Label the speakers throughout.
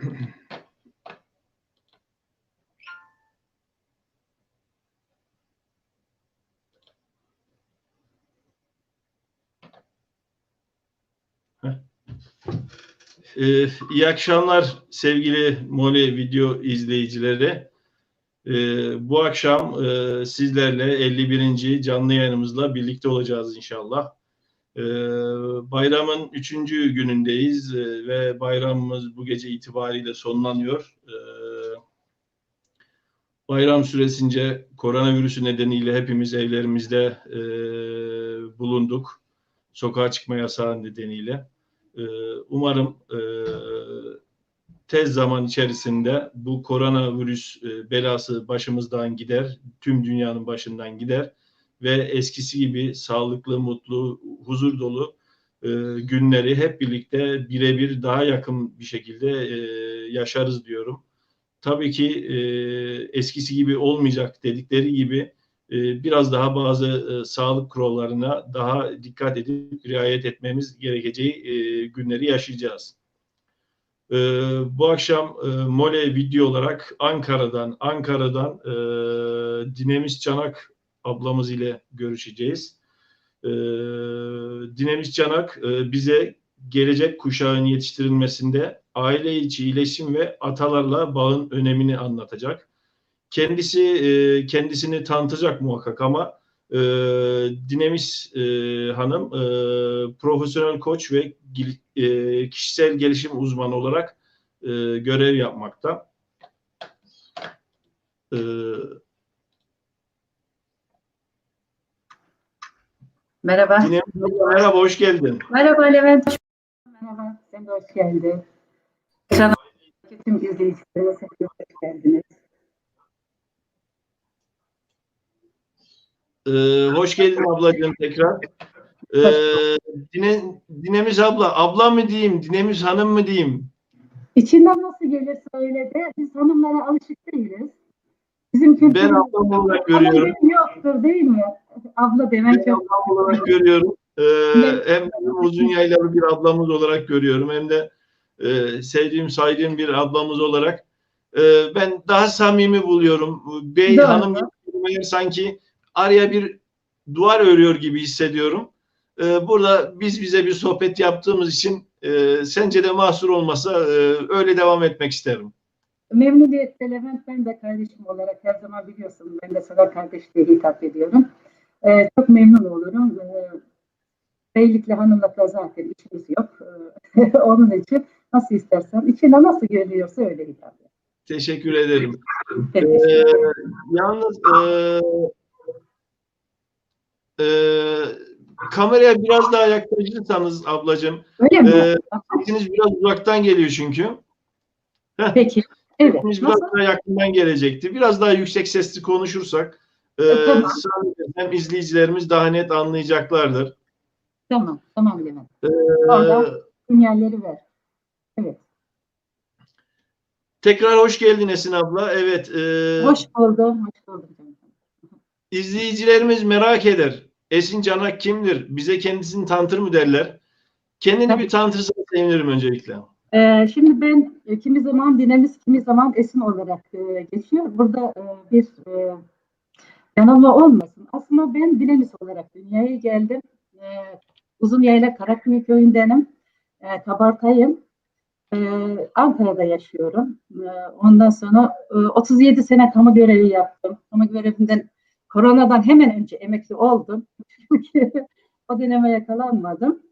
Speaker 1: İyi akşamlar sevgili Mole video izleyicileri. Bu akşam sizlerle 51. canlı yayınımızla birlikte olacağız inşallah. Bayramın 3. günündeyiz ve bayramımız bu gece itibariyle sonlanıyor. Bayram süresince koronavirüsü nedeniyle hepimiz evlerimizde bulunduk. Sokağa çıkma yasağı nedeniyle. Umarım tez zaman içerisinde bu koronavirüs belası başımızdan gider, tüm dünyanın başından gider ve eskisi gibi sağlıklı, mutlu, huzur dolu günleri hep birlikte birebir daha yakın bir şekilde yaşarız diyorum. Tabii ki eskisi gibi olmayacak dedikleri gibi biraz daha bazı sağlık kurallarına daha dikkat edip riayet etmemiz gerekeceği günleri yaşayacağız. Bu akşam Mole video olarak Ankara'dan Dinemis Çanak ablamız ile görüşeceğiz. Dinemis Çanak bize gelecek kuşağın yetiştirilmesinde aile içi iletişim ve atalarla bağın önemini anlatacak. Kendisini tanıtacak muhakkak ama Dinemis Hanım profesyonel koç ve kişisel gelişim uzmanı olarak görev yapmakta.
Speaker 2: Merhaba.
Speaker 1: Dinemis, merhaba, hoş geldin.
Speaker 2: Merhaba Levent. Merhaba, sen de hoş geldin. Tüm izleyicilerimiz hoş geldiniz.
Speaker 1: Hoş geldin ablacığım tekrar. Dinemis abla mı diyeyim, Dinemis Hanım mı diyeyim?
Speaker 2: İçinden nasıl gelirse öyle de, biz hanımlara alışık değiliz. Bizim
Speaker 1: Ben ablam olarak görüyorum.
Speaker 2: Yoktur değil mi? Abla demek
Speaker 1: ben
Speaker 2: çok.
Speaker 1: ablam olarak görüyorum. Hem uzun yaylalı bir ablamız olarak görüyorum, hem de sevdiğim, saydığım bir ablamız olarak ben daha samimi buluyorum. Bey
Speaker 2: Doğru.
Speaker 1: Hanım gibi sanki araya bir duvar örüyor gibi hissediyorum. Burada biz bize bir sohbet yaptığımız için sence de mahsur olmasa öyle devam etmek isterim.
Speaker 2: Memnuniyetle Levent, ben de kardeşim olarak her zaman biliyorsun, ben de sana kardeş diye hitap ediyorum. Çok memnun olurum. Beylikle hanımla da zaten işimiz yok. Onun için nasıl istersen, içine nasıl geliyorsa öyle hitap ediyorum.
Speaker 1: Teşekkür ederim. Yalnız kameraya biraz daha yaklaşırsanız ablacığım.
Speaker 2: Öyle mi?
Speaker 1: Sesiniz biraz uzaktan geliyor çünkü.
Speaker 2: Peki. Evet.
Speaker 1: Sesiniz biraz daha yakından gelecekti. Biraz daha yüksek sesli konuşursak
Speaker 2: tamam.
Speaker 1: hem izleyicilerimiz daha net anlayacaklardır.
Speaker 2: Tamam. Tamam Levent. Orada sinyalleri ver. Evet.
Speaker 1: Tekrar hoş geldin Esin abla. Evet.
Speaker 2: Hoş buldum. Hoş buldum.
Speaker 1: İzleyicilerimiz merak eder. Esin Çanak kimdir? Bize kendisini tanıtır mı derler? Kendini
Speaker 2: Tabii.
Speaker 1: bir tanıtırsan sevinirim öncelikle.
Speaker 2: Şimdi ben kimi zaman Dinemis, kimi zaman Esin olarak geçiyor. Burada bir yanılma olmasın. Aslında ben Dinemis olarak dünyaya geldim. Uzunyayla Karakuyu köyündenim. Kabartayım. Ankara'da yaşıyorum. Ondan sonra 37 sene kamu görevi yaptım. Kamu görevinden koronadan hemen önce emekli oldum. Çünkü o döneme yakalanmadım.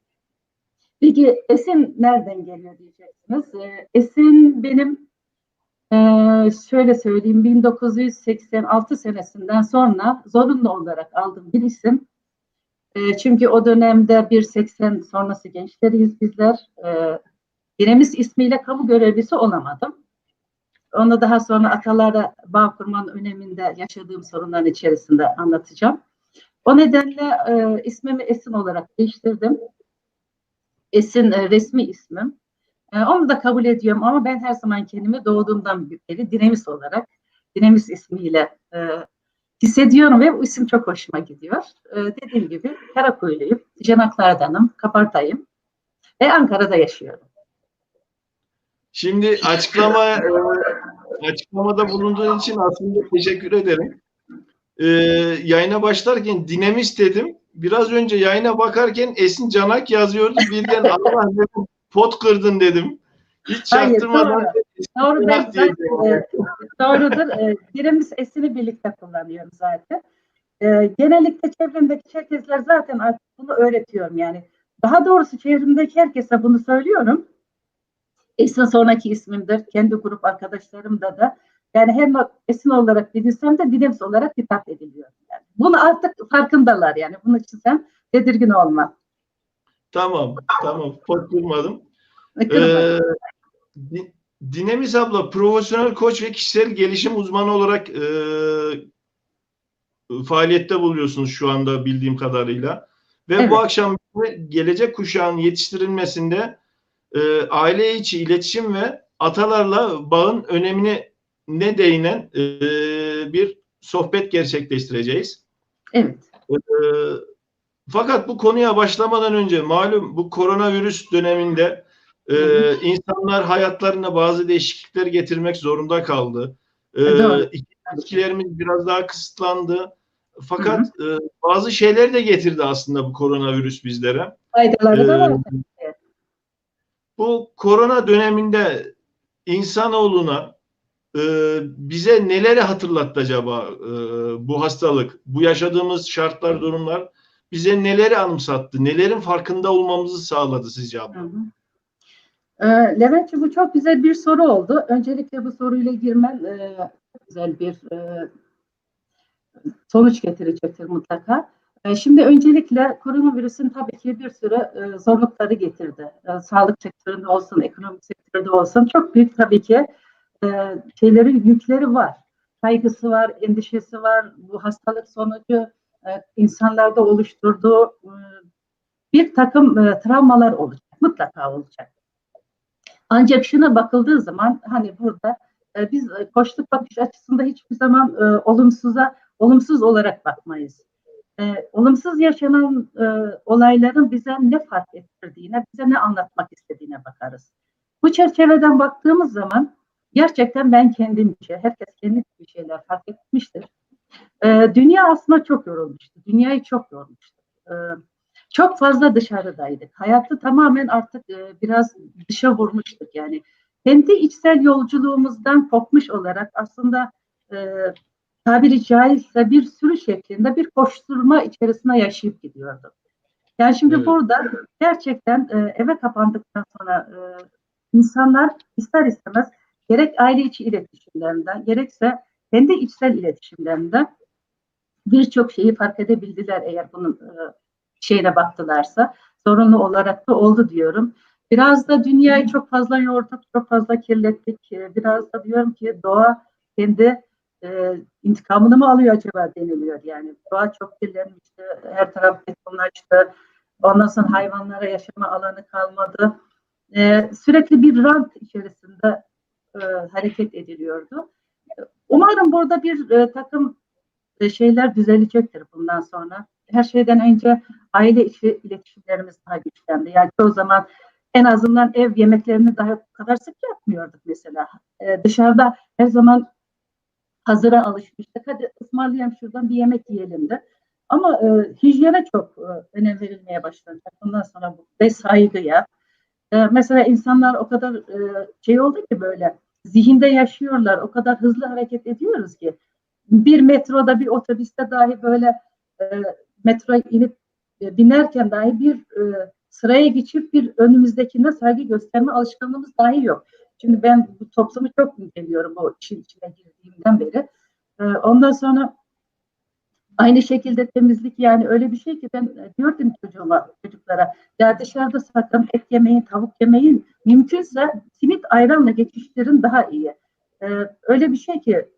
Speaker 2: Peki Esin nereden geliyor diyeceksiniz. Esin benim şöyle söyleyeyim, 1986 senesinden sonra zorunlu olarak aldığım bir isim. Çünkü o dönemde 1.80 sonrası gençleriyiz bizler. Dinemis ismiyle kamu görevlisi olamadım. Onu daha sonra atalara bağ kurmanın öneminde yaşadığım sorunların içerisinde anlatacağım. O nedenle ismimi Esin olarak değiştirdim. Esin resmi ismim. Onu da kabul ediyorum ama ben her zaman kendimi doğduğumdan beri Dinemis olarak, Dinemis ismiyle hissediyorum ve bu isim çok hoşuma gidiyor. Dediğim gibi Karakuyuluyum, Canaklardanım, Kapartayım ve Ankara'da yaşıyorum.
Speaker 1: Şimdi açıklamada bulunduğun için aslında teşekkür ederim. Yayına başlarken dinamist dedim. Biraz önce yayına bakarken Esin Canak yazıyordu. Birden Allah dedim, pot kırdın dedim. Hiç
Speaker 2: Hayır,
Speaker 1: çaktırmadan
Speaker 2: doğru.
Speaker 1: Esin
Speaker 2: Doğru, ben
Speaker 1: Canak diye
Speaker 2: zaten doğrudur. Birimiz esini birlikte kullanıyorum zaten. Genellikle çevremdeki herkesler zaten artık bunu öğretiyorum yani. Daha doğrusu çevremdeki herkese bunu söylüyorum. Esin sonraki ismimdir. Kendi grup arkadaşlarımda da. Yani hem Esin olarak bilinsem de Dilems olarak hitap ediliyor. Yani. Bunu artık farkındalar yani. Bunun için sen tedirgin olma.
Speaker 1: Tamam. Pot kırmadım.
Speaker 2: Kırma.
Speaker 1: Dinemis abla profesyonel koç ve kişisel gelişim uzmanı olarak faaliyette buluyorsunuz şu anda bildiğim kadarıyla. Ve
Speaker 2: Evet.
Speaker 1: bu akşam gelecek kuşağın yetiştirilmesinde aile içi iletişim ve atalarla bağın önemine değinen bir sohbet gerçekleştireceğiz.
Speaker 2: Evet.
Speaker 1: Fakat bu konuya başlamadan önce malum bu koronavirüs döneminde insanlar hayatlarına bazı değişiklikler getirmek zorunda kaldı.
Speaker 2: Doğru.
Speaker 1: İlişkilerimiz biraz daha kısıtlandı. Fakat bazı şeyler de getirdi aslında bu koronavirüs bizlere.
Speaker 2: Faydaları da var. Evet.
Speaker 1: Bu korona döneminde insanoğluna bize neleri hatırlattı acaba bu hastalık, bu yaşadığımız şartlar, durumlar bize neleri anımsattı, nelerin farkında olmamızı sağladı sizce abla?
Speaker 2: Leventciğim, bu çok güzel bir soru oldu. Öncelikle bu soruyla girmen güzel bir sonuç getirecektir mutlaka. Şimdi öncelikle koronavirüsün tabii ki bir sürü zorlukları getirdi. Sağlık sektöründe olsun, ekonomik sektörde olsun çok büyük tabii ki şeylerin yükleri var. Kaygısı var, endişesi var. Bu hastalık sonucu insanlarda oluşturduğu bir takım travmalar olacak. Mutlaka olacak. Ancak şuna bakıldığı zaman hani burada biz koçluk bakış açısında hiçbir zaman olumsuz olarak bakmayız. Olumsuz yaşanan olayların bize ne fark ettirdiğine, bize ne anlatmak istediğine bakarız. Bu çerçeveden baktığımız zaman gerçekten ben kendimce, herkes kendi bir şeyler fark etmiştir. Dünya aslında çok yorulmuştu. Dünyayı çok yormuştu. Çok fazla dışarıdaydık. Hayatı tamamen artık biraz dışa vurmuştuk yani. Kendi içsel yolculuğumuzdan kopmuş olarak aslında tabiri caizse bir sürü şeklinde bir koşturma içerisine yaşayıp gidiyorduk. Yani şimdi burada gerçekten eve kapandıktan sonra insanlar ister istemez gerek aile içi iletişimlerinden gerekse kendi içsel iletişimlerinden birçok şeyi fark edebildiler eğer bunun şeyine baktılarsa. Zorunlu olarak da oldu diyorum. Biraz da dünyayı çok fazla yorduk, çok fazla kirlettik. Biraz da diyorum ki doğa kendi intikamını mı alıyor acaba deniliyor yani. Doğa çok kirlenmişti, her taraf betonlaştı. Ondan sonra hayvanlara yaşama alanı kalmadı. Sürekli bir rant içerisinde hareket ediliyordu. Umarım burada bir takım şeyler düzelecektir bundan sonra. Her şeyden önce aile içi iletişimlerimiz daha güçlendi. Yani çoğu zaman en azından ev yemeklerini daha bu kadar sık yapmıyorduk mesela. Dışarıda her zaman hazıra alışmıştık. Hadi ısmarlayalım şuradan bir yemek yiyelim de. Ama hijyene çok önem verilmeye başlanacak. Bundan sonra ve saygıya. Mesela insanlar o kadar şey oldu ki böyle zihinde yaşıyorlar. O kadar hızlı hareket ediyoruz ki bir metroda bir otobüste dahi böyle metroya inip binerken dahi bir sıraya geçip bir önümüzdekine saygı gösterme alışkanlığımız dahi yok. Şimdi ben bu toplumu çok inceliyorum bu işin içine girdiğimden beri. Ondan sonra aynı şekilde temizlik yani öyle bir şey ki ben diyordum çocuklara ya dışarıda sakın et yemeyin, tavuk yemeyin. Mümkünse simit ayranla geçiştirin daha iyi. Öyle bir şey ki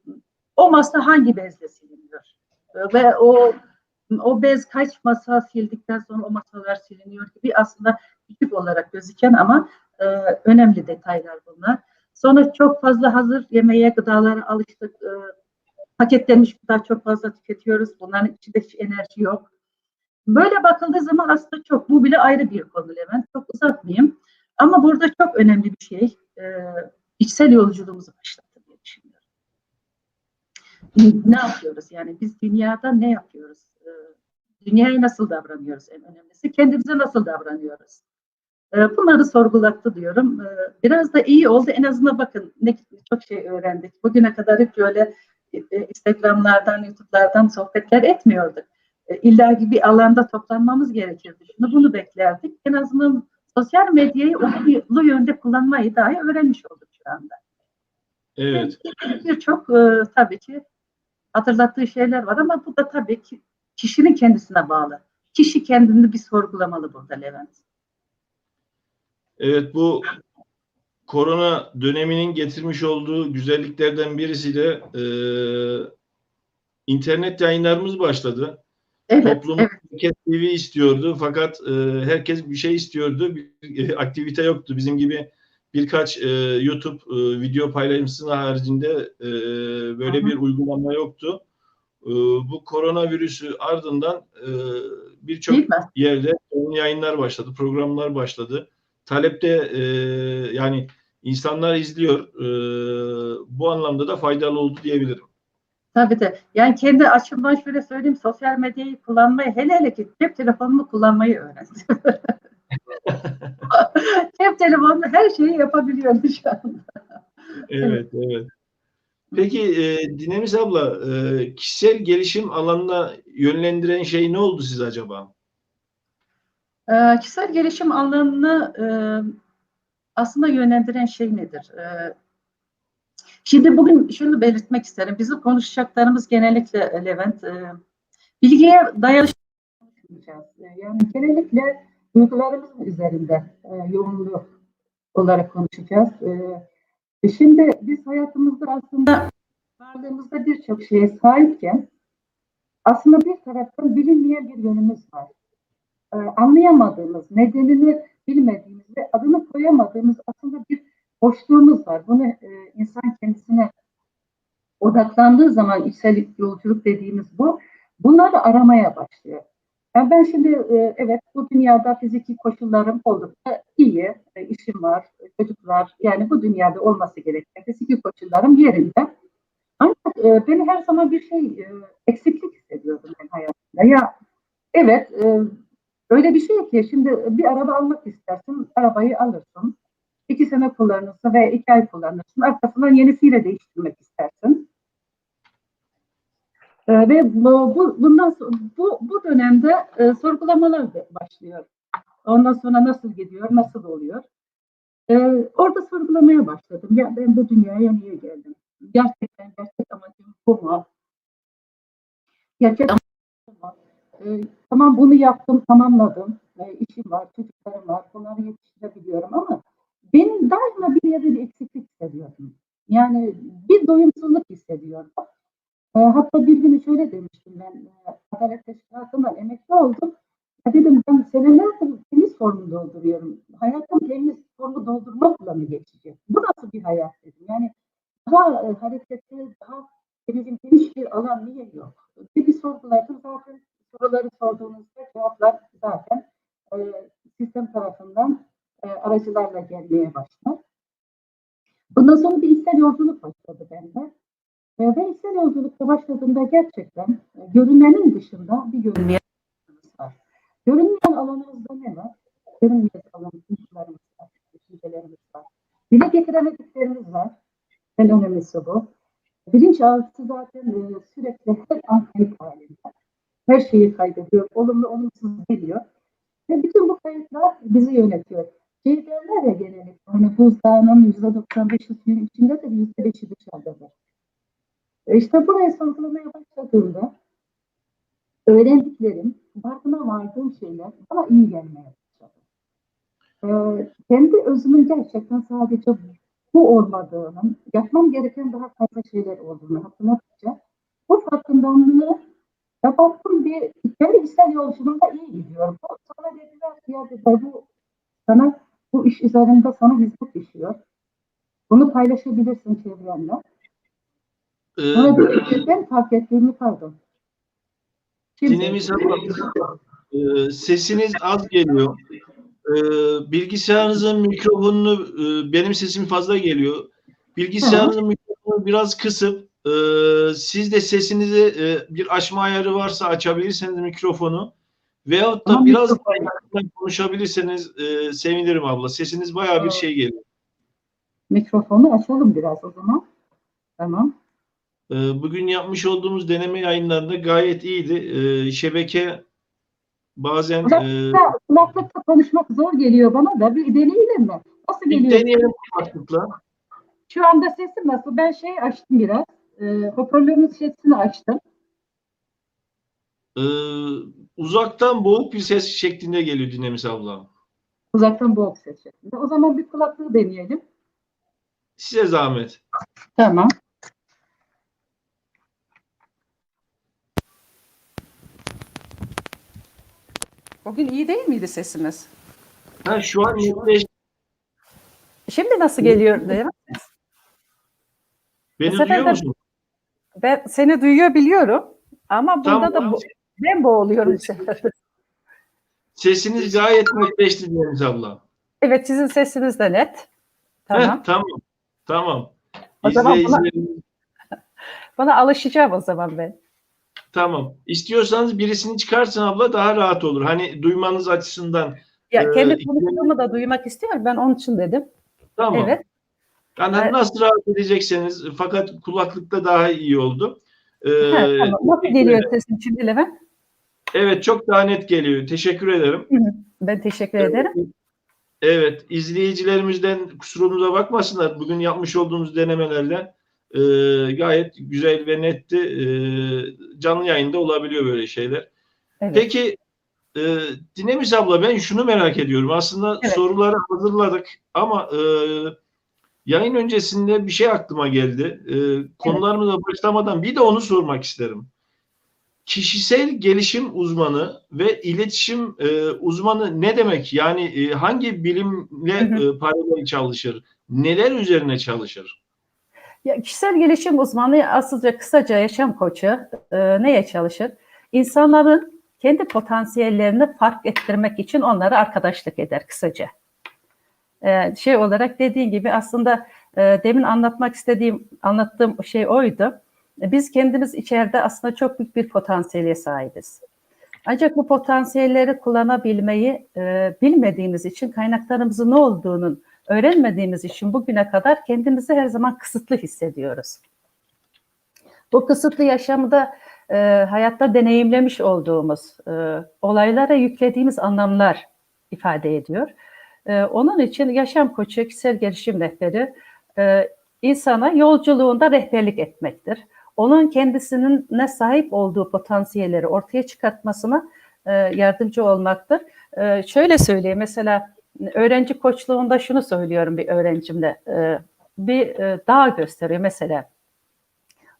Speaker 2: o masa hangi bezle siliniyor? Ve o bez kaç masa sildikten sonra o masalar siliniyor gibi aslında küçük olarak gözüken ama önemli detaylar bunlar. Sonra çok fazla hazır yemeğe, gıdalara alıştık. Paketlenmiş gıda çok fazla tüketiyoruz. Bunların içinde hiç enerji yok. Böyle bakıldığı zaman aslında bu bile ayrı bir konu Levent. Çok uzatmayayım. Ama burada çok önemli bir şey. içsel yolculuğumuzu başlattı diye düşünüyorum. Ne yapıyoruz? Yani biz dünyada ne yapıyoruz? Dünyaya nasıl davranıyoruz en önemlisi? Kendimize nasıl davranıyoruz? Bunları sorgulattı diyorum. Biraz da iyi oldu. En azından bakın ne çok şey öğrendik. Bugüne kadar hep böyle Instagram'lardan, YouTube'lardan sohbetler etmiyorduk. İlla ki bir alanda toplanmamız gerekirdi. Şunu bunu beklerdik. En azından sosyal medyayı olumlu yönde kullanmayı dahi öğrenmiş olduk şu anda.
Speaker 1: Evet.
Speaker 2: Birçok tabii ki hatırlattığı şeyler var ama bu da tabii ki kişinin kendisine bağlı. Kişi kendini bir sorgulamalı burada Levent.
Speaker 1: Evet, bu korona döneminin getirmiş olduğu güzelliklerden birisi de internet yayınlarımız başladı.
Speaker 2: Evet,
Speaker 1: Toplum
Speaker 2: evet.
Speaker 1: herkes TV istiyordu fakat herkes bir şey istiyordu. Bir aktivite yoktu. Bizim gibi birkaç YouTube video paylaşımının haricinde böyle bir uygulama yoktu. Bu koronavirüsü ardından birçok
Speaker 2: Değil mi?
Speaker 1: yerde yayınlar başladı, programlar başladı. Talepte yani insanlar izliyor. Bu anlamda da faydalı oldu diyebilirim.
Speaker 2: Tabii de. Yani kendi açımdan şöyle söyleyeyim, sosyal medyayı kullanmayı, hele ki cep telefonunu kullanmayı öğrendim. Cep telefonunda her şeyi yapabiliyorum şu anda.
Speaker 1: Evet, evet. Peki Dinamis abla, kişisel gelişim alanına yönlendiren şey ne oldu siz acaba?
Speaker 2: Kişisel gelişim alanını aslında yönlendiren şey nedir? Şimdi bugün şunu belirtmek isterim. Bizim konuşacaklarımız genellikle Levent, bilgiye dayalı konuşmayacağız. Yani genellikle duygularımızın üzerinde yoğunluğu olarak konuşacağız. Şimdi biz hayatımızda aslında varlığımızda birçok şeye sahipken aslında bir taraftan bilinmeyen bir yönümüz var. Anlayamadığımız, nedenini bilmediğimiz ve adını koyamadığımız aslında bir boşluğumuz var. Bunu insan kendisine odaklandığı zaman içsel yolculuk dediğimiz bu. Bunları aramaya başlıyor. Yani ben şimdi evet bu dünyada fiziki koşullarım oldukça iyi. İşim var, çocuklar yani bu dünyada olması gereken fiziki koşullarım yerinde. Ancak beni her zaman bir şey eksiklik hissediyordum ben hayatımda. Ya evet öyle bir şey ki şimdi bir araba almak istersin, arabayı alırsın. 2 sene kullanırsın veya 2 ay kullanırsın. Arkasından yenisiyle değiştirmek istersin. Ve bundan sonra bu dönemde sorgulamalar başlıyor. Ondan sonra nasıl gidiyor, nasıl oluyor? Orada sorgulamaya başladım. Ya ben bu dünyaya niye geldim? Gerçekten gerçek amacım bu mu? Gerçek amacım bu mu? Tamam bunu yaptım, tamamladım. İşim var, çocuklarım var, bunları yetiştirebiliyorum ama benim daima bir yerde bir eksiklik hissediyorum. Yani bir doyumsuzluk hissediyorum. Hatta bir gün şöyle demiştim ben, Adalet Teşkilatı'ndan emekli oldum. Ya dedim ben senelerdir temiz formu dolduruyorum. Hayatım temiz formu doldurmakla mı geçecek? Bu nasıl bir hayat dedim. Yani daha hareketli, daha geniş bir alan niye yok? Bir sorguladım zaten soruları sorduğunuzda cevaplar zaten e, sistem tarafından aracılarla gelmeye başlar. Bundan sonra bir içsel yolculuk başladı bende. Ve içsel yolculukta başladığımda gerçekten görünenin dışında bir görünmeyen alanımız var. Görünmeyen alanımızda ne var? Görünmeyen alanımız, duygularımız var, düşüncelerimiz var. Dile getiremediklerimiz var. En önemlisi bu. Bilinçaltı zaten sürekli her an kayıt halinde. Her şeyi kaydediyor. Olumlu olumsuz biliyor. Ve bütün bu kayıtlar bizi yönetiyor. Şey derler ya genellikle, hani buzdağının %95'i suyun içindedir, %5'i dışarıdadır. İşte buraya sorgulamaya başladığımda öğrendiklerim, farkına vardığım şeyler bana iyi gelmeye başladı. Kendi özümün gerçekten sadece bu olmadığının, yapmam gereken daha fazla şeyler olduğunu hatırladıkça bu farkındalığı ya baktım bir kendi içsel yolculuğumda iyi gidiyor. Bu sana dediler ki ya dediler, bu iş üzerinde sana hizmet düşüyor. Bunu paylaşabilirsin çevrenle. Sonra ben fark ettiğimi pardon.
Speaker 1: Dinlemiş abla, sesiniz az geliyor. bilgisayarınızın mikrofonunu, benim sesim fazla geliyor.
Speaker 2: Tamam.
Speaker 1: Bilgisayarınızın mikrofonunu biraz kısıp, siz de sesinizi, bir açma ayarı varsa açabilirseniz mikrofonu veyahut
Speaker 2: Ama
Speaker 1: da biraz daha
Speaker 2: mikrofonu.
Speaker 1: yakından konuşabilirseniz, sevinirim abla. Sesiniz bayağı bir şey geliyor.
Speaker 2: Mikrofonu açalım biraz o zaman. Tamam.
Speaker 1: Bugün yapmış olduğumuz deneme yayınlarında gayet iyiydi. Şebeke bazen,
Speaker 2: Kulaklıkta konuşmak zor geliyor bana da. Bir deneyelim mi? Nasıl
Speaker 1: bir
Speaker 2: geliyor?
Speaker 1: deneyelim kulaklıkla.
Speaker 2: Şu anda sesim nasıl? Ben açtım biraz. Hoparlörün sesini açtım.
Speaker 1: Ee, Uzaktan boğuk bir ses şeklinde geliyor Dinlemiş abla.
Speaker 2: Uzaktan boğuk ses şeklinde. O zaman bir kulaklığı deneyelim.
Speaker 1: Size zahmet.
Speaker 2: Tamam.
Speaker 3: Bugün iyi değil miydi sesimiz?
Speaker 1: Ha, şu an netleşti.
Speaker 3: Şimdi nasıl geliyor değil mi? Bu
Speaker 1: Beni
Speaker 3: sefer
Speaker 1: duyuyor
Speaker 3: de
Speaker 1: musun?
Speaker 3: ben seni duyuyor biliyorum ama burada
Speaker 1: Tamam.
Speaker 3: da ben boğuluyorum bu sefer.
Speaker 1: Sesiniz gayet netleşti Dinlemiş abla.
Speaker 3: Evet, sizin sesiniz de net.
Speaker 1: Heh,
Speaker 3: Tamam.
Speaker 1: tamam. Tamam.
Speaker 3: O zaman
Speaker 1: İzleyicilerimiz
Speaker 3: buna alışacağım o zaman ben.
Speaker 1: tamam. İstiyorsanız birisini çıkarsın abla, daha rahat olur. Hani duymanız açısından.
Speaker 3: Ya kendi
Speaker 1: iki-
Speaker 3: konuştuğumu da duymak istiyor. Ben onun için dedim.
Speaker 1: tamam.
Speaker 3: Evet.
Speaker 1: Yani nasıl rahat edecekseniz, fakat kulaklıkta daha iyi oldu.
Speaker 3: Tamam. Nasıl
Speaker 1: Teşekkür
Speaker 3: geliyor
Speaker 1: ederim.
Speaker 3: sesim şimdi Levent?
Speaker 1: Evet, çok daha net geliyor. Teşekkür ederim.
Speaker 3: Hı hı. Ben teşekkür ederim.
Speaker 1: Evet, izleyicilerimizden kusurumuza bakmasınlar. Bugün yapmış olduğumuz denemelerle gayet güzel ve netti. Canlı yayında olabiliyor böyle şeyler.
Speaker 3: Evet.
Speaker 1: Peki, Dinlemiş abla, ben şunu merak ediyorum. Aslında
Speaker 3: Evet.
Speaker 1: soruları hazırladık ama yayın öncesinde bir şey aklıma geldi. Konularımıza başlamadan bir de onu sormak isterim. Kişisel gelişim uzmanı ve iletişim uzmanı ne demek? Yani hangi bilimle
Speaker 3: Hı hı.
Speaker 1: paralel çalışır? Neler üzerine çalışır?
Speaker 3: Ya, kişisel gelişim uzmanı aslında kısaca yaşam koçu neye çalışır? İnsanların kendi potansiyellerini fark ettirmek için onlara arkadaşlık eder kısaca. Olarak dediğin gibi aslında demin anlattığım şey oydu. Biz kendimiz içeride aslında çok büyük bir potansiyele sahibiz. Ancak bu potansiyelleri kullanabilmeyi bilmediğimiz için, kaynaklarımızın ne olduğunun öğrenmediğimiz için bugüne kadar kendimizi her zaman kısıtlı hissediyoruz. Bu kısıtlı yaşamda hayatta deneyimlemiş olduğumuz olaylara yüklediğimiz anlamlar ifade ediyor. Onun için yaşam koçu, kişisel gelişim rehberi insana yolculuğunda rehberlik etmektir. Onun kendisinin ne sahip olduğu potansiyelleri ortaya çıkartmasına yardımcı olmaktır. Şöyle söyleyeyim, mesela öğrenci koçluğunda şunu söylüyorum bir öğrencimle. Bir dağ gösteriyor mesela.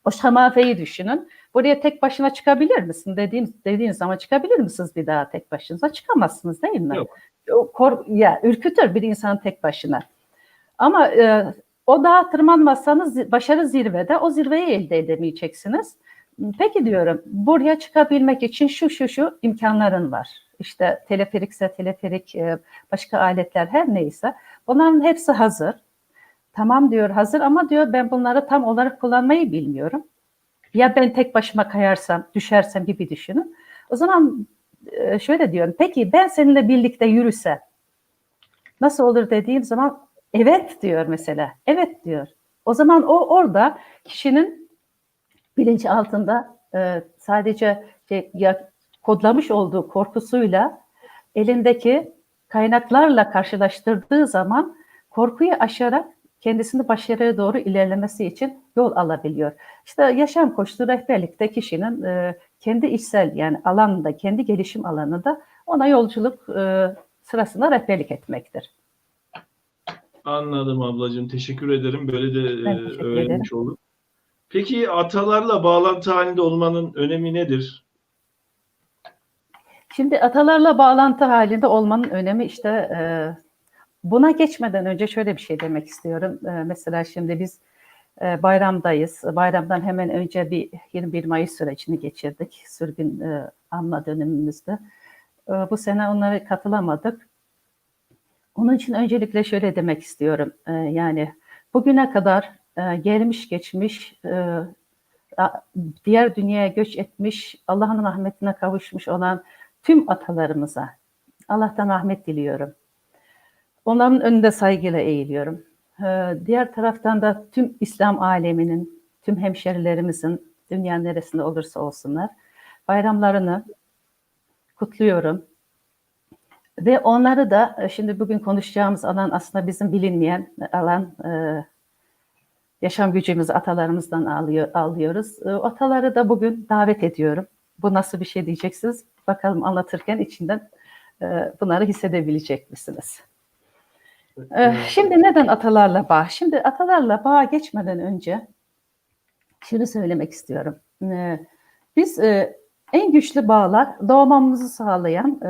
Speaker 3: O şamafeyi düşünün. Buraya tek başına çıkabilir misin? Dediğin zaman çıkabilir misiniz bir dağa tek başınıza? Çıkamazsınız değil mi?
Speaker 1: Yok.
Speaker 3: Ürkütür bir insan tek başına. Ama o dağa tırmanmazsanız başarı zirvede, o zirveyi elde edemeyeceksiniz. Peki diyorum, buraya çıkabilmek için şu imkanların var. İşte teleferikse teleferik, başka aletler her neyse. Bunların hepsi hazır. Tamam diyor, hazır ama diyor ben bunları tam olarak kullanmayı bilmiyorum. Ya ben tek başıma kayarsam, düşersem gibi düşünün. O zaman şöyle diyorum, peki ben seninle birlikte yürüsem nasıl olur dediğim zaman evet diyor mesela. Evet diyor. O zaman orada kişinin bilinci altında sadece kodlamış olduğu korkusuyla elindeki kaynaklarla karşılaştırdığı zaman korkuyu aşarak kendisini başarıya doğru ilerlemesi için yol alabiliyor. İşte yaşam koçluğu rehberlikte kişinin kendi içsel yani alanında, kendi gelişim alanında ona yolculuk sırasında rehberlik etmektir.
Speaker 1: Anladım ablacığım. Teşekkür ederim. Böyle de
Speaker 3: Ben teşekkür ederim.
Speaker 1: öğrenmiş olduk. Peki atalarla bağlantı halinde olmanın önemi nedir?
Speaker 3: Şimdi atalarla bağlantı halinde olmanın önemi işte buna geçmeden önce şöyle bir şey demek istiyorum. Mesela şimdi biz bayramdayız. Bayramdan hemen önce bir 21 Mayıs sürecini geçirdik. Sürgün anma dönemimizde. Bu sene onlara katılamadık. Onun için öncelikle şöyle demek istiyorum. Yani bugüne kadar gelmiş geçmiş, diğer dünyaya göç etmiş, Allah'ın rahmetine kavuşmuş olan tüm atalarımıza Allah'tan rahmet diliyorum. Onların önünde saygıyla eğiliyorum. Diğer taraftan da tüm İslam aleminin, tüm hemşerilerimizin dünyanın neresinde olursa olsunlar bayramlarını kutluyorum. Ve onları da şimdi bugün konuşacağımız alan aslında bizim bilinmeyen alan, yaşam gücümüzü atalarımızdan alıyoruz. Ataları da bugün davet ediyorum. Bu nasıl bir şey diyeceksiniz? Bakalım anlatırken içinden bunları hissedebilecek misiniz? Şimdi neden atalarla bağ? Şimdi atalarla bağa geçmeden önce şunu söylemek istiyorum. Biz en güçlü bağlar doğmamızı sağlayan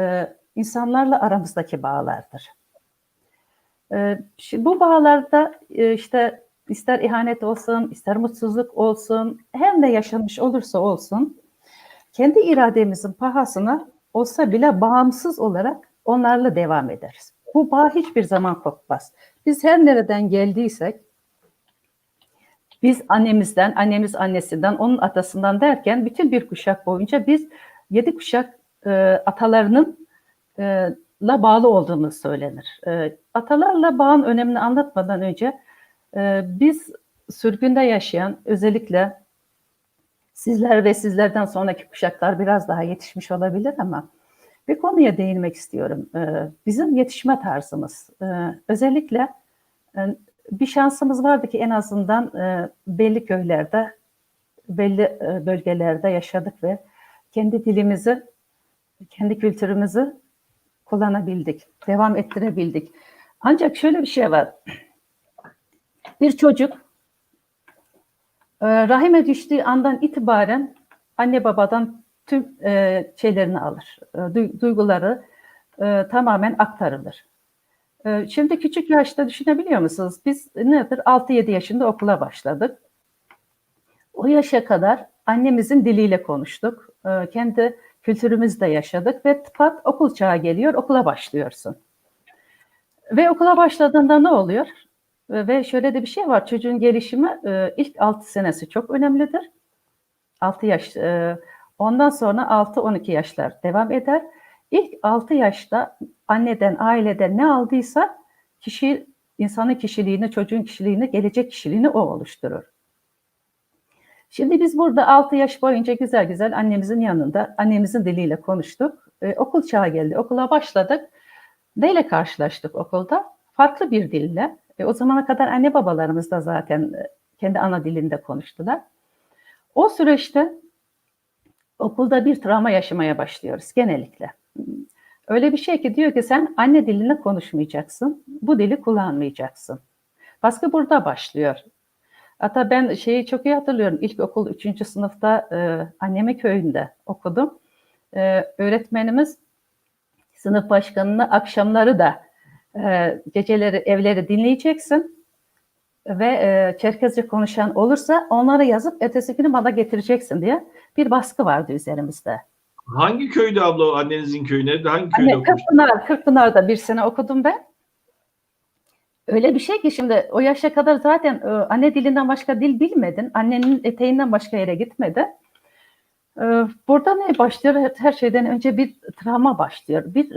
Speaker 3: insanlarla aramızdaki bağlardır. Bu bağlarda işte ister ihanet olsun, ister mutsuzluk olsun, her ne yaşanmış olursa olsun, kendi irademizin pahasına olsa bile bağımsız olarak onlarla devam ederiz. Bu bağ hiçbir zaman kopmaz. Biz her nereden geldiysek, biz annemizden, annemiz annesinden, onun atasından derken bütün bir kuşak boyunca biz 7 kuşak atalarının la bağlı olduğumuz söylenir. Atalarla bağın önemini anlatmadan önce biz sürgünde yaşayan, özellikle sizler ve sizlerden sonraki kuşaklar biraz daha yetişmiş olabilir ama bir konuya değinmek istiyorum. Bizim yetişme tarzımız, özellikle bir şansımız vardı ki en azından belli köylerde, belli bölgelerde yaşadık ve kendi dilimizi, kendi kültürümüzü kullanabildik, devam ettirebildik. Ancak şöyle bir şey var. Bir çocuk rahime düştüğü andan itibaren anne babadan tüm şeylerini alır. Duyguları tamamen aktarılır. Şimdi küçük yaşta düşünebiliyor musunuz? Biz nedir? 6-7 yaşında okula başladık. O yaşa kadar annemizin diliyle konuştuk. Kendi kültürümüzde yaşadık ve tıpat okul çağı geliyor, okula başlıyorsun. Ve okula başladığında ne oluyor? Ve şöyle de bir şey var, çocuğun gelişimi ilk 6 senesi çok önemlidir. 6 yaş, ondan sonra 6-12 yaşlar devam eder. İlk 6 yaşta anneden, aileden ne aldıysa kişi, insanın kişiliğini, çocuğun kişiliğini, gelecek kişiliğini o oluşturur. Şimdi biz burada 6 yaş boyunca güzel güzel annemizin yanında, annemizin diliyle konuştuk. Okul çağı geldi, okula başladık. Neyle karşılaştık okulda? Farklı bir dille. O zamana kadar anne babalarımız da zaten kendi ana dilinde konuştular. O süreçte okulda bir travma yaşamaya başlıyoruz genellikle. Öyle bir şey ki diyor ki sen anne dilini konuşmayacaksın, bu dili kullanmayacaksın. Baskı burada başlıyor. Hatta ben şeyi çok iyi hatırlıyorum. İlkokul 3. sınıfta annemin köyünde okudum. Öğretmenimiz sınıf başkanına akşamları da geceleri evleri dinleyeceksin ve Çerkezce konuşan olursa onları yazıp ertesi günü bana getireceksin diye bir baskı vardı üzerimizde.
Speaker 1: Hangi köyde abla o annenizin köyü? Nerede? Hangi köyde okumuştun?
Speaker 3: Kırkpınar'da bir sene okudum ben. Öyle bir şey ki şimdi o yaşa kadar zaten anne dilinden başka dil bilmedin. Annenin eteğinden başka yere gitmedi. Burada ne başlıyor? Her şeyden önce bir travma başlıyor. Bir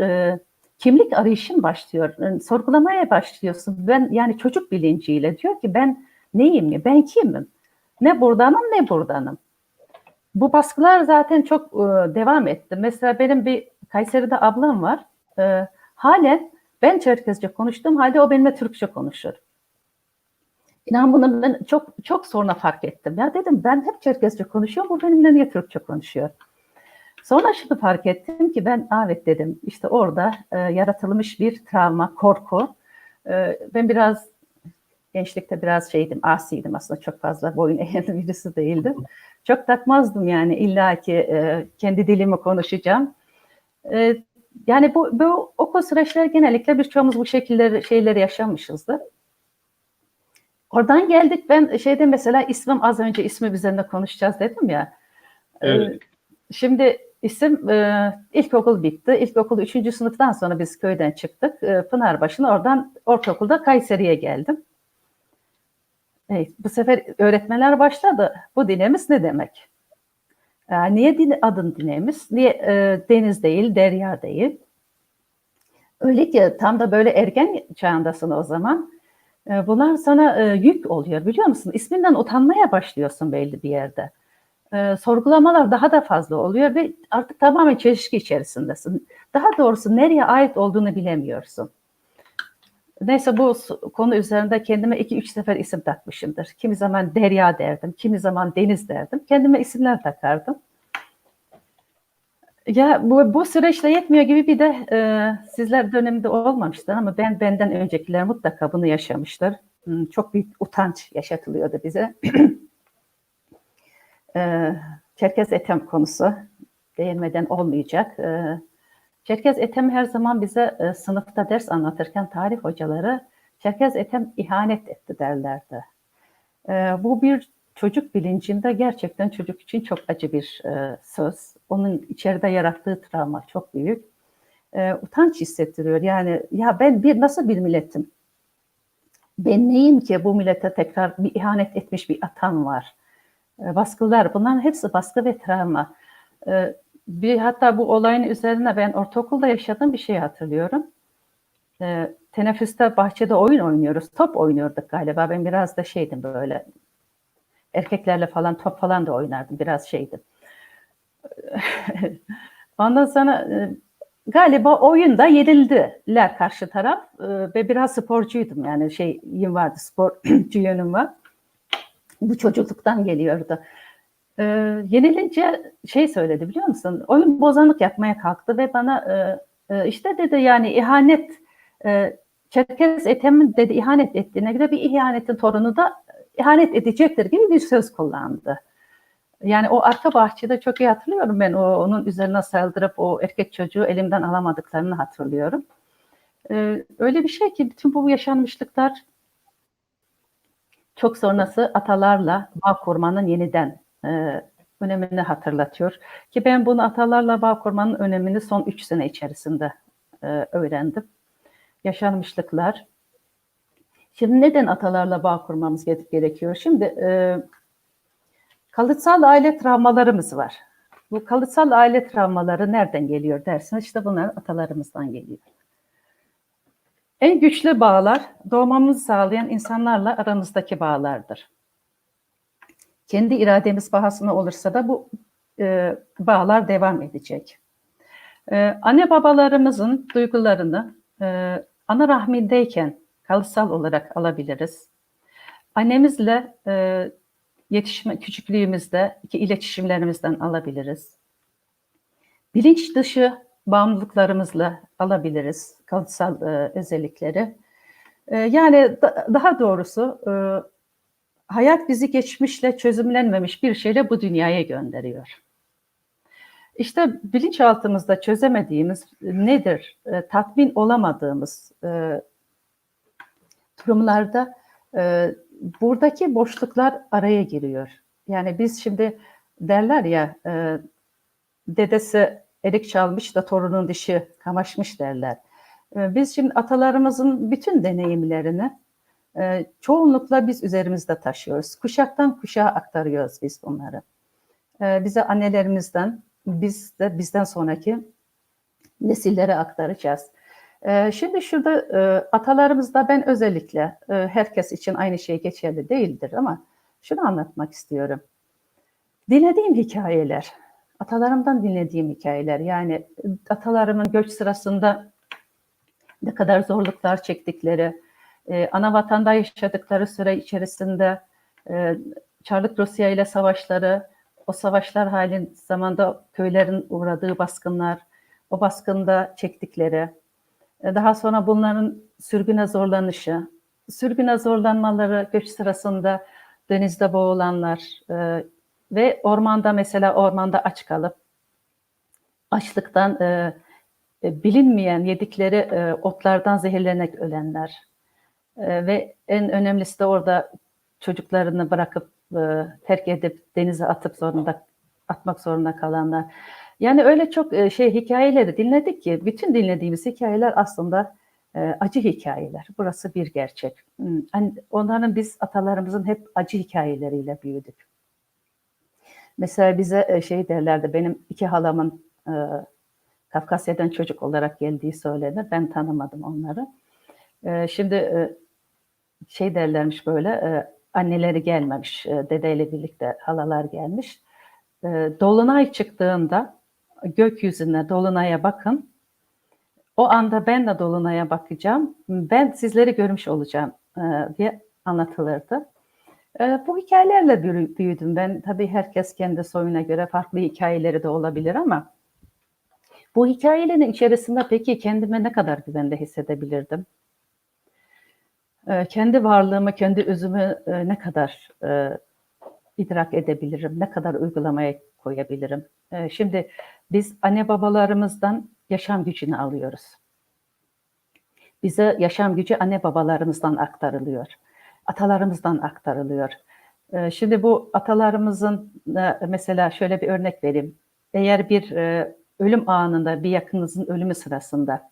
Speaker 3: kimlik arayışın başlıyor. Sorgulamaya başlıyorsun. Ben yani çocuk bilinciyle diyor ki ben neyim ya? Ben kimim? Ne buradanım ne buradanım. Bu baskılar zaten çok devam etti. Mesela benim bir Kayseri'de ablam var. Halen ben Çerkezce konuştuğum halde o benimle Türkçe konuşur. İnan bunu ben çok sonra fark ettim. Ya dedim ben hep Çerkezce konuşuyorum, bu benimle niye Türkçe konuşuyor? Sonra şunu fark ettim ki ben evet dedim işte orada yaratılmış bir travma, korku. Ben biraz gençlikte biraz asiydim aslında, çok fazla boyun eğen birisi değildim. Çok takmazdım yani illaki kendi dilimi konuşacağım. Yani bu okul süreçleri genellikle birçoğumuz bu şeyleri yaşamışızdır. Oradan geldik, ben mesela ismim az önce ismi üzerinde konuşacağız dedim ya.
Speaker 1: Evet.
Speaker 3: Şimdi İsim ilkokul bitti. İlkokul 3. sınıftan sonra biz köyden çıktık. Pınarbaşı'na, oradan ortaokulda Kayseri'ye geldim. Bu sefer öğretmenler başladı. Bu Dinemis ne demek? Niye adın Dinemis? Niye deniz değil, derya değil? Öyle ki tam da böyle ergen çağındasın o zaman. Bunlar sana yük oluyor, biliyor musun? İsminden utanmaya başlıyorsun belli bir yerde. Sorgulamalar daha da fazla oluyor ve artık tamamen çelişki içerisindesin. Daha doğrusu nereye ait olduğunu bilemiyorsun. Neyse, bu konu üzerinde kendime 2-3 sefer isim takmışımdır. Kimi zaman Derya derdim, kimi zaman Deniz derdim. Kendime isimler takardım. Ya bu süreçle yetmiyor gibi, bir de sizler döneminde olmamıştır ama benden öncekiler mutlaka bunu yaşamıştır. Çok büyük utanç yaşatılıyordu bize. Çerkez Etem konusu değinmeden olmayacak. Çerkez Etem her zaman bize sınıfta ders anlatırken tarih hocaları Çerkez Etem ihanet etti derlerdi. Bu bir çocuk bilincinde gerçekten çocuk için çok acı bir söz. Onun içeride yarattığı travma çok büyük. Utanç hissettiriyor. Yani ya ben nasıl bir milletim? Ben neyim ki bu millete tekrar bir ihanet etmiş bir atam var? Baskılar, bunların hepsi baskı ve travma. Hatta bu olayın üzerine ben ortaokulda yaşadığım bir şey hatırlıyorum. Teneffüste bahçede oyun oynuyoruz. Top oynuyorduk galiba. Ben biraz da şeydim, böyle erkeklerle falan top falan da oynardım. Biraz şeydim. Ondan sonra galiba oyunda yenildiler karşı taraf ve biraz sporcuydum, yani şeyim vardı, sporcu yönüm var. Bu çocukluktan geliyordu. Yenilince şey söyledi, biliyor musun? Oyun bozanlık yapmaya kalktı ve bana işte dedi, yani ihanet, Çerkez Ethem'in dedi ihanet ettiğine göre bir ihanetin torunu da ihanet edecektir gibi bir söz kullandı. Yani o arka bahçede çok iyi hatırlıyorum ben, onun üzerine saldırıp o erkek çocuğu elimden alamadıklarını hatırlıyorum. Öyle bir şey ki bütün bu yaşanmışlıklar çok sonrası atalarla bağ kurmanın yeniden önemini hatırlatıyor. Ki ben bunu atalarla bağ kurmanın önemini son 3 sene içerisinde öğrendim. Yaşanmışlıklar. Şimdi neden atalarla bağ kurmamız gerekiyor? Şimdi kalıtsal aile travmalarımız var. Bu kalıtsal aile travmaları nereden geliyor dersiniz? İşte bunlar atalarımızdan geliyor. En güçlü bağlar doğmamızı sağlayan insanlarla aramızdaki bağlardır. Kendi irademiz pahasına olursa da bu bağlar devam edecek. Anne babalarımızın duygularını ana rahmindeyken kalıtsal olarak alabiliriz. Annemizle küçüklüğümüzdeki iletişimlerimizden alabiliriz. Bilinç dışı bağımlılıklarımızla alabiliriz kalıtsal özellikleri. Yani daha doğrusu hayat bizi geçmişle çözümlenmemiş bir şeyle bu dünyaya gönderiyor. İşte bilinçaltımızda çözemediğimiz nedir? Tatmin olamadığımız durumlarda buradaki boşluklar araya giriyor. Yani biz şimdi derler ya, dedesi erik çalmış da torunun dişi kamaşmış derler. Biz şimdi atalarımızın bütün deneyimlerini çoğunlukla biz üzerimizde taşıyoruz. Kuşaktan kuşağa aktarıyoruz biz bunları. Bize annelerimizden, biz de bizden sonraki nesillere aktaracağız. Şimdi şurada atalarımızda ben özellikle, herkes için aynı şey geçerli değildir ama şunu anlatmak istiyorum. Dinlediğim hikayeler, atalarımdan dinlediğim hikayeler, yani atalarımın göç sırasında ne kadar zorluklar çektikleri, ana vatanda yaşadıkları süre içerisinde Çarlık Rusya ile savaşları, o savaşlar halin zamanda köylerin uğradığı baskınlar, o baskında çektikleri, daha sonra bunların sürgüne zorlanışı, sürgüne zorlanmaları, göç sırasında denizde boğulanlar ve ormanda aç kalıp açlıktan bilinmeyen yedikleri otlardan zehirlenerek ölenler ve en önemlisi de orada çocuklarını bırakıp terk edip denize atmak zorunda kalanlar. Yani öyle çok hikayeleri dinledik ki bütün dinlediğimiz hikayeler aslında acı hikayeler. Burası bir gerçek. Hani onların biz atalarımızın hep acı hikayeleriyle büyüdük. Mesela bize derlerdi, benim iki halamın Kafkasya'dan çocuk olarak geldiği söylenir. Ben tanımadım onları. Şimdi derlermiş böyle, anneleri gelmemiş, dedeyle birlikte halalar gelmiş. Dolunay çıktığında gökyüzüne, dolunaya bakın. O anda ben de dolunaya bakacağım. Ben sizleri görmüş olacağım diye anlatılırdı. Bu hikayelerle büyüdüm ben. Tabii herkes kendi soyuna göre farklı hikayeleri de olabilir ama bu hikayelerin içerisinde peki kendime ne kadar güvende hissedebilirdim? Kendi varlığımı, kendi özümü ne kadar idrak edebilirim, ne kadar uygulamaya koyabilirim? Şimdi biz anne babalarımızdan yaşam gücünü alıyoruz. Bize yaşam gücü anne babalarımızdan aktarılıyor. Atalarımızdan aktarılıyor. Şimdi bu atalarımızın mesela şöyle bir örnek vereyim. Eğer bir ölüm anında, bir yakınınızın ölümü sırasında,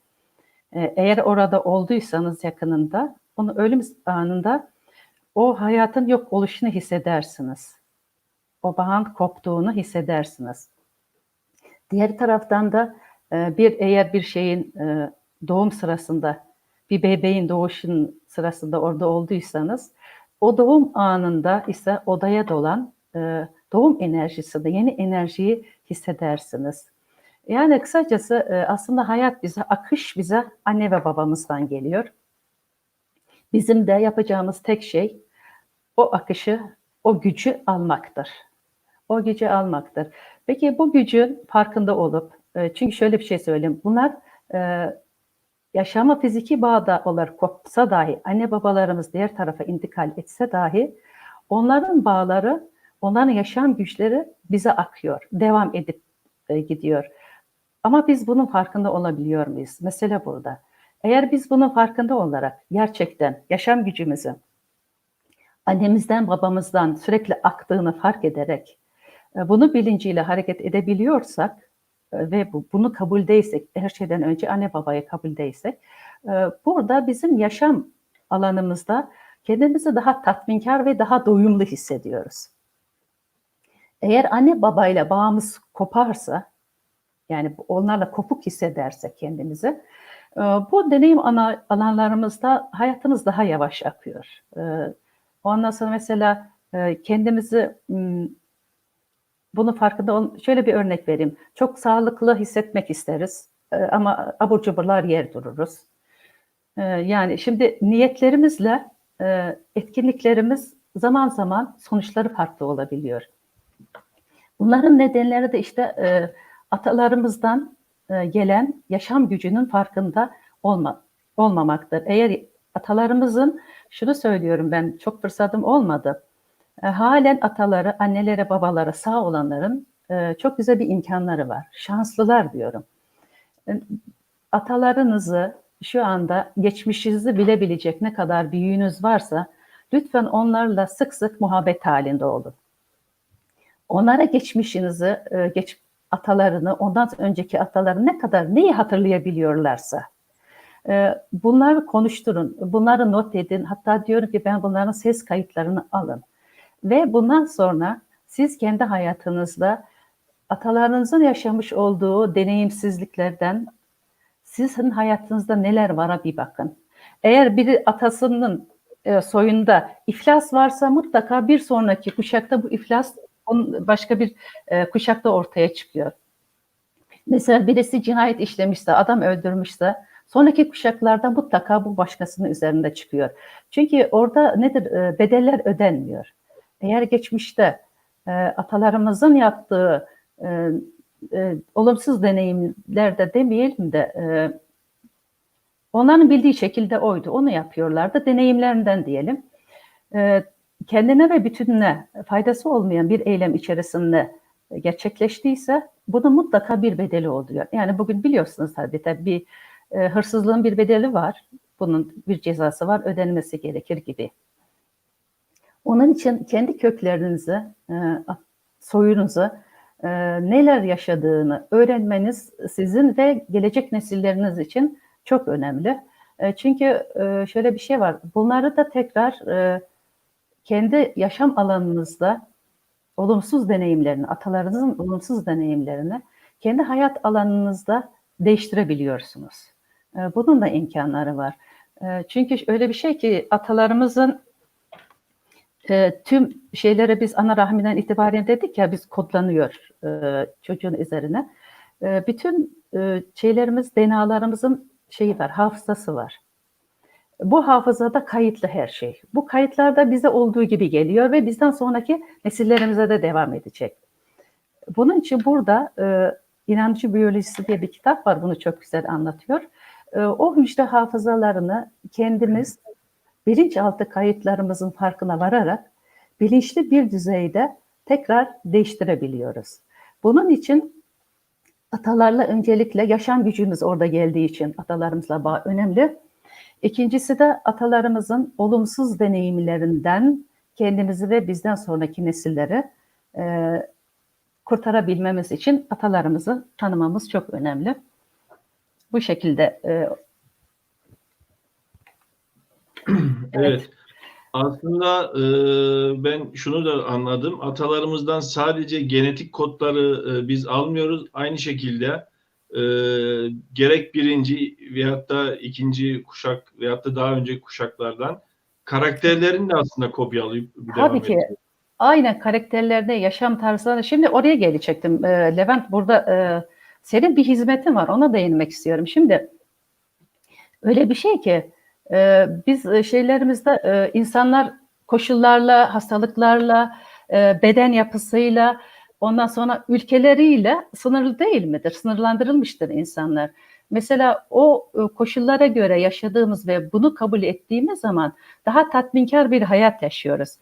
Speaker 3: eğer orada olduysanız yakınında, onun ölüm anında o hayatın yok oluşunu hissedersiniz. O bağın koptuğunu hissedersiniz. Diğer taraftan da eğer bir şeyin doğum sırasında, bir bebeğin doğuşun sırasında orada olduysanız, o doğum anında ise odaya dolan doğum enerjisini, yeni enerjiyi hissedersiniz. Yani kısacası aslında hayat bize, akış bize anne ve babamızdan geliyor. Bizim de yapacağımız tek şey o akışı, o gücü almaktır. O gücü almaktır. Peki bu gücün farkında olup, çünkü şöyle bir şey söyleyeyim, bunlar yaşama fiziki bağda olarak kopsa dahi, anne babalarımız diğer tarafa intikal etse dahi, onların bağları, onların yaşam güçleri bize akıyor, devam edip gidiyor. Ama biz bunun farkında olabiliyor muyuz? Mesele burada. Eğer biz bunun farkında olarak gerçekten yaşam gücümüzü annemizden, babamızdan sürekli aktığını fark ederek bunu bilinciyle hareket edebiliyorsak ve bunu kabuldeysek, her şeyden önce anne babaya kabuldeysek, burada bizim yaşam alanımızda kendimizi daha tatminkar ve daha doyumlu hissediyoruz. Eğer anne babayla bağımız koparsa, yani onlarla kopuk hissedersek kendimizi, bu deneyim alanlarımızda hayatımız daha yavaş akıyor. Ondan sonra mesela kendimizi bunun farkında şöyle bir örnek vereyim. Çok sağlıklı hissetmek isteriz ama abur cuburlar yer dururuz. Yani şimdi niyetlerimizle etkinliklerimiz zaman zaman sonuçları farklı olabiliyor. Bunların nedenleri de işte atalarımızdan gelen yaşam gücünün farkında olmamaktır. Eğer atalarımızın, şunu söylüyorum, ben çok fırsatım olmadı. Halen ataları, annelere, babalara sağ olanların çok güzel bir imkanları var. Şanslılar diyorum. Atalarınızı şu anda, geçmişinizi bilebilecek ne kadar büyüğünüz varsa lütfen onlarla sık sık muhabbet halinde olun. Onlara geçmişinizi, atalarını, ondan önceki ataları ne kadar neyi hatırlayabiliyorlarsa bunları konuşturun, bunları not edin. Hatta diyorum ki ben bunların ses kayıtlarını alın. Ve bundan sonra siz kendi hayatınızda atalarınızın yaşamış olduğu deneyimsizliklerden sizin hayatınızda neler vara bir bakın. Eğer biri atasının soyunda iflas varsa mutlaka bir sonraki kuşakta bu iflas başka bir kuşakta ortaya çıkıyor. Mesela birisi cinayet işlemişse, adam öldürmüşse sonraki kuşaklarda mutlaka bu başkasının üzerinde çıkıyor. Çünkü orada nedir? Bedeller ödenmiyor. Eğer geçmişte atalarımızın yaptığı olumsuz deneyimlerde demeyelim de onların bildiği şekilde oydu. Onu yapıyorlardı. Deneyimlerinden diyelim. Kendine ve bütününe faydası olmayan bir eylem içerisinde gerçekleştiyse bunun mutlaka bir bedeli oluyor. Yani bugün biliyorsunuz tabii bir hırsızlığın bir bedeli var. Bunun bir cezası var, ödenmesi gerekir gibi. Onun için kendi köklerinizi, soyunuzu neler yaşadığını öğrenmeniz sizin ve gelecek nesilleriniz için çok önemli. Çünkü şöyle bir şey var. Bunları da tekrar kendi yaşam alanınızda olumsuz deneyimlerini, atalarınızın olumsuz deneyimlerini kendi hayat alanınızda değiştirebiliyorsunuz. Bunun da imkanları var. Çünkü öyle bir şey ki atalarımızın tüm şeylere biz ana rahminden itibaren dedik ya, biz kodlanıyor çocuğun üzerine. Bütün şeylerimiz, DNA'larımızın şeyi var, hafızası var. Bu hafızada kayıtlı her şey. Bu kayıtlar da bize olduğu gibi geliyor ve bizden sonraki nesillerimize de devam edecek. Bunun için burada İnancı Biyolojisi diye bir kitap var, bunu çok güzel anlatıyor. O hücre hafızalarını kendimiz bilinçaltı kayıtlarımızın farkına vararak bilinçli bir düzeyde tekrar değiştirebiliyoruz. Bunun için atalarla öncelikle yaşam gücümüz orada geldiği için atalarımızla bağ önemli. İkincisi de atalarımızın olumsuz deneyimlerinden kendimizi ve bizden sonraki nesilleri kurtarabilmemiz için atalarımızı tanımamız çok önemli. Bu şekilde.
Speaker 1: Evet. Aslında ben şunu da anladım. Atalarımızdan sadece genetik kodları biz almıyoruz. Aynı şekilde gerek birinci veyahut da ikinci kuşak veyahut da daha önceki kuşaklardan karakterlerini de aslında kopyalayıp devam
Speaker 3: Tabii ki.
Speaker 1: ediyoruz.
Speaker 3: Aynen, karakterlerde, yaşam tarzlarında. Şimdi oraya gelecektim. Levent, burada senin bir hizmetin var. Ona değinmek istiyorum. Şimdi öyle bir şey ki biz şeylerimizde insanlar koşullarla, hastalıklarla, beden yapısıyla, ondan sonra ülkeleriyle sınırlı değil midir? Sınırlandırılmıştır insanlar. Mesela o koşullara göre yaşadığımız ve bunu kabul ettiğimiz zaman daha tatminkar bir hayat yaşıyoruz.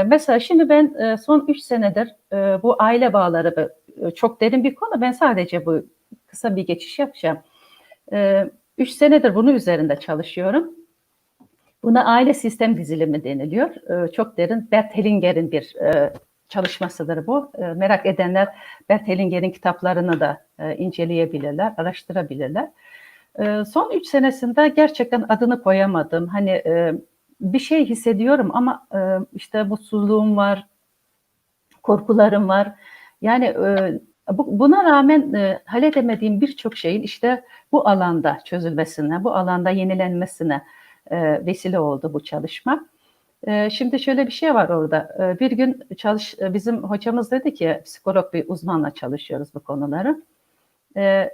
Speaker 3: Mesela şimdi ben son 3 senedir bu aile bağları çok derin bir konu. Ben sadece bu kısa bir geçiş yapacağım. 3 senedir bunun üzerinde çalışıyorum. Buna aile sistem dizilimi deniliyor. Çok derin. Bert Hellinger'in bir çalışmasıdır bu. Merak edenler Bert Hellinger'in kitaplarını da inceleyebilirler, araştırabilirler. Son 3 senesinde gerçekten adını koyamadım. Hani bir şey hissediyorum ama işte mutsuzluğum var, korkularım var. Yani buna rağmen halledemediğim birçok şeyin işte bu alanda çözülmesine, bu alanda yenilenmesine vesile oldu bu çalışma. Şimdi şöyle bir şey var orada. Bir gün bizim hocamız dedi ki, psikolog bir uzmanla çalışıyoruz bu konuları.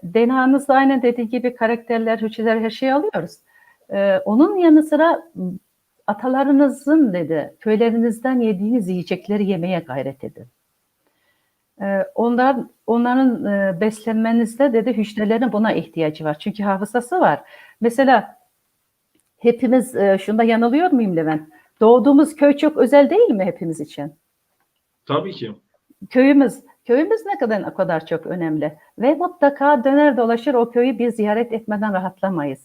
Speaker 3: DNA'nızda aynen dediği gibi karakterler, hücreler, her şeyi alıyoruz. Onun yanı sıra atalarınızın dedi, köylerinizden yediğiniz yiyecekleri yemeye gayret edin. Onların beslenmenizde dedi hücrelerin buna ihtiyacı var. Çünkü hafızası var. Mesela hepimiz, şunda yanılıyor muyum Levent? Doğduğumuz köy çok özel değil mi hepimiz için?
Speaker 1: Tabii ki.
Speaker 3: Köyümüz o kadar çok önemli. Ve mutlaka döner dolaşır o köyü bir ziyaret etmeden rahatlamayız.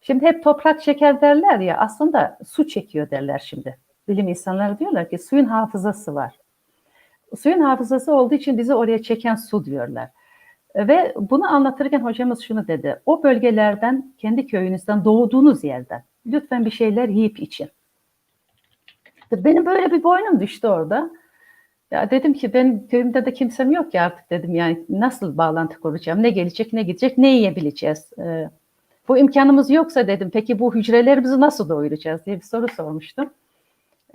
Speaker 3: Şimdi hep toprak çeker derler ya, aslında su çekiyor derler şimdi. Bilim insanları diyorlar ki suyun hafızası var. Suyun hafızası olduğu için bizi oraya çeken su diyorlar. Ve bunu anlatırken hocamız şunu dedi. O bölgelerden, kendi köyünüzden, doğduğunuz yerden lütfen bir şeyler yiyip için. Benim böyle bir boynum düştü orada. Ya dedim ki benim köyümde de kimsem yok ki artık dedim, yani nasıl bağlantı kuracağım, ne gelecek, ne gidecek, ne yiyebileceğiz? Bu imkanımız yoksa dedim, peki bu hücrelerimizi nasıl doyuracağız diye bir soru sormuştum.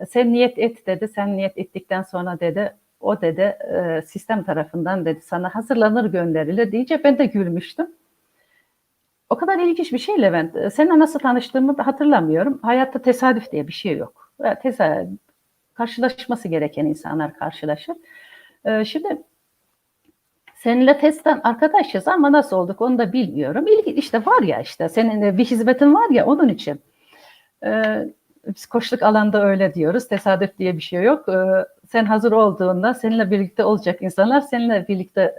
Speaker 3: Sen niyet et dedi, sen niyet ettikten sonra dedi, o dedi sistem tarafından dedi sana hazırlanır gönderilir deyince ben de gülmüştüm. O kadar ilginç bir şey Levent. Seninle nasıl tanıştığımı da hatırlamıyorum. Hayatta tesadüf diye bir şey yok. Karşılaşması gereken insanlar karşılaşır. Şimdi seninle testten arkadaşız ama nasıl olduk onu da bilmiyorum. İşte var ya, işte senin bir hizmetin var ya, onun için. Biz koçluk alanda öyle diyoruz. Tesadüf diye bir şey yok. Sen hazır olduğunda seninle birlikte olacak insanlar seninle birlikte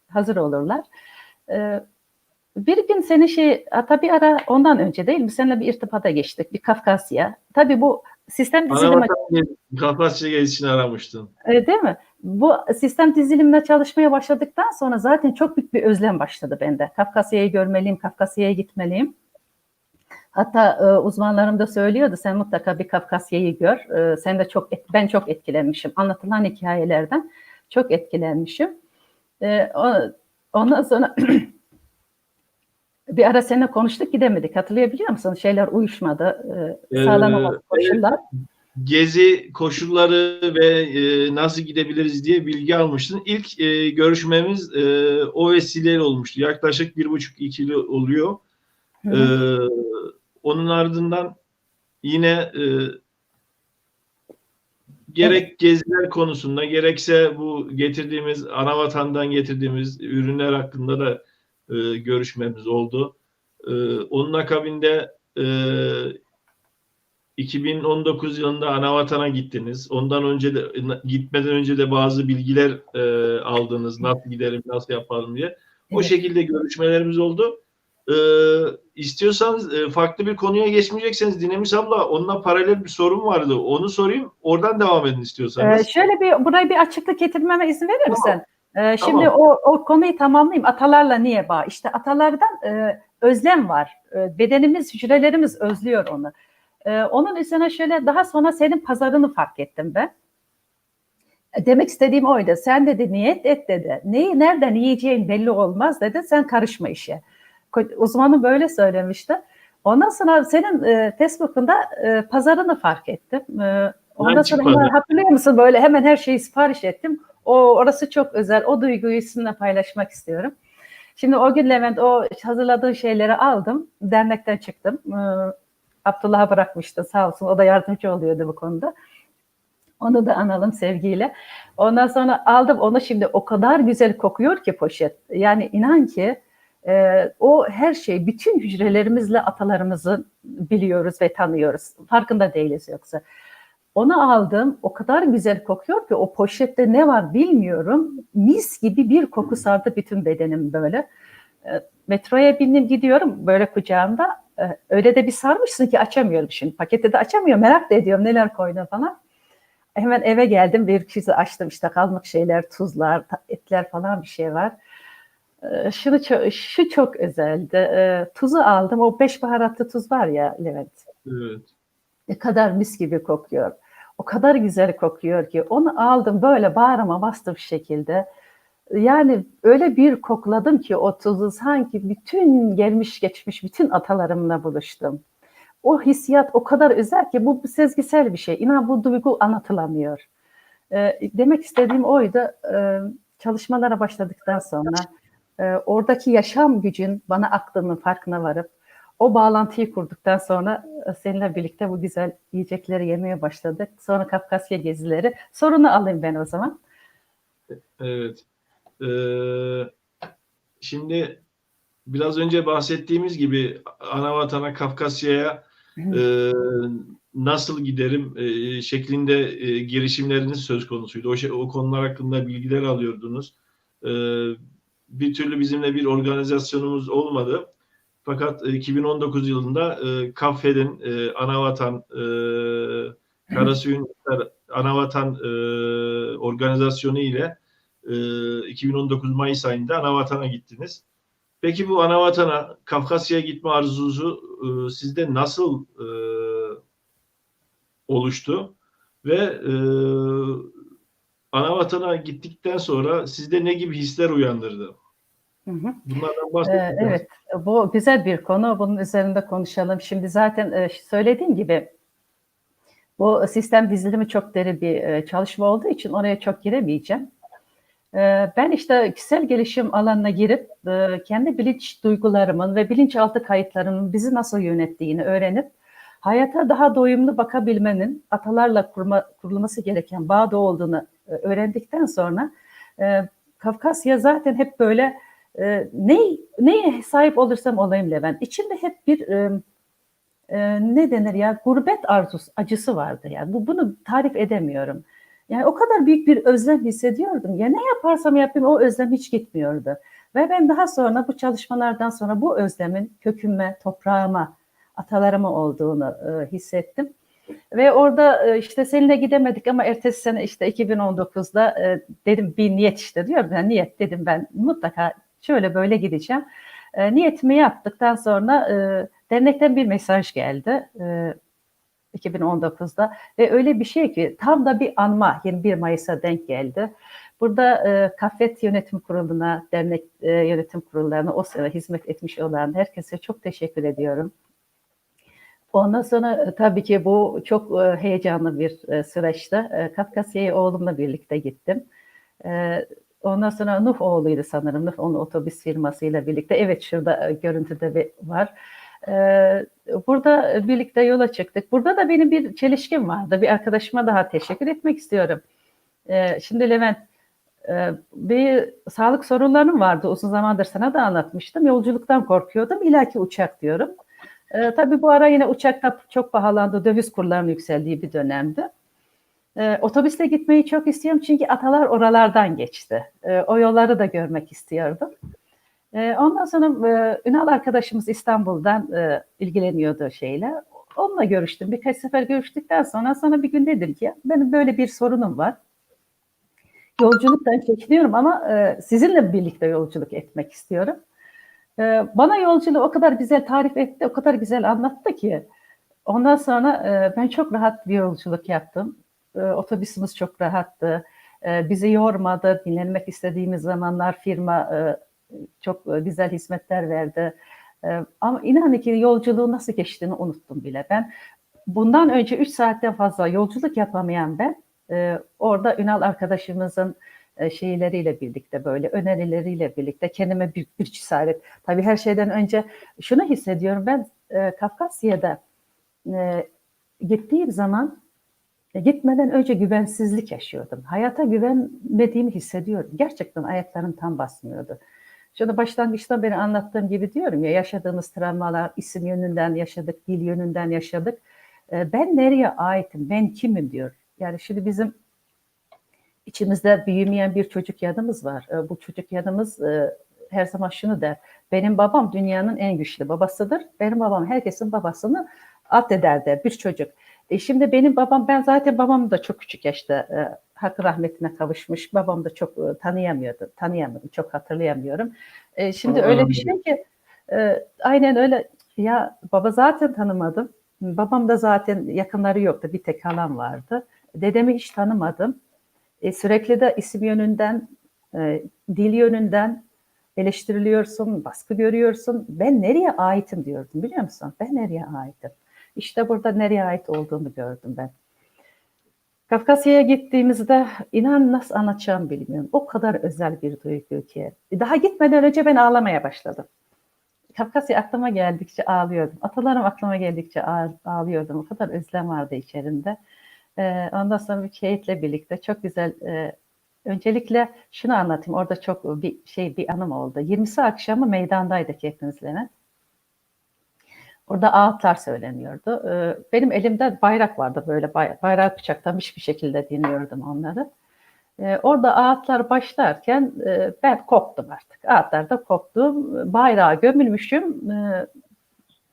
Speaker 3: hazır olurlar. Bir gün seni tabii ara ondan önce değil mi? Seninle bir irtibata geçtik. Bir Kafkasya. Tabii bu sistem dizilimi.
Speaker 1: Kafkasya için aramıştın.
Speaker 3: Değil mi? Bu sistem dizilimle çalışmaya başladıktan sonra zaten çok büyük bir özlem başladı bende. Kafkasya'yı görmeliyim, Kafkasya'ya gitmeliyim. Hatta uzmanlarım da söylüyordu, sen mutlaka bir Kafkasya'yı gör. Sen de ben çok etkilenmişim. Anlatılan hikayelerden çok etkilenmişim. Ondan sonra bir ara seninle konuştuk, gidemedik. Hatırlayabiliyor musun? Şeyler uyuşmadı. Sağlanamadı koşullar.
Speaker 1: Gezi koşulları ve nasıl gidebiliriz diye bilgi almıştın. İlk görüşmemiz o vesileyle olmuştu. Yaklaşık 1,5-2 yıl oluyor. Onun ardından yine gerek geziler konusunda gerekse bu getirdiğimiz Anavatan'dan getirdiğimiz ürünler hakkında da görüşmemiz oldu. Onun akabinde 2019 yılında Anavatan'a gittiniz. Ondan önce de gitmeden önce de bazı bilgiler aldınız. Nasıl giderim, nasıl yaparım diye. O şekilde görüşmelerimiz oldu. İstiyorsanız farklı bir konuya geçmeyecekseniz Dinamis abla, onunla paralel bir sorum vardı. Onu sorayım. Oradan devam edin istiyorsanız.
Speaker 3: Şöyle buraya bir açıklık getirmeme izin verir misin?
Speaker 1: Tamam.
Speaker 3: Şimdi o konuyu tamamlayayım. Atalarla niye bağ? İşte atalardan özlem var. Bedenimiz, hücrelerimiz özlüyor onu. Onun üzerine şöyle daha sonra senin pazarını fark ettim ben. Demek istediğim oydu. Sen dedi niyet et dedi. Neyi nereden yiyeceğin belli olmaz dedi. Sen karışma işe. Uzmanım böyle söylemişti. Ondan sonra senin Facebook'unda pazarını fark ettim. Ondan sonra hatırlıyor musun, böyle hemen her şeyi sipariş ettim. Orası çok özel. O duyguyu sizinle paylaşmak istiyorum. Şimdi o gün Levent o hazırladığı şeyleri aldım. Dernekten çıktım. Abdullah'a bırakmıştı sağ olsun. O da yardımcı oluyordu bu konuda. Onu da analım sevgiyle. Ondan sonra aldım onu, şimdi o kadar güzel kokuyor ki poşet. Yani inan ki o her şey, bütün hücrelerimizle atalarımızı biliyoruz ve tanıyoruz. Farkında değiliz yoksa. Onu aldım, o kadar güzel kokuyor ki o poşette ne var bilmiyorum. Mis gibi bir koku sardı bütün bedenim böyle. Metroya bindim gidiyorum böyle kucağımda. Öyle de bir sarmışsın ki açamıyorum şimdi. Paketi de açamıyorum, merak da ediyorum neler koydun falan. Hemen eve geldim, bir kişi açtım, işte kalmak şeyler, tuzlar, etler falan bir şey var. Şu çok özeldi. Tuzu aldım, o 5 baharatlı tuz var ya Levent.
Speaker 1: Evet.
Speaker 3: Ne kadar mis gibi kokuyor. O kadar güzel kokuyor ki onu aldım böyle bağrıma bastım şekilde. Yani öyle bir kokladım ki o tuzu, sanki bütün gelmiş geçmiş bütün atalarımla buluştum. O hissiyat o kadar özel ki bu sezgisel bir şey. İnan bu duygu anlatılamıyor. Demek istediğim oydu. Çalışmalara başladıktan sonra oradaki yaşam gücün bana aklının farkına varıp o bağlantıyı kurduktan sonra seninle birlikte bu güzel yiyecekleri yemeye başladık. Sonra Kafkasya gezileri. Sorunu alayım ben o zaman.
Speaker 1: Evet. Şimdi biraz önce bahsettiğimiz gibi Anavatan'a, Kafkasya'ya nasıl giderim şeklinde girişimleriniz söz konusuydu. O konular hakkında bilgiler alıyordunuz. Bir türlü bizimle bir organizasyonumuz olmadı. Fakat 2019 yılında KAFED'in Anavatan, Karasuy'un Anavatan organizasyonu ile 2019 Mayıs ayında Anavatan'a gittiniz. Peki bu Anavatan'a, Kafkasya'ya gitme arzusu sizde nasıl oluştu? Ve Anavatan'a gittikten sonra sizde ne gibi hisler uyandırdı? Bunlardan bahsedin.
Speaker 3: Evet, bu güzel bir konu. Bunun üzerinde konuşalım. Şimdi zaten söylediğim gibi bu sistem dizilimi çok derin bir çalışma olduğu için oraya çok giremeyeceğim. Ben işte kişisel gelişim alanına girip kendi bilinç duygularımın ve bilinçaltı kayıtlarımın bizi nasıl yönettiğini öğrenip hayata daha doyumlu bakabilmenin atalarla kurulması gereken bağda olduğunu öğrendikten sonra Kafkasya zaten hep böyle neye sahip olursam olayım Levent. İçimde hep bir ne denir ya, gurbet acısı vardı yani. Bunu tarif edemiyorum. Yani o kadar büyük bir özlem hissediyordum. Ya ne yaparsam yapayım o özlem hiç gitmiyordu. Ve ben daha sonra bu çalışmalardan sonra bu özlemin köküme, toprağıma, atalarıma olduğunu hissettim. Ve orada işte seninle gidemedik ama ertesi sene işte 2019'da dedim bir niyet işte diyorum. Yani niyet dedim ben mutlaka şöyle böyle gideceğim. Niyetimi yaptıktan sonra dernekten bir mesaj geldi 2019'da ve öyle bir şey ki tam da bir anma 21 Mayıs'a denk geldi. Burada Kafet Yönetim Kurulu'na, dernek yönetim kurullarına o sene hizmet etmiş olan herkese çok teşekkür ediyorum. Ondan sonra tabii ki bu çok heyecanlı bir süreçti. Kafkasya'ya oğlumla birlikte gittim. Ondan sonra Nuh oğluydu sanırım. Nuh onun otobüs firmasıyla birlikte. Evet şurada görüntüde var. Burada birlikte yola çıktık. Burada da benim bir çelişkim vardı. Bir arkadaşıma daha teşekkür etmek istiyorum. Şimdi Levent, bir sağlık sorunlarım vardı. Uzun zamandır sana da anlatmıştım. Yolculuktan korkuyordum. İlla uçak diyorum. Tabii bu ara yine uçakta çok pahalandı. Döviz kurlarının yükseldiği bir dönemdi. Otobüsle gitmeyi çok istiyorum çünkü atalar oralardan geçti. O yolları da görmek istiyordum. Ondan sonra Ünal arkadaşımız İstanbul'dan ilgileniyordu şeyle. Onunla görüştüm. Birkaç sefer görüştükten sonra bir gün dedim ki benim böyle bir sorunum var. Yolculuktan çekiniyorum ama sizinle birlikte yolculuk etmek istiyorum. Bana yolculuğu o kadar güzel tarif etti, o kadar güzel anlattı ki. Ondan sonra ben çok rahat bir yolculuk yaptım. Otobüsümüz çok rahattı. Bizi yormadı. Dinlenmek istediğimiz zamanlar firma çok güzel hizmetler verdi. Ama inanın ki yolculuğu nasıl geçtiğini unuttum bile. Ben bundan önce 3 saatten fazla yolculuk yapamayan ben orada Ünal arkadaşımızın şeyleriyle birlikte böyle önerileriyle birlikte kendime büyük bir cesaret. Tabii her şeyden önce şunu hissediyorum ben Kafkasya'da gittiğim zaman gitmeden önce güvensizlik yaşıyordum. Hayata güvenmediğimi hissediyorum. Gerçekten ayaklarım tam basmıyordu. Şunu başlangıçtan beri anlattığım gibi diyorum ya yaşadığımız travmalar, isim yönünden yaşadık, dil yönünden yaşadık. Ben nereye aitim, ben kimim diyor. Yani şimdi bizim içimizde büyümeyen bir çocuk yanımız var. Bu çocuk yanımız her zaman şunu der. Benim babam dünyanın en güçlü babasıdır. Benim babam herkesin babasını addeder der bir çocuk. Şimdi benim babam, ben zaten babamı da çok küçük yaşta hakkı rahmetine kavuşmuş. Babamı da çok tanıyamadım, çok hatırlayamıyorum. Şimdi öyle bir şey ki aynen öyle. Ya baba zaten tanımadım. Babam da zaten yakınları yoktu. Bir tek halam vardı. Dedemi hiç tanımadım. Sürekli de isim yönünden, dil yönünden eleştiriliyorsun, baskı görüyorsun. Ben nereye aitim diyordum biliyor musun? Ben nereye aitim? İşte burada nereye ait olduğumu gördüm ben. Kafkasya'ya gittiğimizde inan nasıl anlatacağımı bilmiyorum. O kadar özel bir duygu ki. Daha gitmeden önce ben ağlamaya başladım. Kafkasya aklıma geldikçe ağlıyordum. Atalarım aklıma geldikçe ağlıyordum. O kadar özlem vardı içerimde. Ondan sonra bir Kate'le birlikte çok güzel. Öncelikle şunu anlatayım. Orada çok bir anım oldu. 20'si akşamı meydandaydık hepimizle. Orada ağıtlar söyleniyordu. Benim elimde bayrak vardı böyle bayrağı bıçaklamış bir şekilde dinliyordum onları. Orada ağıtlar başlarken ben koptum artık. Ağıtlarda koptum. Bayrağa gömülmüşüm.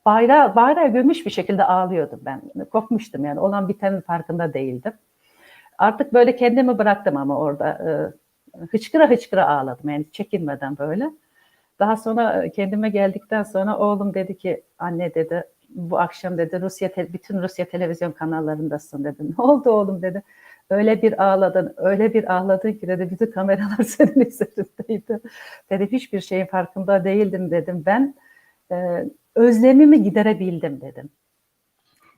Speaker 3: Bayrağı gömmüş bir şekilde ağlıyordum ben. Kopmuştum yani. Olan bitenin farkında değildim. Artık böyle kendimi bıraktım ama orada hıçkıra hıçkıra ağladım. Yani çekinmeden böyle. Daha sonra kendime geldikten sonra oğlum dedi ki anne dedi bu akşam dedi bütün Rusya televizyon kanallarındasın dedi. Ne oldu oğlum dedi. Öyle bir ağladın ki dedi bütün kameralar senin üzerindeydi. Dedi hiçbir şeyin farkında değildim dedim. Ben özlemimi giderebildim dedim.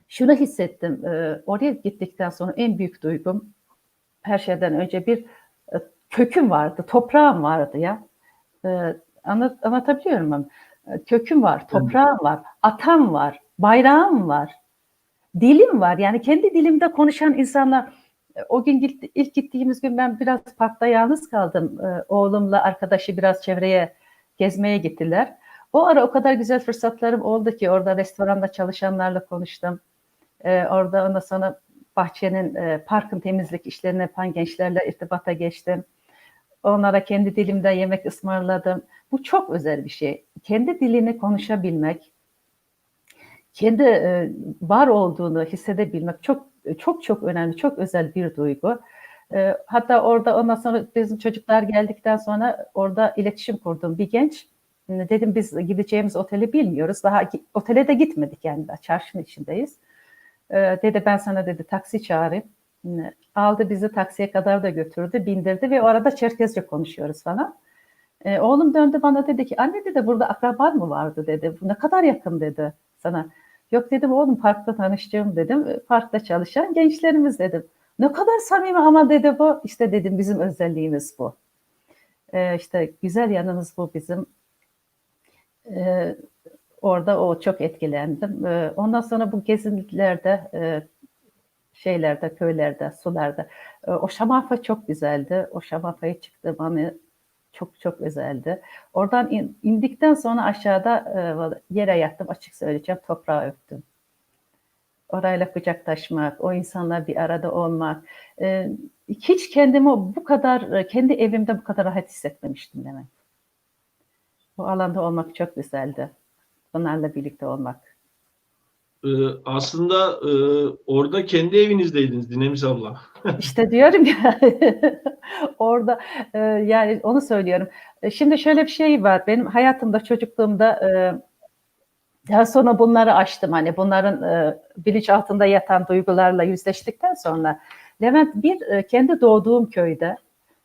Speaker 3: Şunu hissettim. Oraya gittikten sonra en büyük duygum her şeyden önce bir köküm vardı, toprağım vardı ya. Anlatabiliyor muyum? Köküm var, toprağım var, atam var, bayrağım var, dilim var. Yani kendi dilimde konuşan insanlar. O gün ilk gittiğimiz gün ben biraz parkta yalnız kaldım. Oğlumla arkadaşı biraz çevreye gezmeye gittiler. O ara o kadar güzel fırsatlarım oldu ki orada restoranda çalışanlarla konuştum. Orada ondan sonra bahçenin, parkın temizlik işlerini yapan gençlerle irtibata geçtim. Onlara kendi dilimde yemek ısmarladım. Bu çok özel bir şey. Kendi dilini konuşabilmek, kendi var olduğunu hissedebilmek çok çok çok önemli, çok özel bir duygu. Hatta orada ondan sonra bizim çocuklar geldikten sonra orada iletişim kurdum bir genç. Dedim biz gideceğimiz oteli bilmiyoruz. Daha otele de gitmedik yani çarşının içindeyiz. Dedi ben sana dedi taksi çağırayım. Aldı bizi taksiye kadar da götürdü, bindirdi ve o arada Çerkezce konuşuyoruz falan. Oğlum döndü bana dedi ki anne dedi burada akraban mı vardı dedi. Bu ne kadar yakın dedi sana. Yok dedim oğlum parkta tanıştığım dedim. Parkta çalışan gençlerimiz dedim. Ne kadar samimi ama dedi bu. İşte dedim bizim özelliğimiz bu. İşte güzel yanımız bu bizim. Orada o çok etkilendim. Ondan sonra bu gezintilerde şeylerde, köylerde, sularda. O Şamafa çok güzeldi. O Şamafa'ya çıktığım anı çok çok özeldi. Oradan indikten sonra aşağıda yere yattım açık söyleyeceğim toprağı öptüm. Orayla kucaklaşmak, o insanla bir arada olmak. Hiç kendimi bu kadar, kendi evimde bu kadar rahat hissetmemiştim demek. Bu alanda olmak çok güzeldi. Onlarla birlikte olmak.
Speaker 1: Aslında orada kendi evinizdeydiniz Dinemis abla.
Speaker 3: İşte diyorum ya orada yani onu söylüyorum. Şimdi şöyle bir şey var. Benim hayatımda çocukluğumda daha sonra bunları aştım. Hani bunların bilinç altında yatan duygularla yüzleştikten sonra Levent kendi doğduğum köyde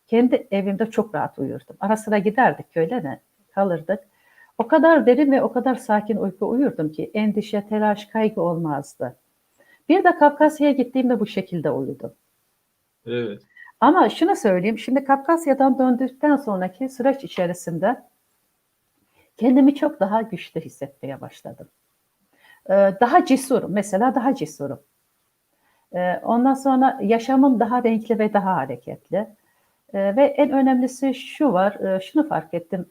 Speaker 3: kendi evimde çok rahat uyurdum. Ara sıra giderdik köylere kalırdık. O kadar derin ve o kadar sakin uyku uyurdum ki endişe, telaş, kaygı olmazdı. Bir de Kafkasya'ya gittiğimde bu şekilde uyudum.
Speaker 1: Evet.
Speaker 3: Ama şunu söyleyeyim, şimdi Kafkasya'dan döndükten sonraki süreç içerisinde kendimi çok daha güçlü hissetmeye başladım. Daha cesurum, mesela daha cesurum. Ondan sonra yaşamım daha renkli ve daha hareketli. Ve en önemlisi şu var, şunu fark ettim.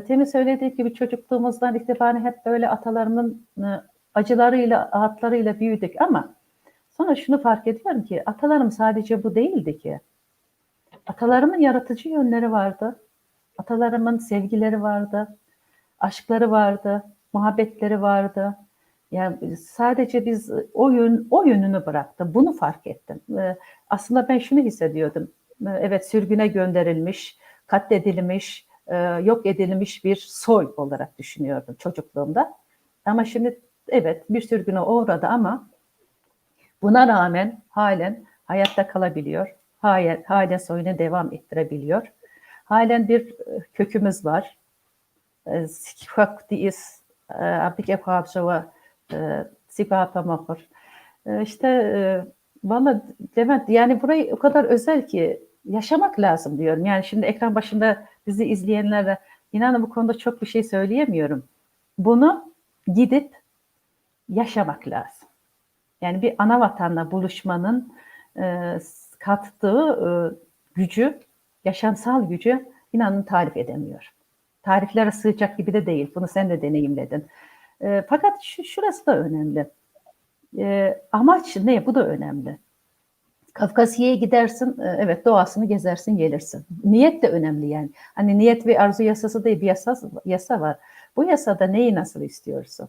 Speaker 3: Temin söylediği gibi çocukluğumuzdan itibaren hep böyle atalarımın acılarıyla, ağıtlarıyla büyüdük ama sonra şunu fark ediyorum ki atalarım sadece bu değildi ki. Atalarımın yaratıcı yönleri vardı. Atalarımın sevgileri vardı. Aşkları vardı. Muhabbetleri vardı. Yani sadece biz o yönünü bıraktım. Bunu fark ettim. Aslında ben şunu hissediyordum. Evet sürgüne gönderilmiş, katledilmiş, yok edilmiş bir soy olarak düşünüyordum çocukluğumda. Ama şimdi evet bir sürgüne uğradı ama buna rağmen halen hayatta kalabiliyor. Halen soyunu devam ettirebiliyor. Halen bir kökümüz var. Sikfaktiyiz. İşte valla Levent yani burayı o kadar özel ki yaşamak lazım diyorum. Yani şimdi ekran başında bizi izleyenlere inanın bu konuda çok bir şey söyleyemiyorum. Bunu gidip yaşamak lazım. Yani bir ana vatanla buluşmanın kattığı gücü, yaşamsal gücü inanın tarif edemiyorum. Tariflere sığacak gibi de değil. Bunu sen de deneyimledin. Fakat şurası da önemli. Amaç ne? Bu da önemli. Kafkasya'ya gidersin, evet doğasını gezersin, gelirsin. Niyet de önemli yani. Hani niyet ve arzu yasası değil, bir yasa var. Bu yasada neyi nasıl istiyorsun?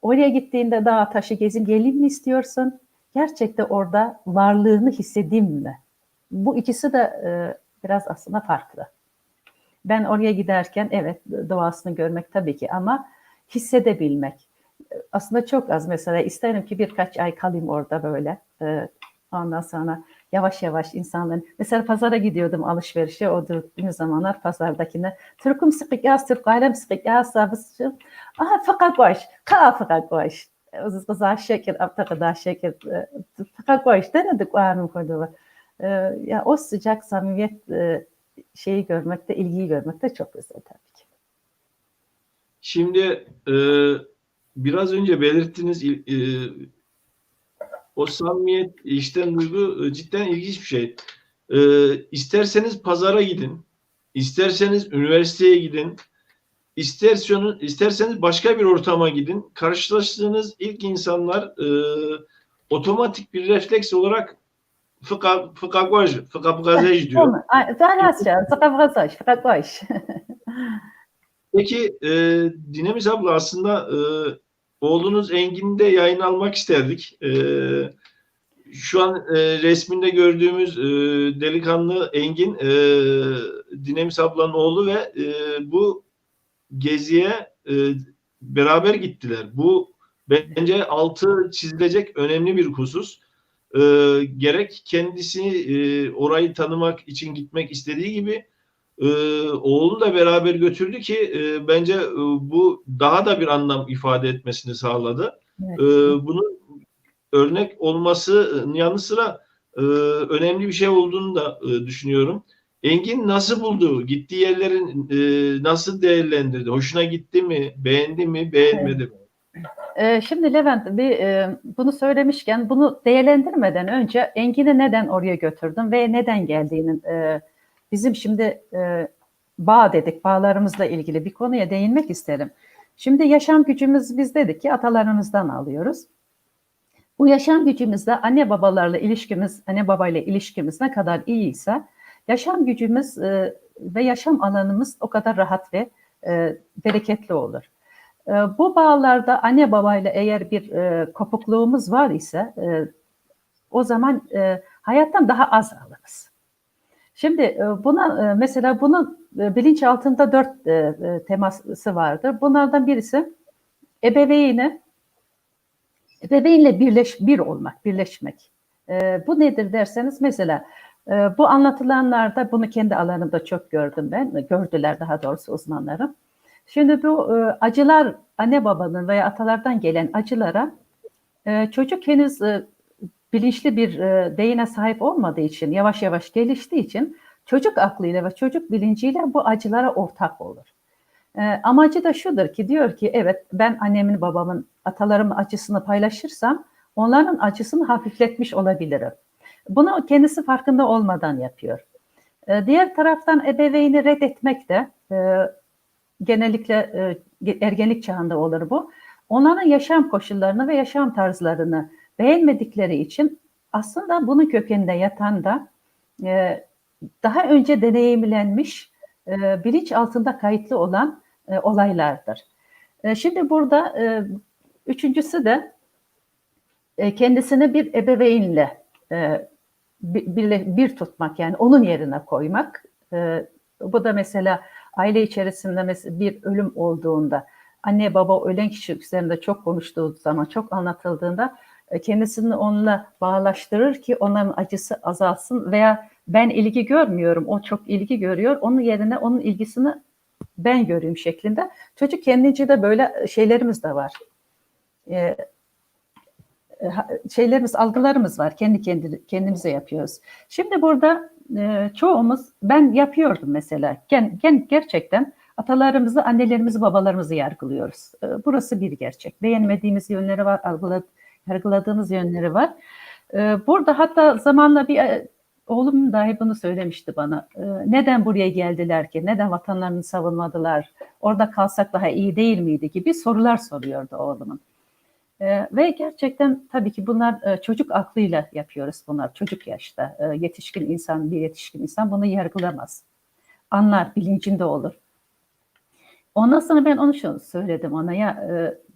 Speaker 3: Oraya gittiğinde dağ taşı gezin geleyim mi istiyorsun? Gerçekten orada varlığını hissedeyim mi? Bu ikisi de biraz aslında farklı. Ben oraya giderken evet doğasını görmek tabii ki ama hissedebilmek. Aslında çok az mesela isterim ki birkaç ay kalayım orada böyle. Ondan sonra yavaş yavaş insanların mesela pazara gidiyordum alışverişe o durduğum zamanlar pazardakine Türk'üm sıkık yaz Türk alem sıkık yaz sabısı aha fakat baş ka fakat baş o kızar şeker apta kadar şeker fakat baş denedik o anın koyduğu ya o sıcak samimiyet şeyi görmekte ilgiyi görmekte çok güzel tabii ki.
Speaker 1: Şimdi biraz önce belirttiniz o samimiyet, içten duygu cidden ilginç bir şey. İsterseniz pazara gidin, isterseniz üniversiteye gidin, isterseniz başka bir ortama gidin. Karşılaştığınız ilk insanlar otomatik bir refleks olarak fıkapgazej diyor. Peki Dinemis abla aslında oğlunuz Engin'i de yayın almak isterdik. Şu an resminde gördüğümüz delikanlı Engin, Dinamis ablanın oğlu ve bu geziye beraber gittiler. Bu bence altı çizilecek önemli bir husus. Gerek kendisi orayı tanımak için gitmek istediği gibi oğlu da beraber götürdü ki bence bu daha da bir anlam ifade etmesini sağladı.
Speaker 3: Evet.
Speaker 1: Bunun örnek olmasının yanı sıra önemli bir şey olduğunu da düşünüyorum. Engin nasıl buldu? Gittiği yerlerin nasıl değerlendirdi? Hoşuna gitti mi? Beğendi mi? Beğenmedi mi?
Speaker 3: Şimdi Levent, bunu söylemişken bunu değerlendirmeden önce Engin'i neden oraya götürdüm ve neden geldiğinin bizim şimdi bağ dedik, bağlarımızla ilgili bir konuya değinmek isterim. Şimdi yaşam gücümüz biz dedik ki atalarımızdan alıyoruz. Bu yaşam gücümüzde anne babalarla ilişkimiz, anne babayla ilişkimiz ne kadar iyiyse yaşam gücümüz ve yaşam alanımız o kadar rahat ve bereketli olur. Bu bağlarda anne babayla eğer bir kopukluğumuz var ise o zaman hayattan daha az alırız. Şimdi buna mesela bunun bilinçaltında 4 teması vardır. Bunlardan birisi ebeveynle bir olmak, birleşmek. Bu nedir derseniz mesela bu anlatılanlarda bunu kendi alanımda çok gördüm ben. Gördüler daha doğrusu uzmanlarım. Şimdi bu acılar anne babanın veya atalardan gelen acılara çocuk henüz bilinçli bir beyine sahip olmadığı için, yavaş yavaş geliştiği için çocuk aklıyla ve çocuk bilinciyle bu acılara ortak olur. Amacı da şudur ki diyor ki evet ben annemin babamın atalarımın acısını paylaşırsam onların acısını hafifletmiş olabilirim. Bunu kendisi farkında olmadan yapıyor. Diğer taraftan ebeveyni reddetmek de genellikle ergenlik çağında olur bu. Onların yaşam koşullarını ve yaşam tarzlarını beğenmedikleri için aslında bunun kökeninde yatan da daha önce deneyimlenmiş, bilinç altında kayıtlı olan olaylardır. Şimdi burada üçüncüsü de kendisini bir ebeveynle bir tutmak, yani onun yerine koymak. Bu da mesela aile içerisinde mesela bir ölüm olduğunda anne baba ölen kişi üzerinde çok konuştuğu zaman, çok anlatıldığında kendisini onunla bağlaştırır ki onların acısı azalsın veya ben ilgi görmüyorum, o çok ilgi görüyor, onun yerine onun ilgisini ben göreyim şeklinde. Çocuk kendince de böyle şeylerimiz de var. Algılarımız var. Kendimize yapıyoruz. Şimdi burada çoğumuz, ben yapıyordum mesela. Gerçekten atalarımızı, annelerimizi, babalarımızı yargılıyoruz. Burası bir gerçek. Beğenmediğimiz yönleri var, yargıladığımız yönleri var. Burada hatta zamanla bir oğlum dahi bunu söylemişti bana. Neden buraya geldiler ki? Neden vatanlarını savunmadılar? Orada kalsak daha iyi değil miydi gibi sorular soruyordu oğlumun. Ve gerçekten tabii ki bunlar çocuk aklıyla yapıyoruz bunlar. Çocuk yaşta bir yetişkin insan bunu yargılamaz. Anlar, bilincinde olur. Ondan sonra ben onu söyledim ona, ya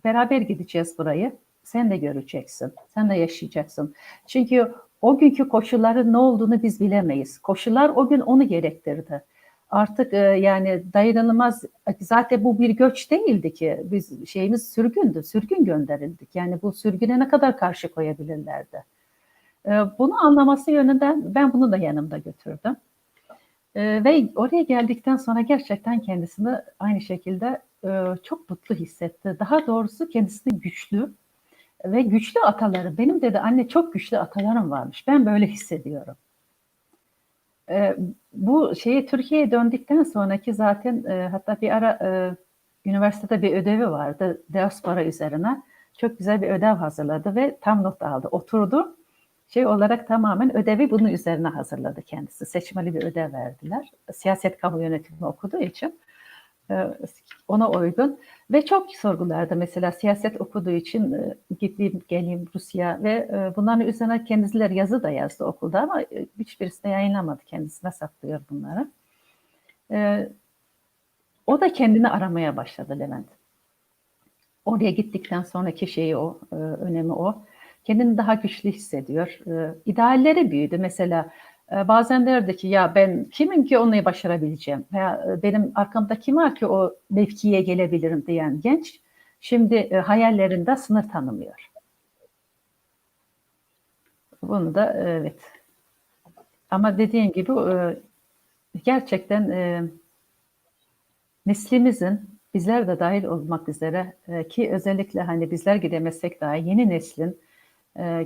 Speaker 3: beraber gideceğiz burayı. Sen de göreceksin, sen de yaşayacaksın. Çünkü o günkü koşulların ne olduğunu biz bilemeyiz. Koşullar o gün onu gerektirdi. Artık yani dayanılmaz, zaten bu bir göç değildi ki, biz sürgündü, sürgün gönderildik. Yani bu sürgüne ne kadar karşı koyabilirlerdi. Bunu anlaması yönünden ben bunu da yanımda götürdüm. Ve oraya geldikten sonra gerçekten kendisini aynı şekilde çok mutlu hissetti. Daha doğrusu kendisini güçlü ve güçlü ataları. Benim dedi anne çok güçlü atalarım varmış. Ben böyle hissediyorum. Bu Türkiye'ye döndükten sonraki zaten hatta bir ara üniversitede bir ödevi vardı diaspora üzerine. Çok güzel bir ödev hazırladı ve tam not aldı. Oturdu. Olarak tamamen ödevi bunun üzerine hazırladı kendisi. Seçmeli bir ödev verdiler. Siyaset kamu yönetimi okuduğu için ona uygun ve çok sorgulardı. Mesela siyaset okuduğu için gideyim geleyim Rusya ve bunların üzerine kendileri yazı da yazdı okulda ama hiçbirisi de yayınlamadı. Kendisine saklıyor bunları. O da kendini aramaya başladı Levent. Oraya gittikten sonraki şeyi o, önemi o. Kendini daha güçlü hissediyor. İdealleri büyüdü. Mesela bazen derdi ki ya ben kimim ki onu başarabileceğim? Veya benim arkamda kim var ki o mevkiye gelebilirim diyen genç şimdi hayallerinde sınır tanımıyor. Bunu da evet. Ama dediğim gibi gerçekten neslimizin bizler de dahil olmak üzere ki özellikle hani bizler gidemezsek dahi yeni neslin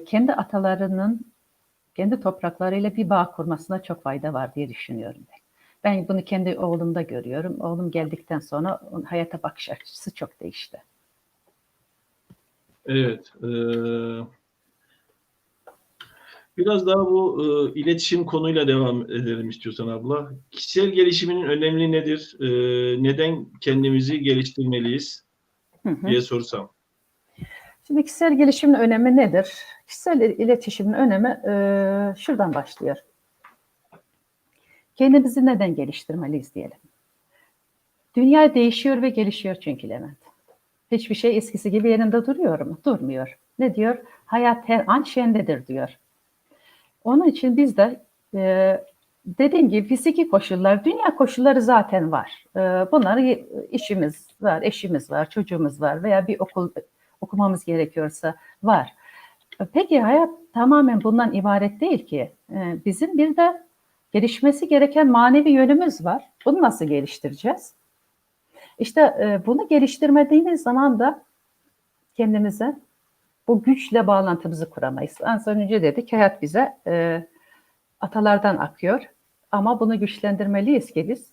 Speaker 3: kendi atalarının kendi topraklarıyla bir bağ kurmasına çok fayda var diye düşünüyorum ben. Ben bunu kendi oğlumda görüyorum. Oğlum geldikten sonra hayata bakış açısı çok değişti.
Speaker 1: Evet. Biraz daha bu iletişim konuyla devam edelim istiyorsan abla. Kişisel gelişimin önemi nedir? Neden kendimizi geliştirmeliyiz diye sorsam.
Speaker 3: Şimdi kişisel gelişimin önemi nedir? Kişisel iletişimin önemi şuradan başlıyor. Kendimizi neden geliştirmeliyiz diyelim. Dünya değişiyor ve gelişiyor çünkü Levent. Hiçbir şey eskisi gibi yerinde duruyor mu? Durmuyor. Ne diyor? Hayat her an şendedir diyor. Onun için biz de dediğim gibi fiziki koşullar, dünya koşulları zaten var. Bunları işimiz var, eşimiz var, çocuğumuz var veya bir okul okumamız gerekiyorsa var. Peki hayat tamamen bundan ibaret değil ki. Bizim bir de gelişmesi gereken manevi yönümüz var. Bunu nasıl geliştireceğiz? İşte bunu geliştirmediğimiz zaman da kendimize bu güçle bağlantımızı kuramayız. Az önce dedik hayat bize atalardan akıyor. Ama bunu güçlendirmeliyiz ki biz.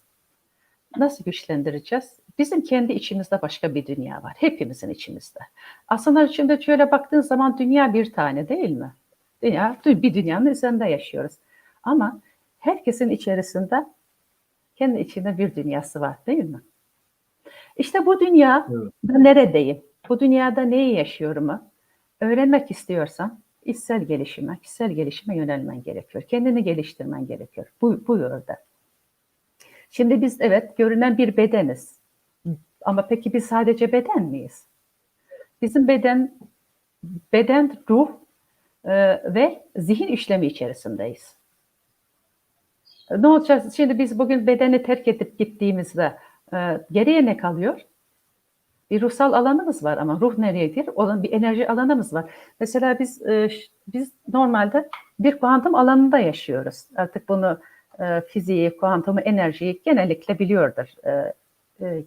Speaker 3: Nasıl güçlendireceğiz? Bizim kendi içimizde başka bir dünya var. Hepimizin içimizde. Aslında şimdi şöyle baktığın zaman dünya bir tane değil mi? Dünya, bir dünyanın üzerinde yaşıyoruz. Ama herkesin içerisinde kendi içinde bir dünyası var değil mi? İşte bu dünyada neredeyim? Bu dünyada neyi yaşıyorum? Öğrenmek istiyorsan kişisel gelişime yönelmen gerekiyor. Kendini geliştirmen gerekiyor. Bu yolda. Şimdi biz evet görünen bir bedeniz. Ama peki biz sadece beden miyiz? Bizim beden, ruh ve zihin işlemi içerisindeyiz. Ne olacak? Şimdi biz bugün bedeni terk edip gittiğimizde geriye ne kalıyor? Bir ruhsal alanımız var ama ruh nereyedir? Olan bir enerji alanımız var. Mesela biz normalde bir kuantum alanında yaşıyoruz. Artık bunu fiziği, kuantumu, enerjiyi genellikle biliyordur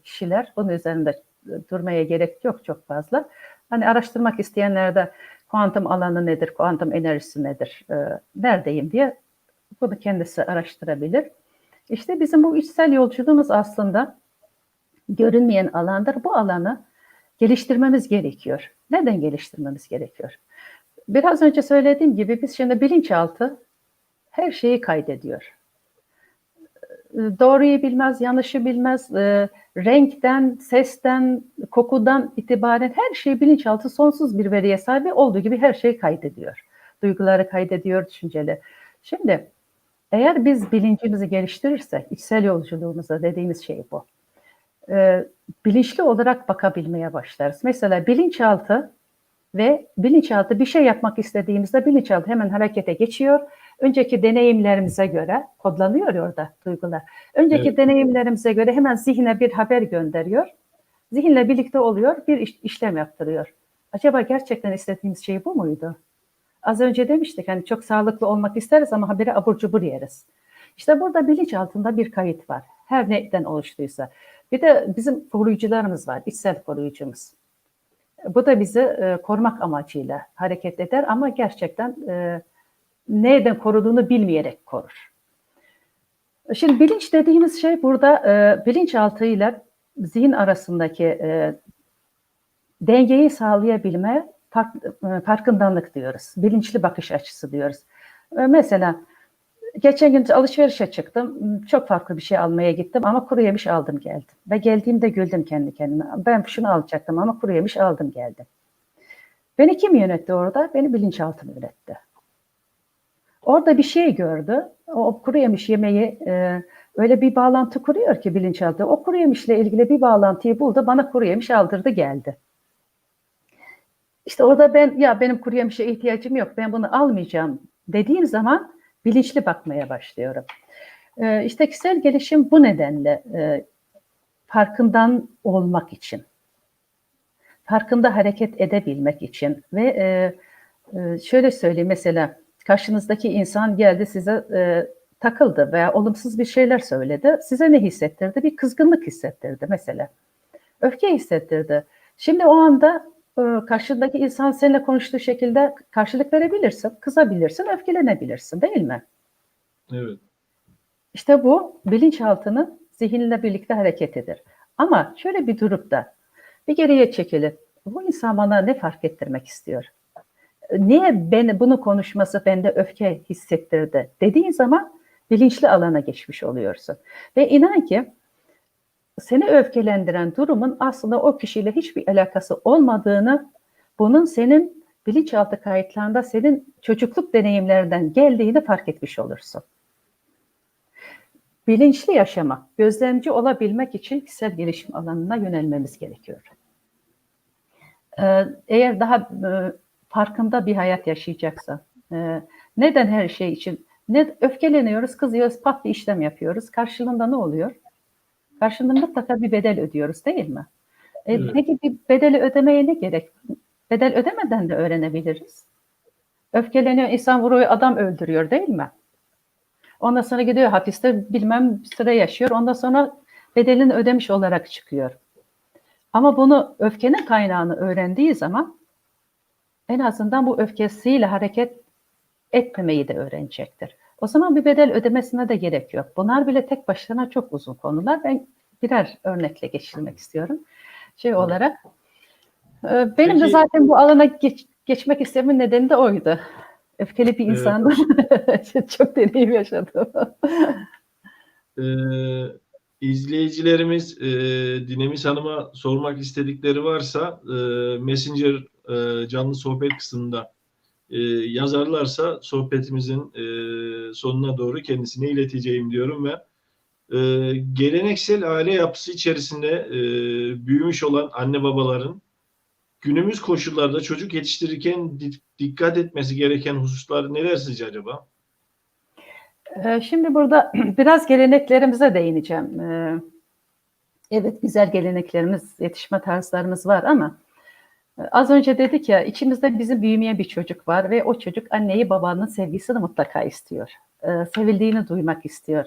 Speaker 3: kişiler. Bunun üzerinde durmaya gerek yok çok fazla. Hani araştırmak isteyenler de kuantum alanı nedir, kuantum enerjisi nedir, neredeyim diye bunu kendisi araştırabilir. İşte bizim bu içsel yolculuğumuz aslında görünmeyen alandır. Bu alanı geliştirmemiz gerekiyor. Neden geliştirmemiz gerekiyor? Biraz önce söylediğim gibi biz şimdi bilinçaltı her şeyi kaydediyor. Doğruyu bilmez, yanlışı bilmez, renkten, sesten, kokudan itibaren her şey bilinçaltı sonsuz bir veriye sahip olduğu gibi her şeyi kaydediyor. Duyguları kaydediyor, düşünceleri. Şimdi eğer biz bilincimizi geliştirirsek, içsel yolculuğumuza dediğimiz şey bu. Bilinçli olarak bakabilmeye başlarız. Mesela bilinçaltı bir şey yapmak istediğimizde bilinçaltı hemen harekete geçiyor. Önceki deneyimlerimize göre kodlanıyor orada duygular. Önceki deneyimlerimize göre hemen zihne bir haber gönderiyor. Zihinle birlikte oluyor, bir işlem yaptırıyor. Acaba gerçekten istediğimiz şey bu muydu? Az önce demiştik hani çok sağlıklı olmak isteriz ama haberi abur cubur yeriz. İşte burada bilinç altında bir kayıt var. Her neden oluştuysa. Bir de bizim koruyucularımız var, içsel koruyucumuz. Bu da bizi korumak amacıyla hareket eder ama gerçekten neden koruduğunu bilmeyerek korur. Şimdi bilinç dediğimiz şey burada bilinçaltıyla zihin arasındaki dengeyi sağlayabilme farkındalık diyoruz. Bilinçli bakış açısı diyoruz. Mesela geçen gün alışverişe çıktım. Çok farklı bir şey almaya gittim ama kuru yemiş aldım geldim. Ve geldiğimde güldüm kendi kendime. Ben şunu alacaktım ama kuru yemiş aldım geldim. Beni kim yönetti orada? Beni bilinçaltım yönetti. Orada bir şey gördü. O kuru yemiş yemeği öyle bir bağlantı kuruyor ki bilinçaltı. O kuru yemişle ilgili bir bağlantıyı buldu. Bana kuru yemiş aldırdı geldi. İşte orada benim kuru yemişe ihtiyacım yok, ben bunu almayacağım dediğim zaman bilinçli bakmaya başlıyorum. İşte kişisel gelişim bu nedenle farkından olmak için, farkında hareket edebilmek için ve şöyle söyleyeyim, mesela karşınızdaki insan geldi size takıldı veya olumsuz bir şeyler söyledi. Size ne hissettirdi? Bir kızgınlık hissettirdi mesela. Öfke hissettirdi. Şimdi o anda karşındaki insan seninle konuştuğu şekilde karşılık verebilirsin, kızabilirsin, öfkelenebilirsin, değil mi?
Speaker 1: Evet.
Speaker 3: İşte bu bilinçaltının zihinle birlikte hareketidir. Ama şöyle bir durumda bir geriye çekilip bu insan bana ne fark ettirmek istiyor? Niye bunu konuşması bende öfke hissettirdi dediğin zaman bilinçli alana geçmiş oluyorsun. Ve inan ki seni öfkelendiren durumun aslında o kişiyle hiçbir alakası olmadığını, bunun senin bilinçaltı kayıtlarında senin çocukluk deneyimlerinden geldiğini fark etmiş olursun. Bilinçli yaşamak, gözlemci olabilmek için kişisel gelişim alanına yönelmemiz gerekiyor. Eğer daha farkında bir hayat yaşayacaksa, neden her şey için öfkeleniyoruz, kızıyoruz, pat bir işlem yapıyoruz. Karşılığında ne oluyor? Karşılığında mutlaka bir bedel ödüyoruz, değil mi?
Speaker 1: Evet.
Speaker 3: Peki bir bedeli ödemeye ne gerek? Bedel ödemeden de öğrenebiliriz. Öfkeleniyor, insan vuruyor, adam öldürüyor, değil mi? Ondan sonra gidiyor hapiste bilmem süre yaşıyor. Ondan sonra bedelini ödemiş olarak çıkıyor. Ama bunu öfkenin kaynağını öğrendiği zaman en azından bu öfkesiyle hareket etmemeyi de öğrenecektir. O zaman bir bedel ödemesine de gerek yok. Bunlar bile tek başına çok uzun konular. Ben birer örnekle geçirmek istiyorum. Olarak. Benim de
Speaker 1: Peki,
Speaker 3: zaten bu alana geçmek istememin nedeni de oydu. Öfkeli bir insandım. Çok deneyim yaşadım.
Speaker 1: İzleyicilerimiz Dinemis Hanım'a sormak istedikleri varsa Messenger canlı sohbet kısmında yazarlarsa sohbetimizin sonuna doğru kendisine ileteceğim diyorum ve geleneksel aile yapısı içerisinde büyümüş olan anne babaların günümüz koşullarda çocuk yetiştirirken dikkat etmesi gereken hususlar neler sizce acaba?
Speaker 3: Şimdi burada biraz geleneklerimize değineceğim. Evet, güzel geleneklerimiz, yetişme tarzlarımız var ama az önce dedik ya, içimizde bizim büyümeyen bir çocuk var ve o çocuk anneyi babanın sevgisini mutlaka istiyor. Sevildiğini duymak istiyor.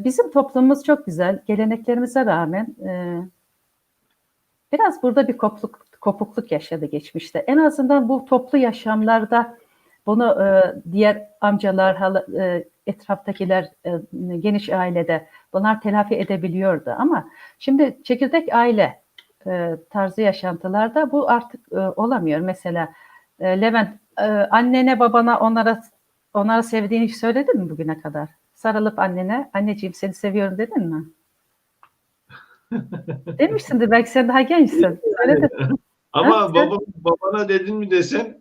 Speaker 3: Bizim toplumumuz çok güzel. Geleneklerimize rağmen biraz burada bir kopukluk yaşadı geçmişte. En azından bu toplu yaşamlarda bunu diğer amcalar, etraftakiler, geniş ailede bunlar telafi edebiliyordu. Ama şimdi çekirdek aile tarzı yaşantılarda bu artık olamıyor. Mesela Levent, annene babana onlara sevdiğini hiç söyledin mi bugüne kadar? Sarılıp annene, anneciğim seni seviyorum dedin mi? Demişsindir, belki sen daha gençsin. Söyledin.
Speaker 1: Ama babana dedin mi desen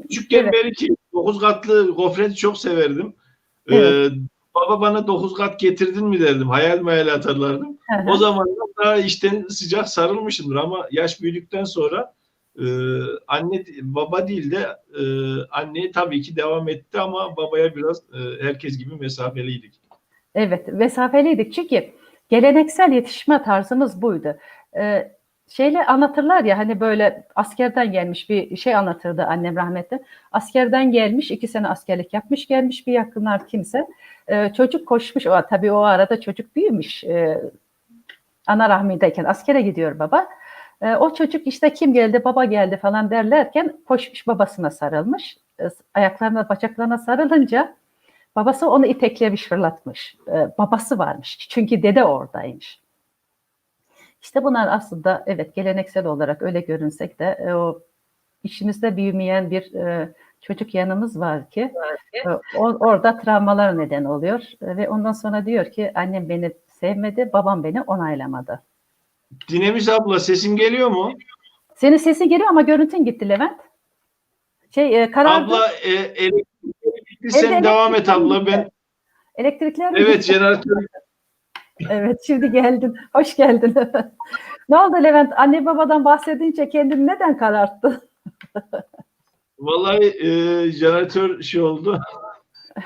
Speaker 1: küçükken
Speaker 3: Evet.
Speaker 1: beri ki 9 katlı gofreti çok severdim.
Speaker 3: Evet.
Speaker 1: Baba bana 9 kat getirdin mi derdim. Hayal atarlardım. O zamanlar daha içten sıcak sarılmışımdır ama yaş büyüdükten sonra anne baba değil de anne tabii ki devam etti ama babaya biraz herkes gibi mesafeliydik.
Speaker 3: Evet, mesafeliydik çünkü geleneksel yetişme tarzımız buydu. Şeyle anlatırlar ya, hani böyle askerden gelmiş bir şey anlatırdı annem rahmetli. Askerden gelmiş, 2 sene askerlik yapmış, gelmiş bir yakınlar kimse. Çocuk koşmuş, tabii o arada çocuk büyümüş. Ana rahmindeyken askere gidiyor baba. O çocuk işte kim geldi, baba geldi falan derlerken koşmuş babasına sarılmış. Ayaklarına, bacaklarına sarılınca babası onu iteklemiş, fırlatmış. Babası varmış. Çünkü dede oradaymış. İşte bunlar aslında evet geleneksel olarak öyle görünsek de o içimizde büyümeyen bir çocuk yanımız var ki orada travmalar neden oluyor. Ve ondan sonra diyor ki annem beni sevmedi, babam beni onaylamadı.
Speaker 1: Dinemis abla sesim geliyor mu?
Speaker 3: Senin sesin geliyor ama görüntün gitti Levent. Karardı.
Speaker 1: Abla elektrikleri bitti, sen devam et abla. Ben
Speaker 3: Elektrikler mi
Speaker 1: evet
Speaker 3: gitti?
Speaker 1: jeneratör
Speaker 3: Evet, şimdi geldin. Hoş geldin. Ne oldu Levent? Anne babadan bahsedince kendini neden kararttın?
Speaker 1: Vallahi jeneratör şey oldu,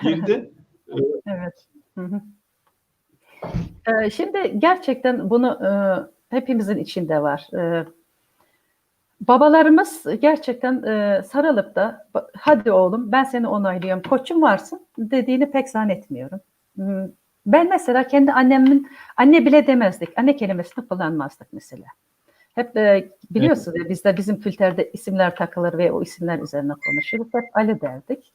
Speaker 1: girdi.
Speaker 3: Evet. Hı hı. Şimdi gerçekten bunu hepimizin içinde var. Babalarımız gerçekten sarılıp da hadi oğlum ben seni onaylıyorum, koçum varsın dediğini pek zannetmiyorum. Ben mesela kendi annemin, anne bile demezdik, anne kelimesini kullanmazdık mesela. Hep biliyorsunuz ya, bizde bizim kültürde isimler takılır ve o isimler üzerine konuşuruz. Hep Ali derdik.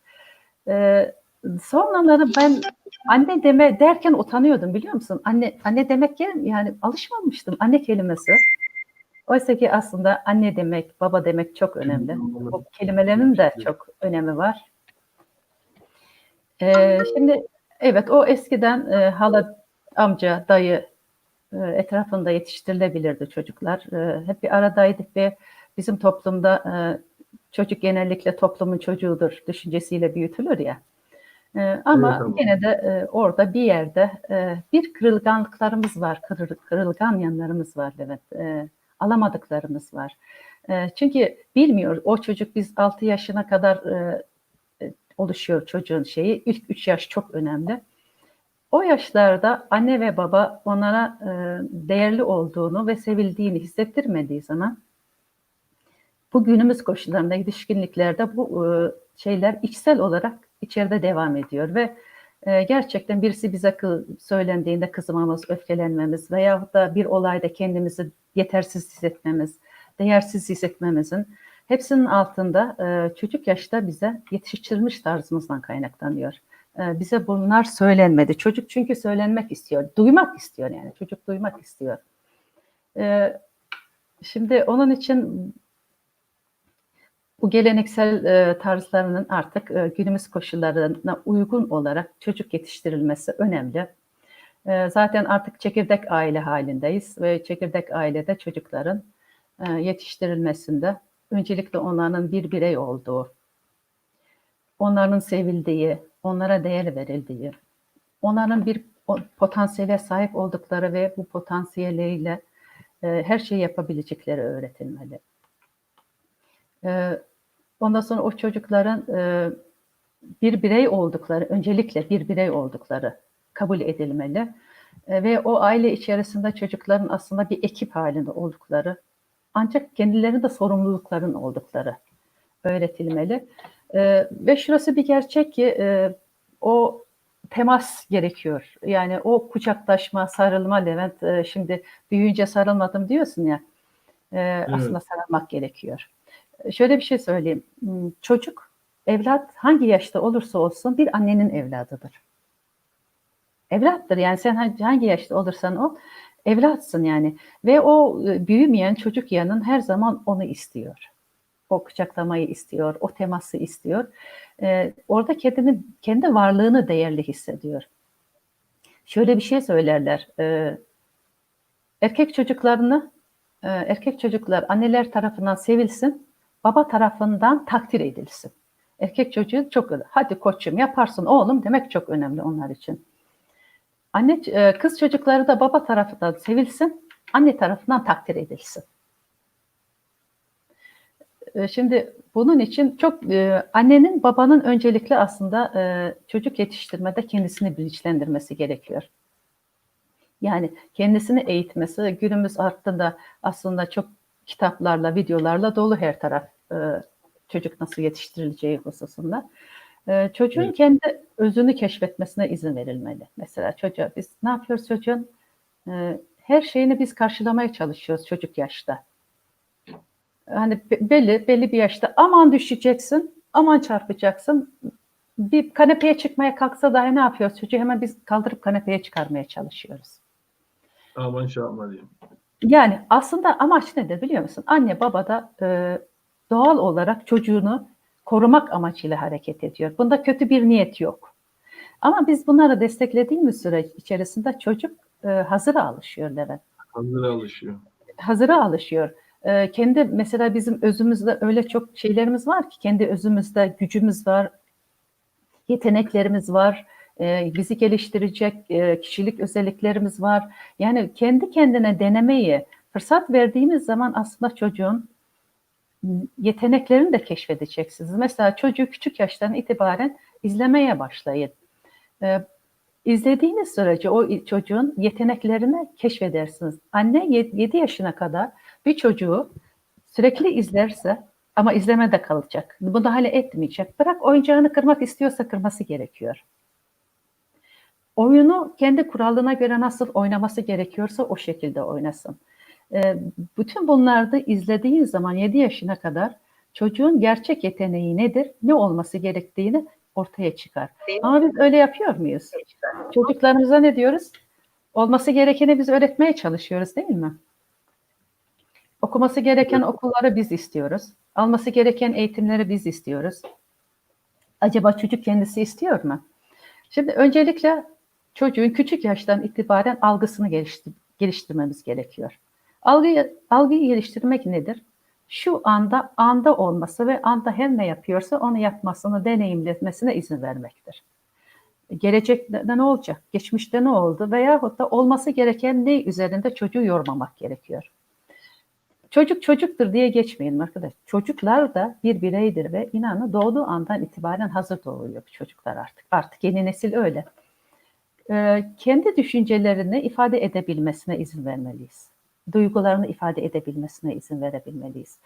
Speaker 3: Sonraları ben anne deme derken utanıyordum biliyor musun? Anne demek yani alışmamıştım anne kelimesi. Oysa ki aslında anne demek, baba demek çok önemli. O kelimelerin de çok önemi var. Şimdi evet o eskiden hala, amca, dayı etrafında yetiştirilebilirdi çocuklar. Hep bir aradaydık ve bizim toplumda çocuk genellikle toplumun çocuğudur düşüncesiyle büyütülür ya. Ama
Speaker 1: Evet,
Speaker 3: gene de orada bir yerde bir kırılganlıklarımız var, kırılgan yanlarımız var Levent. Alamadıklarımız var. Çünkü bilmiyoruz, o çocuk biz 6 yaşına kadar oluşuyor çocuğun şeyi. İlk 3 yaş çok önemli. O yaşlarda anne ve baba onlara değerli olduğunu ve sevildiğini hissettirmediği zaman bu günümüz koşullarında yetişkinliklerde bu şeyler içsel olarak içeride devam ediyor ve gerçekten birisi bize söylendiğinde kızmamız, öfkelenmemiz veyahut da bir olayda kendimizi yetersiz hissetmemiz, değersiz hissetmemizin hepsinin altında çocuk yaşta bize yetiştirilmiş tarzımızdan kaynaklanıyor. Bize bunlar söylenmedi. Çocuk çünkü söylenmek istiyor, duymak istiyor yani. Çocuk duymak istiyor. Şimdi onun için bu geleneksel tarzlarının artık günümüz koşullarına uygun olarak çocuk yetiştirilmesi önemli. Zaten artık çekirdek aile halindeyiz ve çekirdek ailede çocukların yetiştirilmesinde öncelikle onların bir birey olduğu, onların sevildiği, onlara değer verildiği, onların bir potansiyele sahip oldukları ve bu potansiyeliyle her şeyi yapabilecekleri öğretilmeli. Ondan sonra o çocukların bir birey oldukları, öncelikle bir birey oldukları kabul edilmeli. Ve o aile içerisinde çocukların aslında bir ekip halinde oldukları, ancak kendilerinde sorumlulukların oldukları öğretilmeli. Ve şurası bir gerçek ki o temas gerekiyor. Yani o kucaklaşma, sarılma Levent, şimdi büyüyünce sarılmadım diyorsun ya, aslında
Speaker 1: evet.
Speaker 3: sarılmak gerekiyor. Şöyle bir şey söyleyeyim. Çocuk, evlat hangi yaşta olursa olsun bir annenin evladıdır. Evlattır yani sen hangi yaşta olursan ol, evlatsın yani. Ve o büyümeyen çocuk yanın her zaman onu istiyor. O kucaklamayı istiyor, o teması istiyor. Orada kendi varlığını değerli hissediyor. Şöyle bir şey söylerler. Erkek çocuklar anneler tarafından sevilsin, baba tarafından takdir edilsin. Erkek çocuğu çok önemli. Hadi koçum yaparsın oğlum demek çok önemli onlar için. Kız çocukları da baba tarafından sevilsin, anne tarafından takdir edilsin. Şimdi bunun için çok annenin babanın öncelikle aslında çocuk yetiştirmede kendisini bilinçlendirmesi gerekiyor. Yani kendisini eğitmesi, günümüz hakkında aslında çok kitaplarla, videolarla dolu her taraf çocuk nasıl yetiştirileceği hususunda. Çocuğun
Speaker 1: Evet.
Speaker 3: kendi özünü keşfetmesine izin verilmeli. Mesela çocuğa biz ne yapıyoruz çocuğun? Her şeyini biz karşılamaya çalışıyoruz çocuk yaşta. Hani belli bir yaşta aman düşeceksin, aman çarpacaksın. Bir kanepeye çıkmaya kalksa dahi ne yapıyoruz? Çocuğu hemen biz kaldırıp kanepeye çıkarmaya çalışıyoruz.
Speaker 1: Aman şey yapma diyeyim.
Speaker 3: Yani aslında amaç nedir biliyor musun? Anne baba da doğal olarak çocuğunu korumak amacıyla hareket ediyor. Bunda kötü bir niyet yok. Ama biz bunları desteklediğimiz süreç içerisinde çocuk hazıra alışıyor Levent.
Speaker 1: Hazır alışıyor.
Speaker 3: Hazıra alışıyor. Kendi mesela bizim özümüzde öyle çok şeylerimiz var ki kendi özümüzde gücümüz var, yeteneklerimiz var. bizi geliştirecek kişilik özelliklerimiz var. Yani kendi kendine denemeyi fırsat verdiğimiz zaman aslında çocuğun yeteneklerini de keşfedeceksiniz. Mesela çocuğu küçük yaştan itibaren izlemeye başlayın. İzlediğiniz sürece o çocuğun yeteneklerini keşfedersiniz. Anne 7 yaşına kadar bir çocuğu sürekli izlerse ama izlemede kalacak. Müdahale etmeyecek. Bırak oyuncağını kırmak istiyorsa kırması gerekiyor. Oyunu kendi kuralına göre nasıl oynaması gerekiyorsa o şekilde oynasın. Bütün bunları da izlediğin zaman 7 yaşına kadar çocuğun gerçek yeteneği nedir, ne olması gerektiğini ortaya çıkar. Ama biz öyle yapıyor muyuz? Çocuklarımıza ne diyoruz? Olması gerekeni biz öğretmeye çalışıyoruz, değil mi? Okuması gereken okulları biz istiyoruz. Alması gereken eğitimleri biz istiyoruz. Acaba çocuk kendisi istiyor mu? Şimdi öncelikle çocuğun küçük yaştan itibaren algısını geliştirmemiz gerekiyor. Algıyı geliştirmek nedir? Şu anda olması ve anda her ne yapıyorsa onu yapmasını, deneyimlemesine izin vermektir. Gelecekte ne olacak? Geçmişte ne oldu? Veyahut da olması gereken ne üzerinde çocuğu yormamak gerekiyor. Çocuk çocuktur diye geçmeyin arkadaş. Çocuklar da bir bireydir ve inanın doğduğu andan itibaren hazır doğuyor çocuklar artık. Artık yeni nesil öyle. Kendi düşüncelerini ifade edebilmesine izin vermeliyiz. Duygularını ifade edebilmesine izin verebilmeliyiz.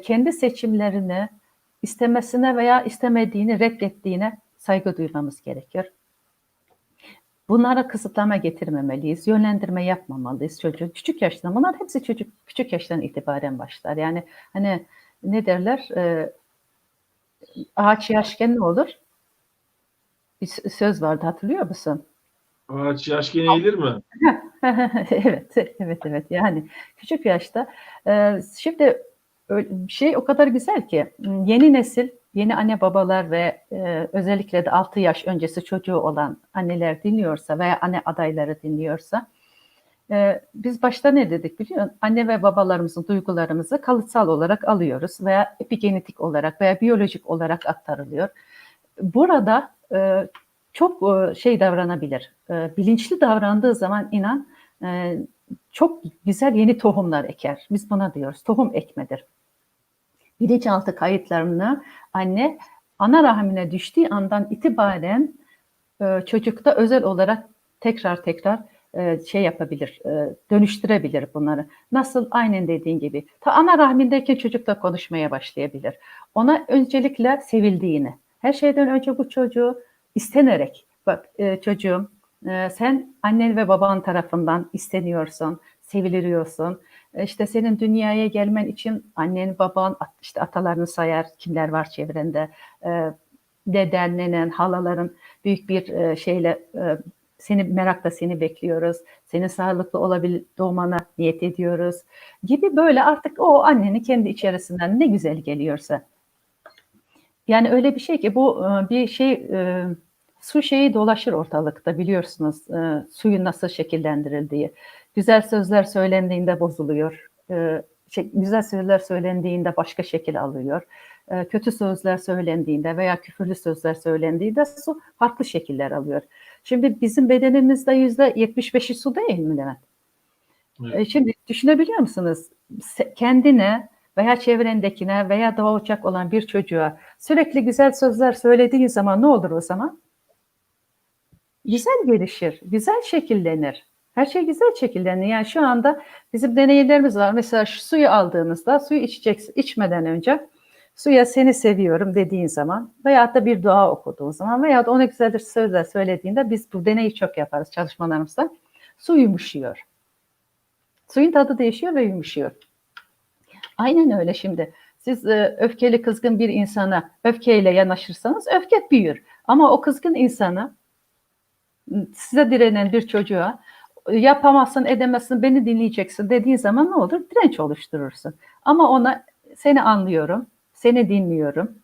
Speaker 3: Kendi seçimlerini istemesine veya istemediğini reddettiğine saygı duymamız gerekiyor. Bunlara kısıtlama getirmemeliyiz, yönlendirme yapmamalıyız çocuğu. Küçük yaştan, bunlar hepsi küçük yaştan itibaren başlar. Yani hani ne derler, ağaç yaşken ne olur? Bir söz vardı, hatırlıyor musun?
Speaker 1: Ağaç yaşken eğilir mi?
Speaker 3: Evet. Yani küçük yaşta. Şimdi şey o kadar güzel ki yeni nesil, yeni anne babalar ve özellikle de 6 yaş öncesi çocuğu olan anneler dinliyorsa veya anne adayları dinliyorsa biz başta ne dedik biliyor musun? Anne ve babalarımızın duygularımızı kalıtsal olarak alıyoruz veya epigenetik olarak veya biyolojik olarak aktarılıyor. Burada çok şey davranabilir. Bilinçli davrandığı zaman inan çok güzel yeni tohumlar eker. Biz buna diyoruz. Tohum ekmedir. Bilinçaltı kayıtlarını anne ana rahmine düştüğü andan itibaren çocukta özel olarak tekrar şey yapabilir, dönüştürebilir bunları. Nasıl? Aynen dediğin gibi. Ta ana rahmindeki çocuk da konuşmaya başlayabilir. Ona öncelikle sevildiğini, her şeyden önce bu çocuğu istenerek, bak çocuğum sen annen ve baban tarafından isteniyorsun, seviliyorsun. İşte senin dünyaya gelmen için annen, baban, işte atalarını sayar, kimler var çevrende, deden, nenen, halaların büyük bir şeyle merakla seni bekliyoruz. Senin sağlıklı doğmana niyet ediyoruz gibi böyle artık o annenin kendi içerisinden ne güzel geliyorsa. Yani öyle bir şey ki bu bir şey su şeyi dolaşır ortalıkta biliyorsunuz suyun nasıl şekillendirildiği. Güzel sözler söylendiğinde bozuluyor. Güzel sözler söylendiğinde başka şekil alıyor. Kötü sözler söylendiğinde veya küfürlü sözler söylendiğinde su farklı şekiller alıyor. Şimdi bizim bedenimizde %75'i su değil mi Levent? Evet. Şimdi düşünebiliyor musunuz? Kendine veya çevrendekine veya doğacak olan bir çocuğa sürekli güzel sözler söylediğin zaman ne olur o zaman? Güzel gelişir, güzel şekillenir. Her şey güzel şekillenir. Yani şu anda bizim deneylerimiz var. Mesela şu suyu aldığınızda suyu içmeden önce suya seni seviyorum dediğin zaman veya da bir dua okuduğun zaman veya da ona güzel sözler söylediğinde biz bu deneyi çok yaparız çalışmalarımızda. Su yumuşuyor. Suyun tadı değişiyor ve yumuşuyor. Aynen öyle şimdi. Siz öfkeli, kızgın bir insana öfkeyle yanaşırsanız öfke büyür. Ama o kızgın insana, size direnen bir çocuğa yapamazsın, edemezsin, beni dinleyeceksin dediğin zaman ne olur? Direnç oluşturursun. Ama ona seni anlıyorum, seni dinliyorum,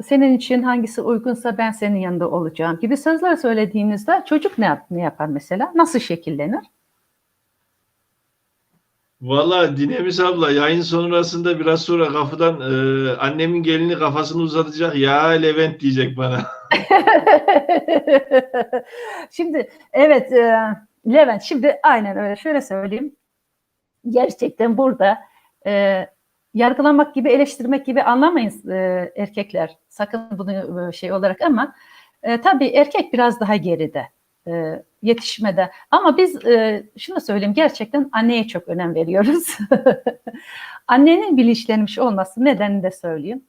Speaker 3: senin için hangisi uygunsa ben senin yanında olacağım gibi sözler söylediğinizde çocuk ne yapar mesela? Nasıl şekillenir?
Speaker 1: Valla Dinemis abla yayın sonrasında biraz sonra kapıdan annemin gelini kafasını uzatacak ya Levent diyecek bana.
Speaker 3: Şimdi evet Levent, şimdi aynen öyle, şöyle söyleyeyim. Gerçekten burada yargılamak gibi, eleştirmek gibi anlamayın erkekler. Sakın bunu şey olarak, ama tabii erkek biraz daha geride yetişmede. Ama biz şunu söyleyeyim, gerçekten anneye çok önem veriyoruz. Annenin bilinçlenmiş olması nedenini de söyleyeyim.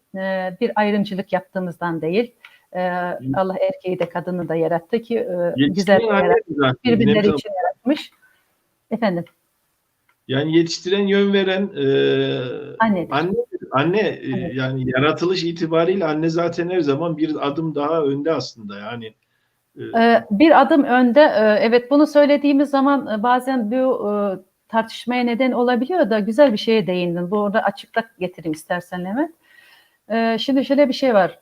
Speaker 3: Bir ayrımcılık yaptığımızdan değil. Allah erkeği de kadını da yarattı ki güzel yaratmış, birbirleri için yaratmış. Efendim?
Speaker 1: Yani yetiştiren, yön veren
Speaker 3: Annedir.
Speaker 1: Anne
Speaker 3: Evet.
Speaker 1: yani yaratılış itibariyle anne zaten her zaman bir adım daha önde aslında yani.
Speaker 3: Bir adım önde. Evet, bunu söylediğimiz zaman bazen bu tartışmaya neden olabiliyor da güzel bir şeye değindin. Bu arada açıklık getireyim istersen Levent. Şimdi şöyle bir şey var.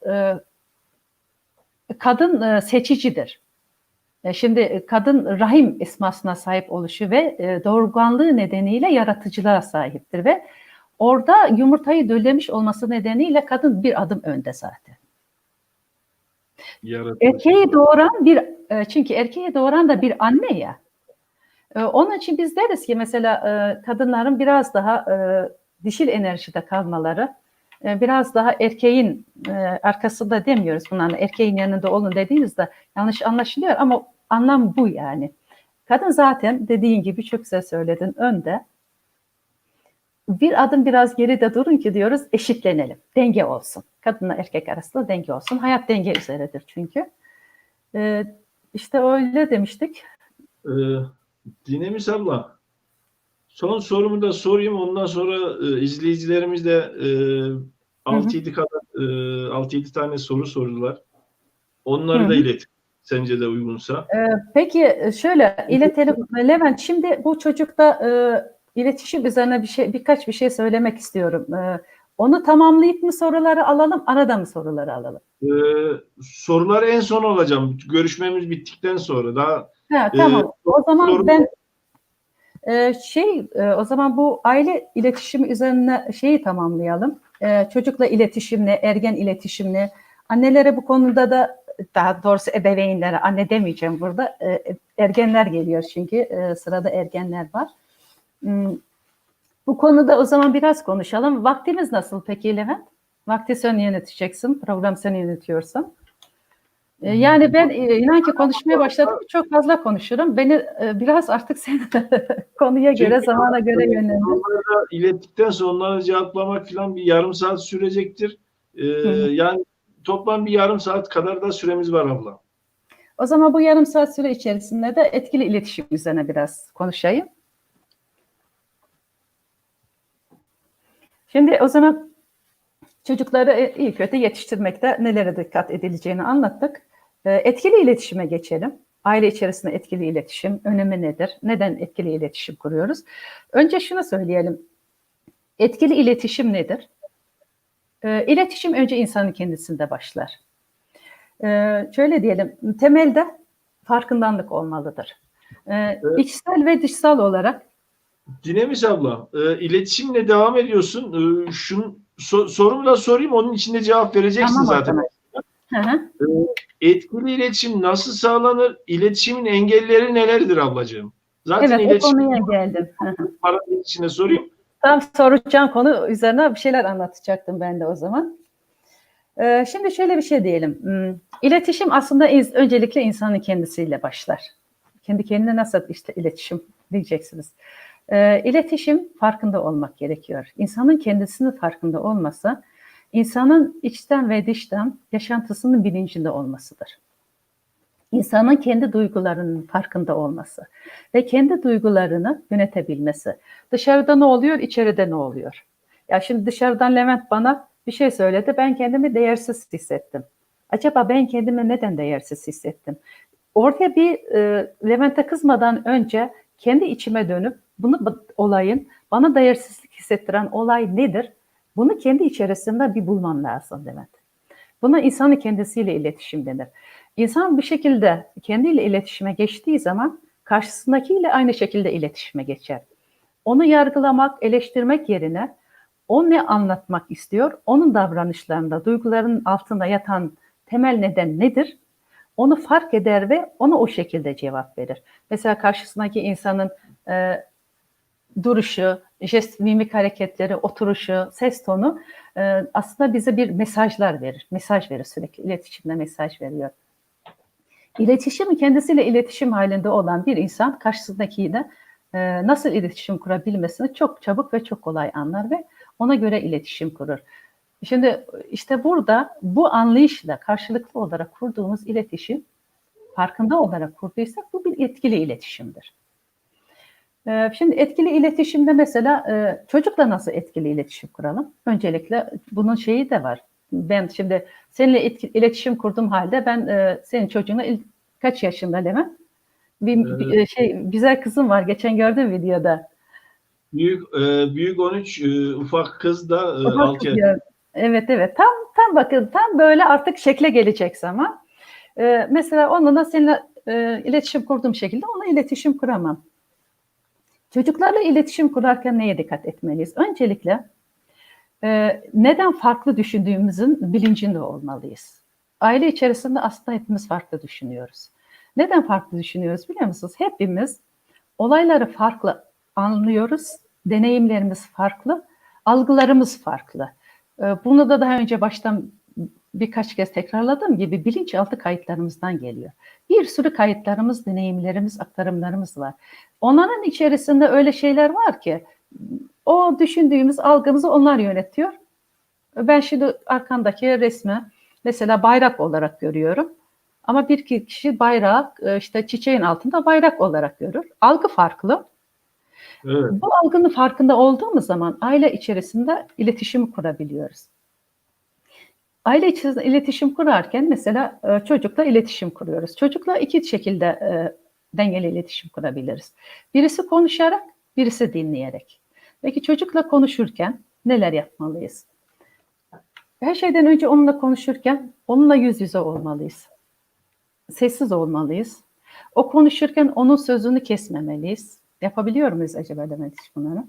Speaker 3: Kadın seçicidir. Şimdi kadın rahim esmasına sahip oluşu ve doğurganlığı nedeniyle yaratıcılığa sahiptir ve orada yumurtayı döllemiş olması nedeniyle kadın bir adım önde zaten. Erkeği doğuran çünkü erkeği doğuran da bir anne ya. Onun için biz deriz ki mesela kadınların biraz daha dişil enerjide kalmaları, biraz daha erkeğin arkasında demiyoruz bunlarla. Erkeğin yanında olun dediğinizde yanlış anlaşılıyor ama anlam bu yani. Kadın zaten dediğin gibi çok güzel söyledin, önde. Bir adım biraz geride durun ki diyoruz, eşitlenelim. Denge olsun. Kadınla erkek arasında denge olsun. Hayat denge üzeredir çünkü. İşte öyle demiştik.
Speaker 1: Dinemis abla, son sorumu da sorayım. Ondan sonra izleyicilerimiz de 6-7 tane soru sordular. Onları da ilet. Sence de uygunsa.
Speaker 3: Peki şöyle iletelim. Levent, şimdi bu çocukta iletişim üzerine birkaç bir şey söylemek istiyorum. Onu tamamlayıp mı soruları alalım, arada mı soruları alalım?
Speaker 1: Soruları en son alacağım. Görüşmemiz bittikten sonra daha.
Speaker 3: Tamam. O zaman ben o zaman bu aile iletişimi üzerine şeyi tamamlayalım. Çocukla iletişim ne, ergen iletişim ne? Annelere bu konuda da, daha doğrusu ebeveynlere, anne demeyeceğim burada. Ergenler geliyor çünkü sırada ergenler var. Bu konuda o zaman biraz konuşalım. Vaktimiz nasıl peki Levent? Vakti sen yöneteceksin, program sen yönetiyorsan. Yani ben inan ki konuşmaya başladım, çok fazla konuşurum. Beni biraz artık sen konuya göre, zamana göre yönlendir.
Speaker 1: Onları ilettikten sonra onları cevaplamak falan bir yarım saat sürecektir. Yani toplam bir yarım saat kadar da süremiz var abla.
Speaker 3: O zaman bu yarım saat süre içerisinde de etkili iletişim üzerine biraz konuşayım. Şimdi o zaman çocukları iyi kötü yetiştirmekte nelere dikkat edileceğini anlattık. Etkili iletişime geçelim. Aile içerisinde etkili iletişim önemi nedir? Neden etkili iletişim kuruyoruz? Önce şunu söyleyelim. Etkili iletişim nedir? İletişim önce insanın kendisinde başlar. Şöyle diyelim, temelde farkındalık olmalıdır. İçsel ve dışsal olarak.
Speaker 1: Dinemis abla, iletişimle devam ediyorsun. Sorumu da sorayım, onun içinde cevap vereceksin
Speaker 3: tamam,
Speaker 1: zaten. Etkili iletişim nasıl sağlanır? İletişimin engelleri nelerdir ablacığım? Zaten
Speaker 3: evet, o konuya geldim.
Speaker 1: Parantez içine sorayım.
Speaker 3: Tam soracağım konu üzerine bir şeyler anlatacaktım ben de o zaman. Şimdi şöyle bir şey diyelim. İletişim aslında öncelikle insanın kendisiyle başlar. Kendi kendine nasıl işte iletişim diyeceksiniz. İletişim farkında olmak gerekiyor. İnsanın kendisinin farkında olması, insanın içten ve dıştan yaşantısının bilincinde olmasıdır. İnsanın kendi duygularının farkında olması ve kendi duygularını yönetebilmesi. Dışarıda ne oluyor, içeride ne oluyor? Ya şimdi dışarıdan Levent bana bir şey söyledi, ben kendimi değersiz hissettim. Acaba ben kendimi neden değersiz hissettim? Orada bir Levent'e kızmadan önce kendi içime dönüp olayın bana değersizlik hissettiren olay nedir? Bunu kendi içerisinde bir bulmam lazım Levent. Buna insanın kendisiyle iletişim denir. İnsan bir şekilde kendiyle iletişime geçtiği zaman karşısındakiyle aynı şekilde iletişime geçer. Onu yargılamak, eleştirmek yerine o ne anlatmak istiyor, onun davranışlarında, duygularının altında yatan temel neden nedir? Onu fark eder ve ona o şekilde cevap verir. Mesela karşısındaki insanın duruşu, jest, mimik hareketleri, oturuşu, ses tonu aslında bize bir mesajlar verir. Mesaj verir, sürekli iletişimde mesaj veriyor. İletişim, kendisiyle iletişim halinde olan bir insan karşısındakiyle nasıl iletişim kurabilmesini çok çabuk ve çok kolay anlar ve ona göre iletişim kurur. Şimdi işte burada bu anlayışla karşılıklı olarak kurduğumuz iletişim, farkında olarak kurduysak bu bir etkili iletişimdir. Şimdi etkili iletişimde mesela çocukla nasıl etkili iletişim kuralım? Öncelikle bunun şeyi de var. Ben şimdi seninle iletişim kurduğum halde ben senin çocuğuna kaç yaşında Levent? Bir güzel kızım var. Geçen gördüm videoda.
Speaker 1: Büyük 13, ufak kız da
Speaker 3: Ufak
Speaker 1: 6
Speaker 3: kız
Speaker 1: yaş.
Speaker 3: ya. Evet evet. Tam bakın tam böyle artık şekle gelecek zaman. Mesela onunla seninle iletişim kurduğum şekilde onunla iletişim kuramam. Çocuklarla iletişim kurarken neye dikkat etmeliyiz? Öncelikle neden farklı düşündüğümüzün bilincinde olmalıyız. Aile içerisinde aslında hepimiz farklı düşünüyoruz. Neden farklı düşünüyoruz biliyor musunuz? Hepimiz olayları farklı anlıyoruz, deneyimlerimiz farklı, algılarımız farklı. Bunu da daha önce baştan birkaç kez tekrarladığım gibi bilinçaltı kayıtlarımızdan geliyor. Bir sürü kayıtlarımız, deneyimlerimiz, aktarımlarımız var. Onların içerisinde öyle şeyler var ki o düşündüğümüz algımızı onlar yönetiyor. Ben şimdi arkandaki resmi mesela bayrak olarak görüyorum. Ama bir kişi bayrağı işte çiçeğin altında bayrak olarak görür. Algı farklı.
Speaker 1: Evet.
Speaker 3: Bu algının farkında olduğumuz zaman aile içerisinde iletişim kurabiliyoruz. Aile içerisinde iletişim kurarken mesela çocukla iletişim kuruyoruz. Çocukla iki şekilde dengeli iletişim kurabiliriz. Birisi konuşarak, birisi dinleyerek. Peki çocukla konuşurken neler yapmalıyız? Her şeyden önce onunla konuşurken onunla yüz yüze olmalıyız. Sessiz olmalıyız. O konuşurken onun sözünü kesmemeliyiz. Yapabiliyor muyuz acaba Demet hiç bunları?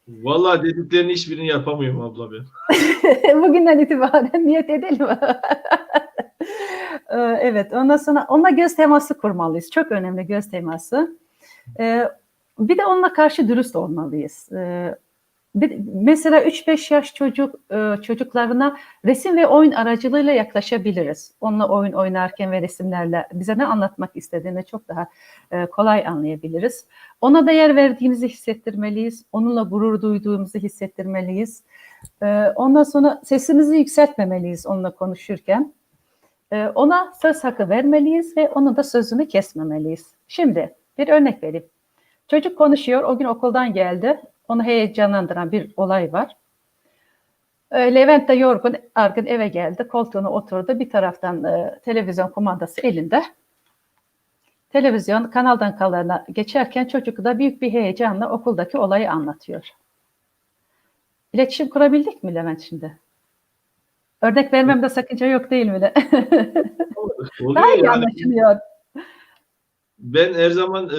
Speaker 1: Vallahi dediklerinin hiçbirini yapamıyorum abla ben.
Speaker 3: Bugünden itibaren niyet edelim. Evet, ondan sonra onunla göz teması kurmalıyız. Çok önemli göz teması. Bir de onunla karşı dürüst olmalıyız. Mesela 3-5 yaş çocuklarına resim ve oyun aracılığıyla yaklaşabiliriz. Onunla oyun oynarken ve resimlerle bize ne anlatmak istediğini çok daha kolay anlayabiliriz. Ona değer verdiğimizi hissettirmeliyiz. Onunla gurur duyduğumuzu hissettirmeliyiz. Ondan sonra sesimizi yükseltmemeliyiz onunla konuşurken. Ona söz hakkı vermeliyiz ve onun da sözünü kesmemeliyiz. Şimdi bir örnek vereyim. Çocuk konuşuyor, o gün okuldan geldi. Onu heyecanlandıran bir olay var. Levent de yorgun, argın eve geldi. Koltuğuna oturdu. Bir taraftan televizyon kumandası elinde. Televizyon kanaldan kanalına geçerken çocuk da büyük bir heyecanla okuldaki olayı anlatıyor. İletişim kurabildik mi Levent şimdi? Örnek vermemde sakınca yok değil mi? Daha iyi
Speaker 1: Yani
Speaker 3: anlaşılıyor.
Speaker 1: ben her zaman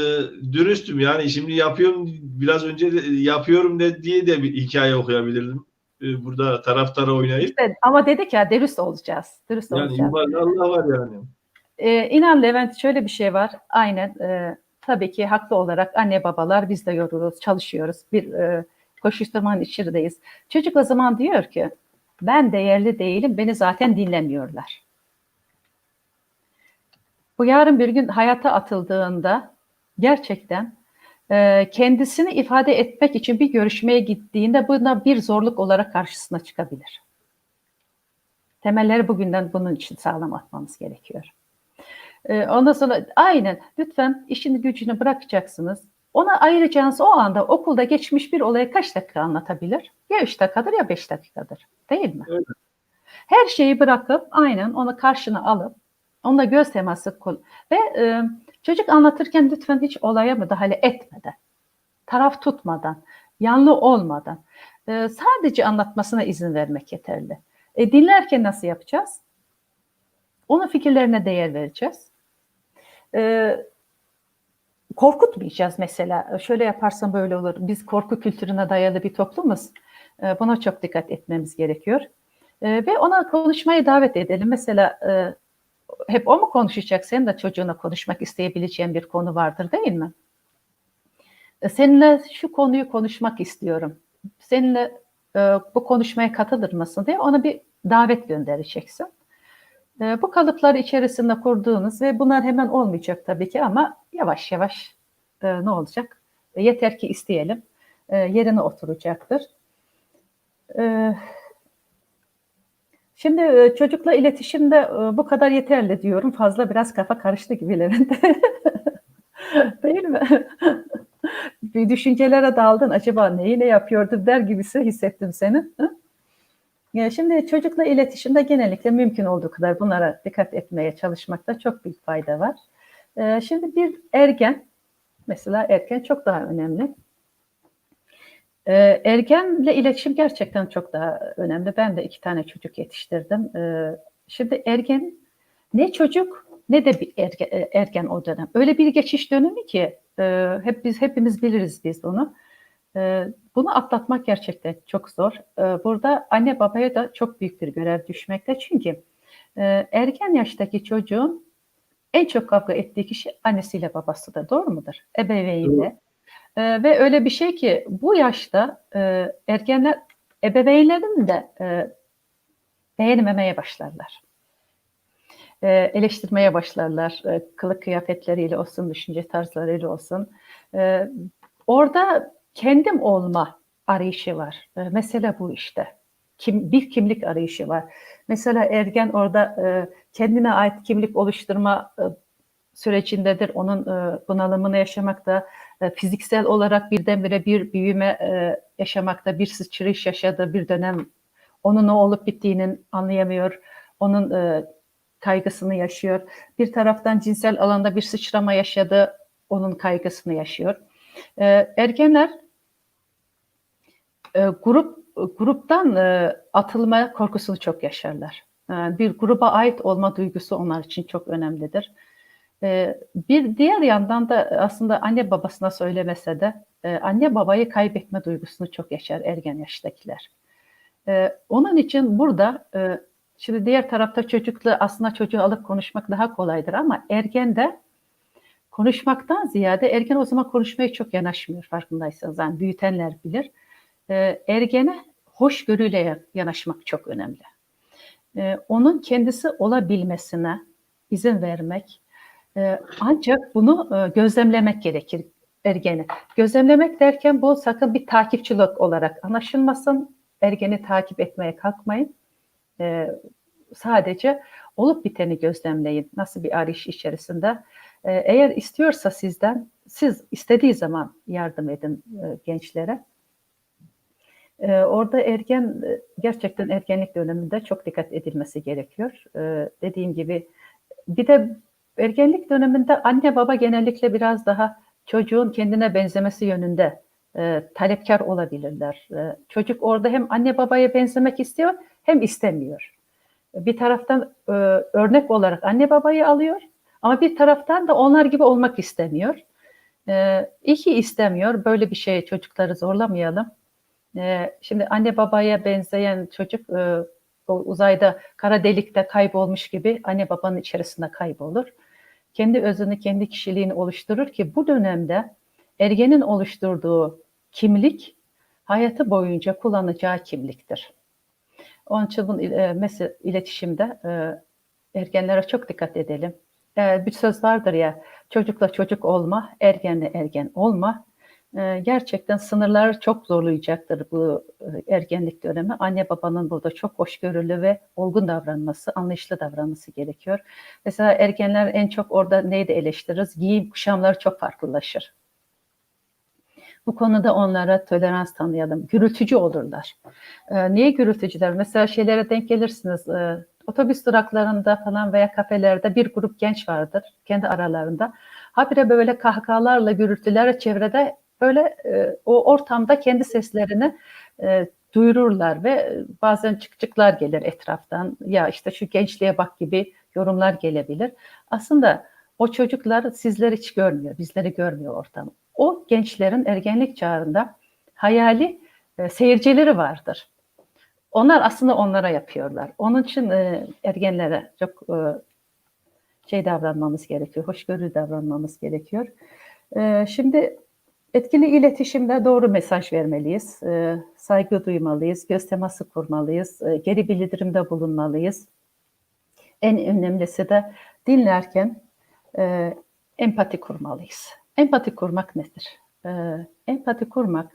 Speaker 1: dürüstüm. Yani şimdi yapıyorum, biraz önce de yapıyorum diye de bir hikaye okuyabilirdim. Burada taraftara oynayıp.
Speaker 3: İşte, ama dedik ya dürüst olacağız. Dürüst
Speaker 1: Yani
Speaker 3: olacağız.
Speaker 1: yuvarlı Allah var yani.
Speaker 3: İnan Levent şöyle bir şey var. Aynen tabii ki haklı olarak anne babalar biz de yoruluruz, çalışıyoruz. Bir koşuşturmanın içerideyiz. Çocuk o zaman diyor ki ben değerli değilim, beni zaten dinlemiyorlar. Bu yarın bir gün hayata atıldığında gerçekten kendisini ifade etmek için bir görüşmeye gittiğinde buna bir zorluk olarak karşısına çıkabilir. Temelleri bugünden bunun için sağlam atmamız gerekiyor. Ondan sonra aynen lütfen işini gücünü bırakacaksınız. Ona ayıracağınız o anda okulda geçmiş bir olaya kaç dakika anlatabilir? Ya 3 dakikadır ya 5 dakikadır. Değil mi?
Speaker 1: Evet.
Speaker 3: Her şeyi bırakıp aynen onu karşına alıp onunla göz teması ve çocuk anlatırken lütfen hiç olaya müdahale etmeden, taraf tutmadan, yanlı olmadan sadece anlatmasına izin vermek yeterli. Dinlerken nasıl yapacağız? Onun fikirlerine değer vereceğiz. Korkutmayacağız mesela. Şöyle yaparsan böyle olur. Biz korku kültürüne dayalı bir toplumuz. Buna çok dikkat etmemiz gerekiyor. Ve ona konuşmaya davet edelim. Mesela hep o mu konuşacak? Senin de çocuğuna konuşmak isteyebileceğin bir konu vardır, değil mi? Seninle şu konuyu konuşmak istiyorum. Seninle bu konuşmaya katılır mısın diye ona bir davet göndereceksin. Bu kalıpları içerisinde kurduğunuz ve bunlar hemen olmayacak tabii ki ama yavaş yavaş ne olacak? Yeter ki isteyelim. Yerine oturacaktır. Şimdi çocukla iletişimde bu kadar yeterli diyorum. Fazla biraz kafa karıştı gibi Levent. Değil mi? Bir düşüncelere daldın. Acaba neyi ne yapıyordum der gibisi hissettim seni. Şimdi çocukla iletişimde genellikle mümkün olduğu kadar bunlara dikkat etmeye çalışmakta çok büyük fayda var. Şimdi bir ergen, mesela ergen çok daha önemli. Ergenle iletişim gerçekten çok daha önemli. Ben de 2 tane çocuk yetiştirdim. Şimdi ergen ne çocuk ne de bir ergen o dönem. Öyle bir geçiş dönemi ki hepimiz biliriz biz bunu. Bunu atlatmak gerçekten çok zor. Burada anne babaya da çok büyük bir görev düşmekte. Çünkü ergen yaştaki çocuğun en çok kavga ettiği kişi annesiyle babasıdır. Doğru mudur? Ebeveyniyle. Ve öyle bir şey ki bu yaşta ergenler ebeveynlerini de beğenmemeye başlarlar. Eleştirmeye başlarlar. Kılık kıyafetleriyle olsun, düşünce tarzlarıyla olsun. Orada kendim olma arayışı var. Mesele bu işte. Bir kimlik arayışı var. Mesela ergen orada kendine ait kimlik oluşturma sürecindedir. Onun bunalımını yaşamakta, fiziksel olarak birdenbire bir büyüme yaşamakta, bir sıçrayış yaşadığı bir dönem. Onun ne olup bittiğinin anlayamıyor. Onun kaygısını yaşıyor. Bir taraftan cinsel alanda bir sıçrama yaşadı, onun kaygısını yaşıyor. Ergenler gruptan atılma korkusunu çok yaşarlar. Bir gruba ait olma duygusu onlar için çok önemlidir. Bir diğer yandan da aslında anne babasına söylemese de anne babayı kaybetme duygusunu çok yaşar ergen yaştakiler. Onun için burada şimdi diğer tarafta çocukla aslında çocuğu alıp konuşmak daha kolaydır ama ergende konuşmaktan ziyade ergen o zaman konuşmaya çok yanaşmıyor farkındaysanız. Yani büyütenler bilir. Ergene hoşgörüyle yanaşmak çok önemli. Onun kendisi olabilmesine izin vermek, ancak bunu gözlemlemek gerekir ergeni. Gözlemlemek derken bu sakın bir takipçilik olarak anlaşılmasın. Ergeni takip etmeye kalkmayın. Sadece olup biteni gözlemleyin. Nasıl bir arayış içerisinde. Eğer istiyorsa sizden, siz istediği zaman yardım edin gençlere. Orada ergen, gerçekten ergenlik döneminde çok dikkat edilmesi gerekiyor. Dediğim gibi bir de ergenlik döneminde anne baba genellikle biraz daha çocuğun kendine benzemesi yönünde talepkar olabilirler. Çocuk orada hem anne babaya benzemek istiyor hem istemiyor. Bir taraftan örnek olarak anne babayı alıyor ama bir taraftan da onlar gibi olmak istemiyor. İyi ki istemiyor. Böyle bir şey çocukları zorlamayalım. Şimdi anne babaya benzeyen çocuk o uzayda kara delikte kaybolmuş gibi anne babanın içerisinde kaybolur. Kendi özünü, kendi kişiliğini oluşturur ki bu dönemde ergenin oluşturduğu kimlik hayatı boyunca kullanacağı kimliktir. Onun için bu mesela iletişimde ergenlere çok dikkat edelim. Bir söz vardır ya, çocukla çocuk olma, ergenle ergen olma. Gerçekten sınırları çok zorlayacaktır bu ergenlik dönemi. Anne babanın burada çok hoşgörülü ve olgun davranması, anlayışlı davranması gerekiyor. Mesela ergenler en çok orada neyi de eleştiririz? Giyim kuşamları çok farklılaşır. Bu konuda onlara tolerans tanıyalım. Gürültücü olurlar. Niye gürültücüler? Mesela şeylere denk gelirsiniz. Otobüs duraklarında falan veya kafelerde bir grup genç vardır kendi aralarında. Habire böyle kahkahalarla, gürültülerle çevrede böyle o ortamda kendi seslerini duyururlar ve bazen çıkçıklar gelir etraftan. Ya işte şu gençliğe bak gibi yorumlar gelebilir. Aslında o çocuklar sizleri hiç görmüyor, bizleri görmüyor ortam. O gençlerin ergenlik çağında hayali seyircileri vardır. Onlar aslında onlara yapıyorlar. Onun için ergenlere çok davranmamız gerekiyor, hoşgörülü davranmamız gerekiyor. Şimdi etkili iletişimde doğru mesaj vermeliyiz, saygı duymalıyız, göz teması kurmalıyız, geri bildirimde bulunmalıyız. En önemlisi de dinlerken empati kurmalıyız. Empati kurmak nedir? Empati kurmak,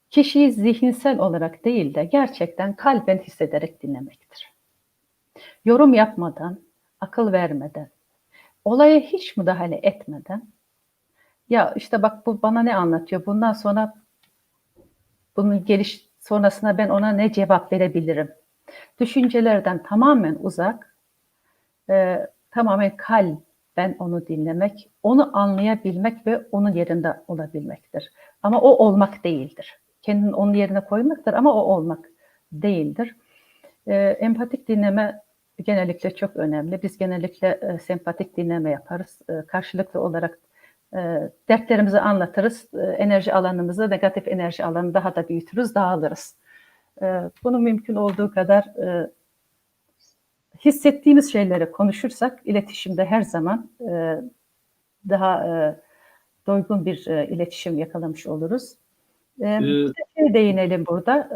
Speaker 3: kişiyi zihinsel olarak değil de gerçekten kalben hissederek dinlemektir. Yorum yapmadan, akıl vermeden, olaya hiç müdahale etmeden, ya işte bak bu bana ne anlatıyor, bundan sonra bunun sonrasında ben ona ne cevap verebilirim? Düşüncelerden tamamen uzak, tamamen kalben onu dinlemek, onu anlayabilmek ve onun yerinde olabilmektir. Ama o olmak değildir. Kendini onun yerine koymaktır ama o olmak değildir. Empatik dinleme genellikle çok önemli. Biz genellikle sempatik dinleme yaparız. Karşılıklı olarak dertlerimizi anlatırız. Enerji alanımızı, negatif enerji alanını daha da büyütürüz, dağılırız. Bunu mümkün olduğu kadar hissettiğimiz şeyleri konuşursak iletişimde her zaman daha doygun bir iletişim yakalamış oluruz. Bir şey değinelim burada.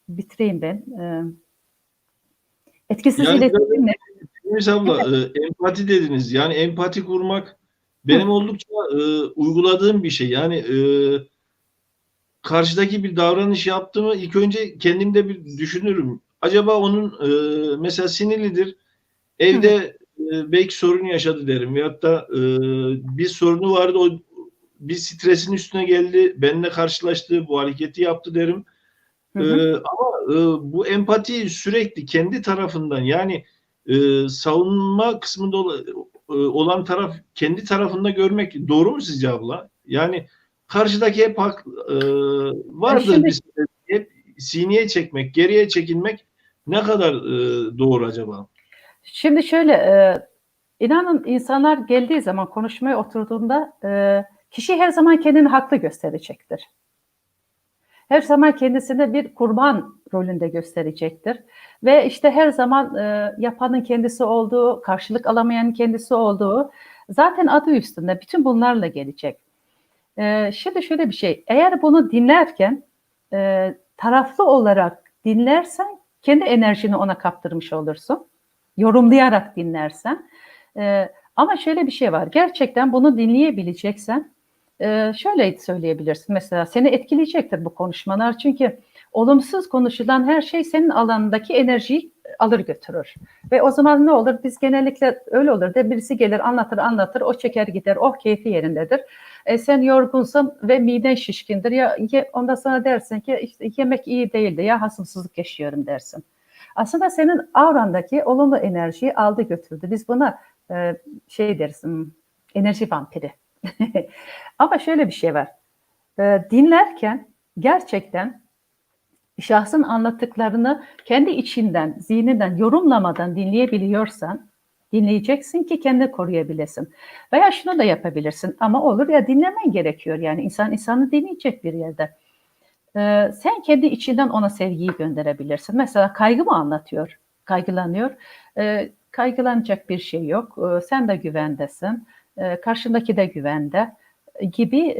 Speaker 3: Bitireyim ben. Etkisiz
Speaker 1: Yani
Speaker 3: iletişim ne?
Speaker 1: Deniz abla, empati dediniz. Yani empati kurmak benim oldukça uyguladığım bir şey. Yani karşıdaki bir davranış yaptığımı ilk önce kendimde bir düşünürüm. Acaba onun mesela sinirlidir. Evde belki sorun yaşadı derim. Veyahut da bir sorunu vardı. O bir stresin üstüne geldi. Benimle karşılaştı. Bu hareketi yaptı derim. Ama bu empati sürekli kendi tarafından, yani savunma kısmında olan taraf kendi tarafında görmek doğru mu sizce abla? Yani karşıdaki hep vardır
Speaker 3: Şimdi,
Speaker 1: bir sebep. Hep sineye çekmek, geriye çekilmek ne kadar doğru acaba?
Speaker 3: şimdi şöyle, inanın insanlar geldiği zaman konuşmaya oturduğunda kişi her zaman kendini haklı gösterecektir. Her zaman kendisini bir kurban rolünde gösterecektir. Ve işte her zaman yapanın kendisi olduğu, karşılık alamayanın kendisi olduğu, zaten adı üstünde bütün bunlarla gelecek. Şimdi şöyle bir şey, eğer bunu dinlerken taraflı olarak dinlersen kendi enerjini ona kaptırmış olursun. Yorumlayarak dinlersen. Ama şöyle bir şey var, gerçekten bunu dinleyebileceksen şöyle söyleyebilirsin. Mesela seni etkileyecektir bu konuşmalar. Çünkü olumsuz konuşulan her şey senin alanındaki enerjiyi alır götürür. Ve o zaman ne olur? Biz genellikle öyle olur da birisi gelir anlatır, o çeker gider, oh keyfi yerindedir. Sen yorgunsun ve miden şişkindir. Ondan sonra dersin ki işte yemek iyi değildi ya hasımsızlık yaşıyorum dersin. Aslında senin aurandaki olumlu enerjiyi aldı götürdü. Biz buna deriz, enerji vampiri. Ama şöyle bir şey var. Dinlerken gerçekten şahsın anlattıklarını kendi içinden, zihninden yorumlamadan dinleyebiliyorsan dinleyeceksin ki kendini koruyabilesin. Veya şunu da yapabilirsin ama olur ya dinlemen gerekiyor. Yani insan insanı dinleyecek bir yerde. Sen kendi içinden ona sevgiyi gönderebilirsin. Mesela kaygı mı anlatıyor? Kaygılanıyor. Kaygılanacak bir şey yok. Sen de güvendesin. Karşındaki de güvende gibi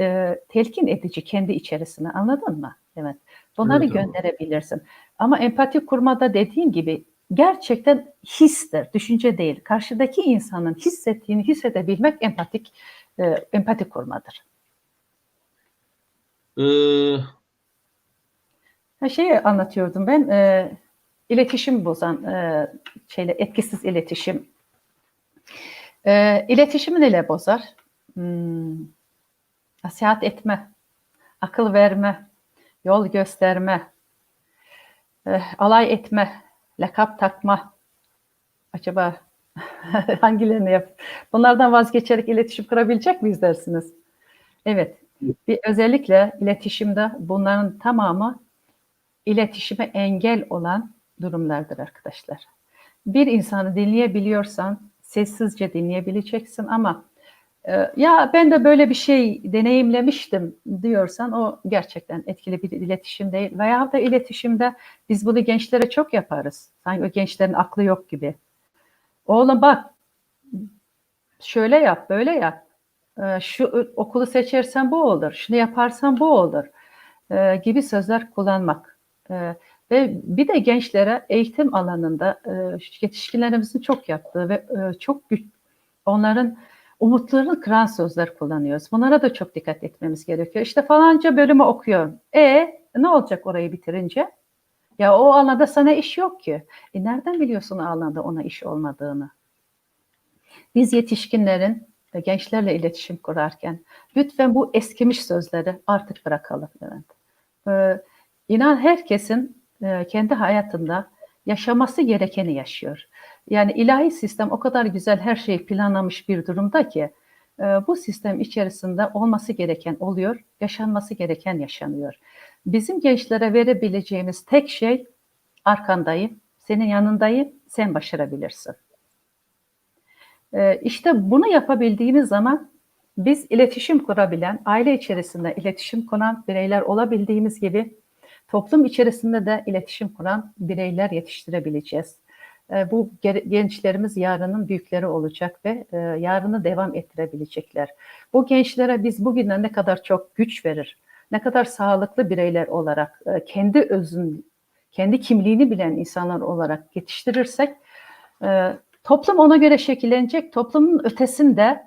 Speaker 3: telkin edici kendi içerisine, anladın mı? Evet. Bunları
Speaker 1: Evet,
Speaker 3: gönderebilirsin. Ama empati kurmada dediğim gibi gerçekten histir, düşünce değil. Karşıdaki insanın hissettiğini hissedebilmek empati kurmadır. Şeyi anlatıyordum ben, iletişim bozan etkisiz iletişim. İletişimi neyle bozar? Nasihat etme, akıl verme, yol gösterme, alay etme, lakap takma. Acaba hangilerini yap? Bunlardan vazgeçerek iletişim kurabilecek miyiz dersiniz? Evet. Özellikle iletişimde bunların tamamı iletişime engel olan durumlardır arkadaşlar. Bir insanı dinleyebiliyorsan sessizce dinleyebileceksin ama Ya ben de böyle bir şey deneyimlemiştim diyorsan o gerçekten etkili bir iletişim değil. Veya da iletişimde biz bunu gençlere çok yaparız. Sanki o gençlerin aklı yok gibi. Oğlum bak şöyle yap, böyle yap. Şu okulu seçersen bu olur, şunu yaparsan bu olur gibi sözler kullanmak. Ve bir de gençlere eğitim alanında yetişkinlerimizin çok yaptığı ve çok onların umutlarını kıran sözler kullanıyoruz. Bunlara da çok dikkat etmemiz gerekiyor. İşte falanca bölümü okuyorum. Ne olacak orayı bitirince? Ya o alanda sana iş yok ki. Nereden biliyorsun o alanda ona iş olmadığını? Biz yetişkinlerin gençlerle iletişim kurarken lütfen bu eskimiş sözleri artık bırakalım. Evet. İnan herkesin kendi hayatında yaşaması gerekeni yaşıyor. Yani ilahi sistem o kadar güzel her şeyi planlamış bir durumda ki bu sistem içerisinde olması gereken oluyor, yaşanması gereken yaşanıyor. Bizim gençlere verebileceğimiz tek şey arkandayım, senin yanındayım, sen başarabilirsin. İşte bunu yapabildiğimiz zaman biz iletişim kurabilen, aile içerisinde iletişim kuran bireyler olabildiğimiz gibi toplum içerisinde de iletişim kuran bireyler yetiştirebileceğiz. Bu gençlerimiz yarının büyükleri olacak ve yarını devam ettirebilecekler. Bu gençlere biz bugünden ne kadar çok güç verir, ne kadar sağlıklı bireyler olarak, kendi kimliğini bilen insanlar olarak yetiştirirsek, toplum ona göre şekillenecek, toplumun ötesinde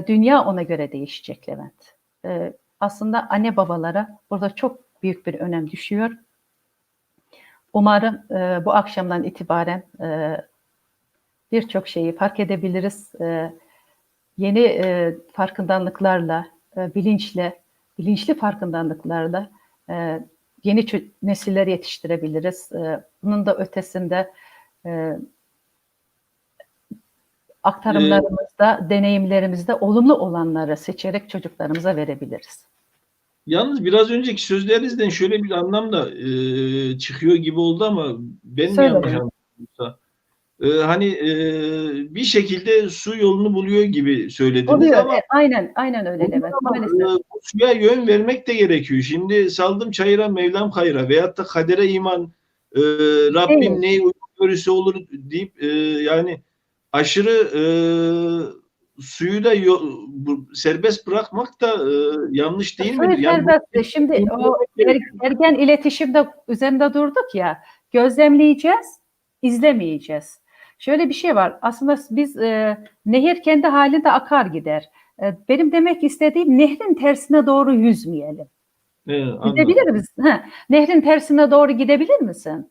Speaker 3: dünya ona göre değişecek Levent. Aslında anne babalara burada çok büyük bir önem düşüyor. Umarım bu akşamdan itibaren birçok şeyi fark edebiliriz. Yeni farkındalıklarla, bilinçli farkındalıklarla yeni nesiller yetiştirebiliriz. Bunun da ötesinde aktarımlarımızda, deneyimlerimizde olumlu olanları seçerek çocuklarımıza verebiliriz.
Speaker 1: Yalnız biraz önceki sözlerinizden şöyle bir anlam da çıkıyor gibi oldu ama ben mi yanlış anladım? Hani bir şekilde su yolunu buluyor gibi söylediniz
Speaker 3: Oluyor.
Speaker 1: ama
Speaker 3: Aynen öyle Levent. Maalesef.
Speaker 1: bu suya yön vermek de gerekiyor. Şimdi saldım çayıra Mevlam kayıra veyahut da kadere iman Rabbim neyi uygun görürse olur deyip yani aşırı suyu da serbest bırakmak da yanlış değil midir?
Speaker 3: Suyu
Speaker 1: Yani
Speaker 3: serbest. Şimdi o ergen iletişimde üzerinde durduk ya, gözlemleyeceğiz, izlemeyeceğiz. Şöyle bir şey var. Aslında biz nehir kendi halinde akar gider. Benim demek istediğim nehrin tersine doğru yüzmeyelim. Gidebilir misin? Nehrin tersine doğru gidebilir misin?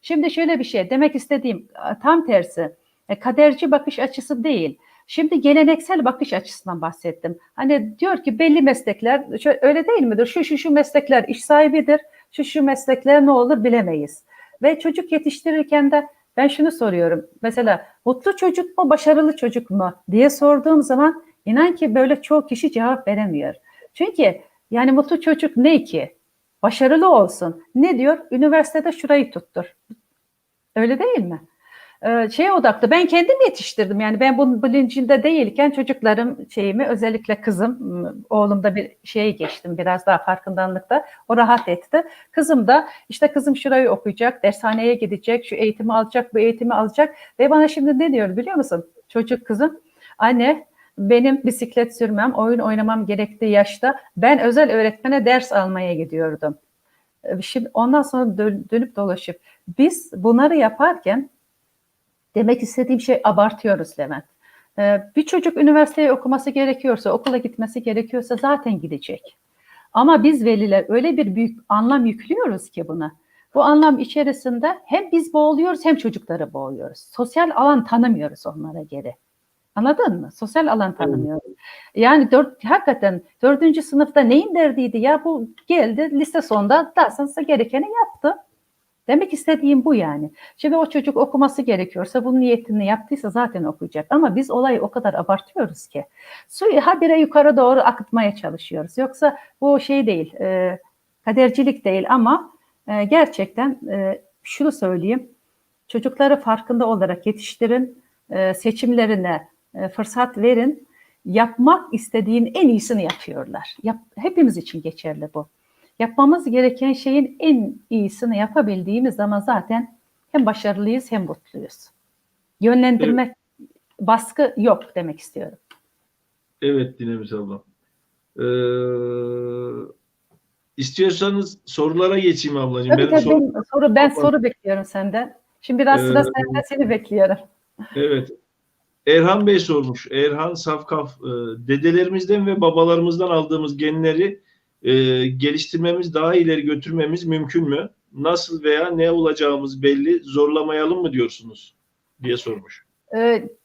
Speaker 3: Şimdi şöyle bir şey demek istediğim tam tersi. Kaderci bakış açısı değil. Şimdi geleneksel bakış açısından bahsettim. Hani diyor ki belli meslekler öyle değil midir? Şu meslekler iş sahibidir. Şu meslekler ne olur bilemeyiz. Ve çocuk yetiştirirken de ben şunu soruyorum. Mesela mutlu çocuk mu, başarılı çocuk mu diye sorduğum zaman inan ki böyle çoğu kişi cevap veremiyor. Çünkü yani mutlu çocuk ne ki? Başarılı olsun. Ne diyor? Üniversitede şurayı tuttur. Öyle değil mi? Şeye odaklı. Ben kendim yetiştirdim. Yani ben bunun bilincinde değilken çocuklarım özellikle kızım, oğlumda bir şeye geçtim biraz daha farkındalıkta. O rahat etti. Kızım da işte kızım şurayı okuyacak, dershaneye gidecek, şu eğitimi alacak, bu eğitimi alacak. Ve bana şimdi ne diyor biliyor musun? Çocuk kızım, anne benim bisiklet sürmem, oyun oynamam gerektiği yaşta ben özel öğretmene ders almaya gidiyordum. Şimdi ondan sonra dönüp dolaşıp biz bunları yaparken demek istediğim şey abartıyoruz Levent. Bir çocuk üniversiteyi okuması gerekiyorsa, okula gitmesi gerekiyorsa zaten gidecek. Ama biz veliler öyle bir büyük anlam yüklüyoruz ki buna. Bu anlam içerisinde hem biz boğuluyoruz hem çocukları boğuyoruz. Sosyal alan tanımıyoruz onlara göre. Anladın mı? Sosyal alan tanımıyoruz. Yani hakikaten 4. sınıfta neyin derdiydi ya bu geldi lise sonunda dersenize gerekeni yaptı. Demek istediğim bu yani. Şimdi o çocuk okuması gerekiyorsa bunun niyetini yaptıysa zaten okuyacak. Ama biz olayı o kadar abartıyoruz ki. Suyu habire yukarı doğru akıtmaya çalışıyoruz. Yoksa bu şey değil, kadercilik değil ama gerçekten şunu söyleyeyim. Çocukları farkında olarak yetiştirin, seçimlerine fırsat verin. yapmak istediğin en iyisini yapıyorlar. Hepimiz için geçerli bu. Yapmamız gereken şeyin en iyisini yapabildiğimiz zaman zaten hem başarılıyız hem mutluyuz. Yönlendirmek, baskı yok demek istiyorum.
Speaker 1: Evet Dinemiz abla. İstiyorsanız sorulara geçeyim ablacığım.
Speaker 3: Ben soru bekliyorum senden. Şimdi biraz sıra sende, seni bekliyorum.
Speaker 1: Evet. Erhan Bey sormuş. Erhan Safkaf, dedelerimizden ve babalarımızdan aldığımız genleri geliştirmemiz, daha ileri götürmemiz mümkün mü? Nasıl veya ne olacağımız belli, zorlamayalım mı diyorsunuz diye sormuş.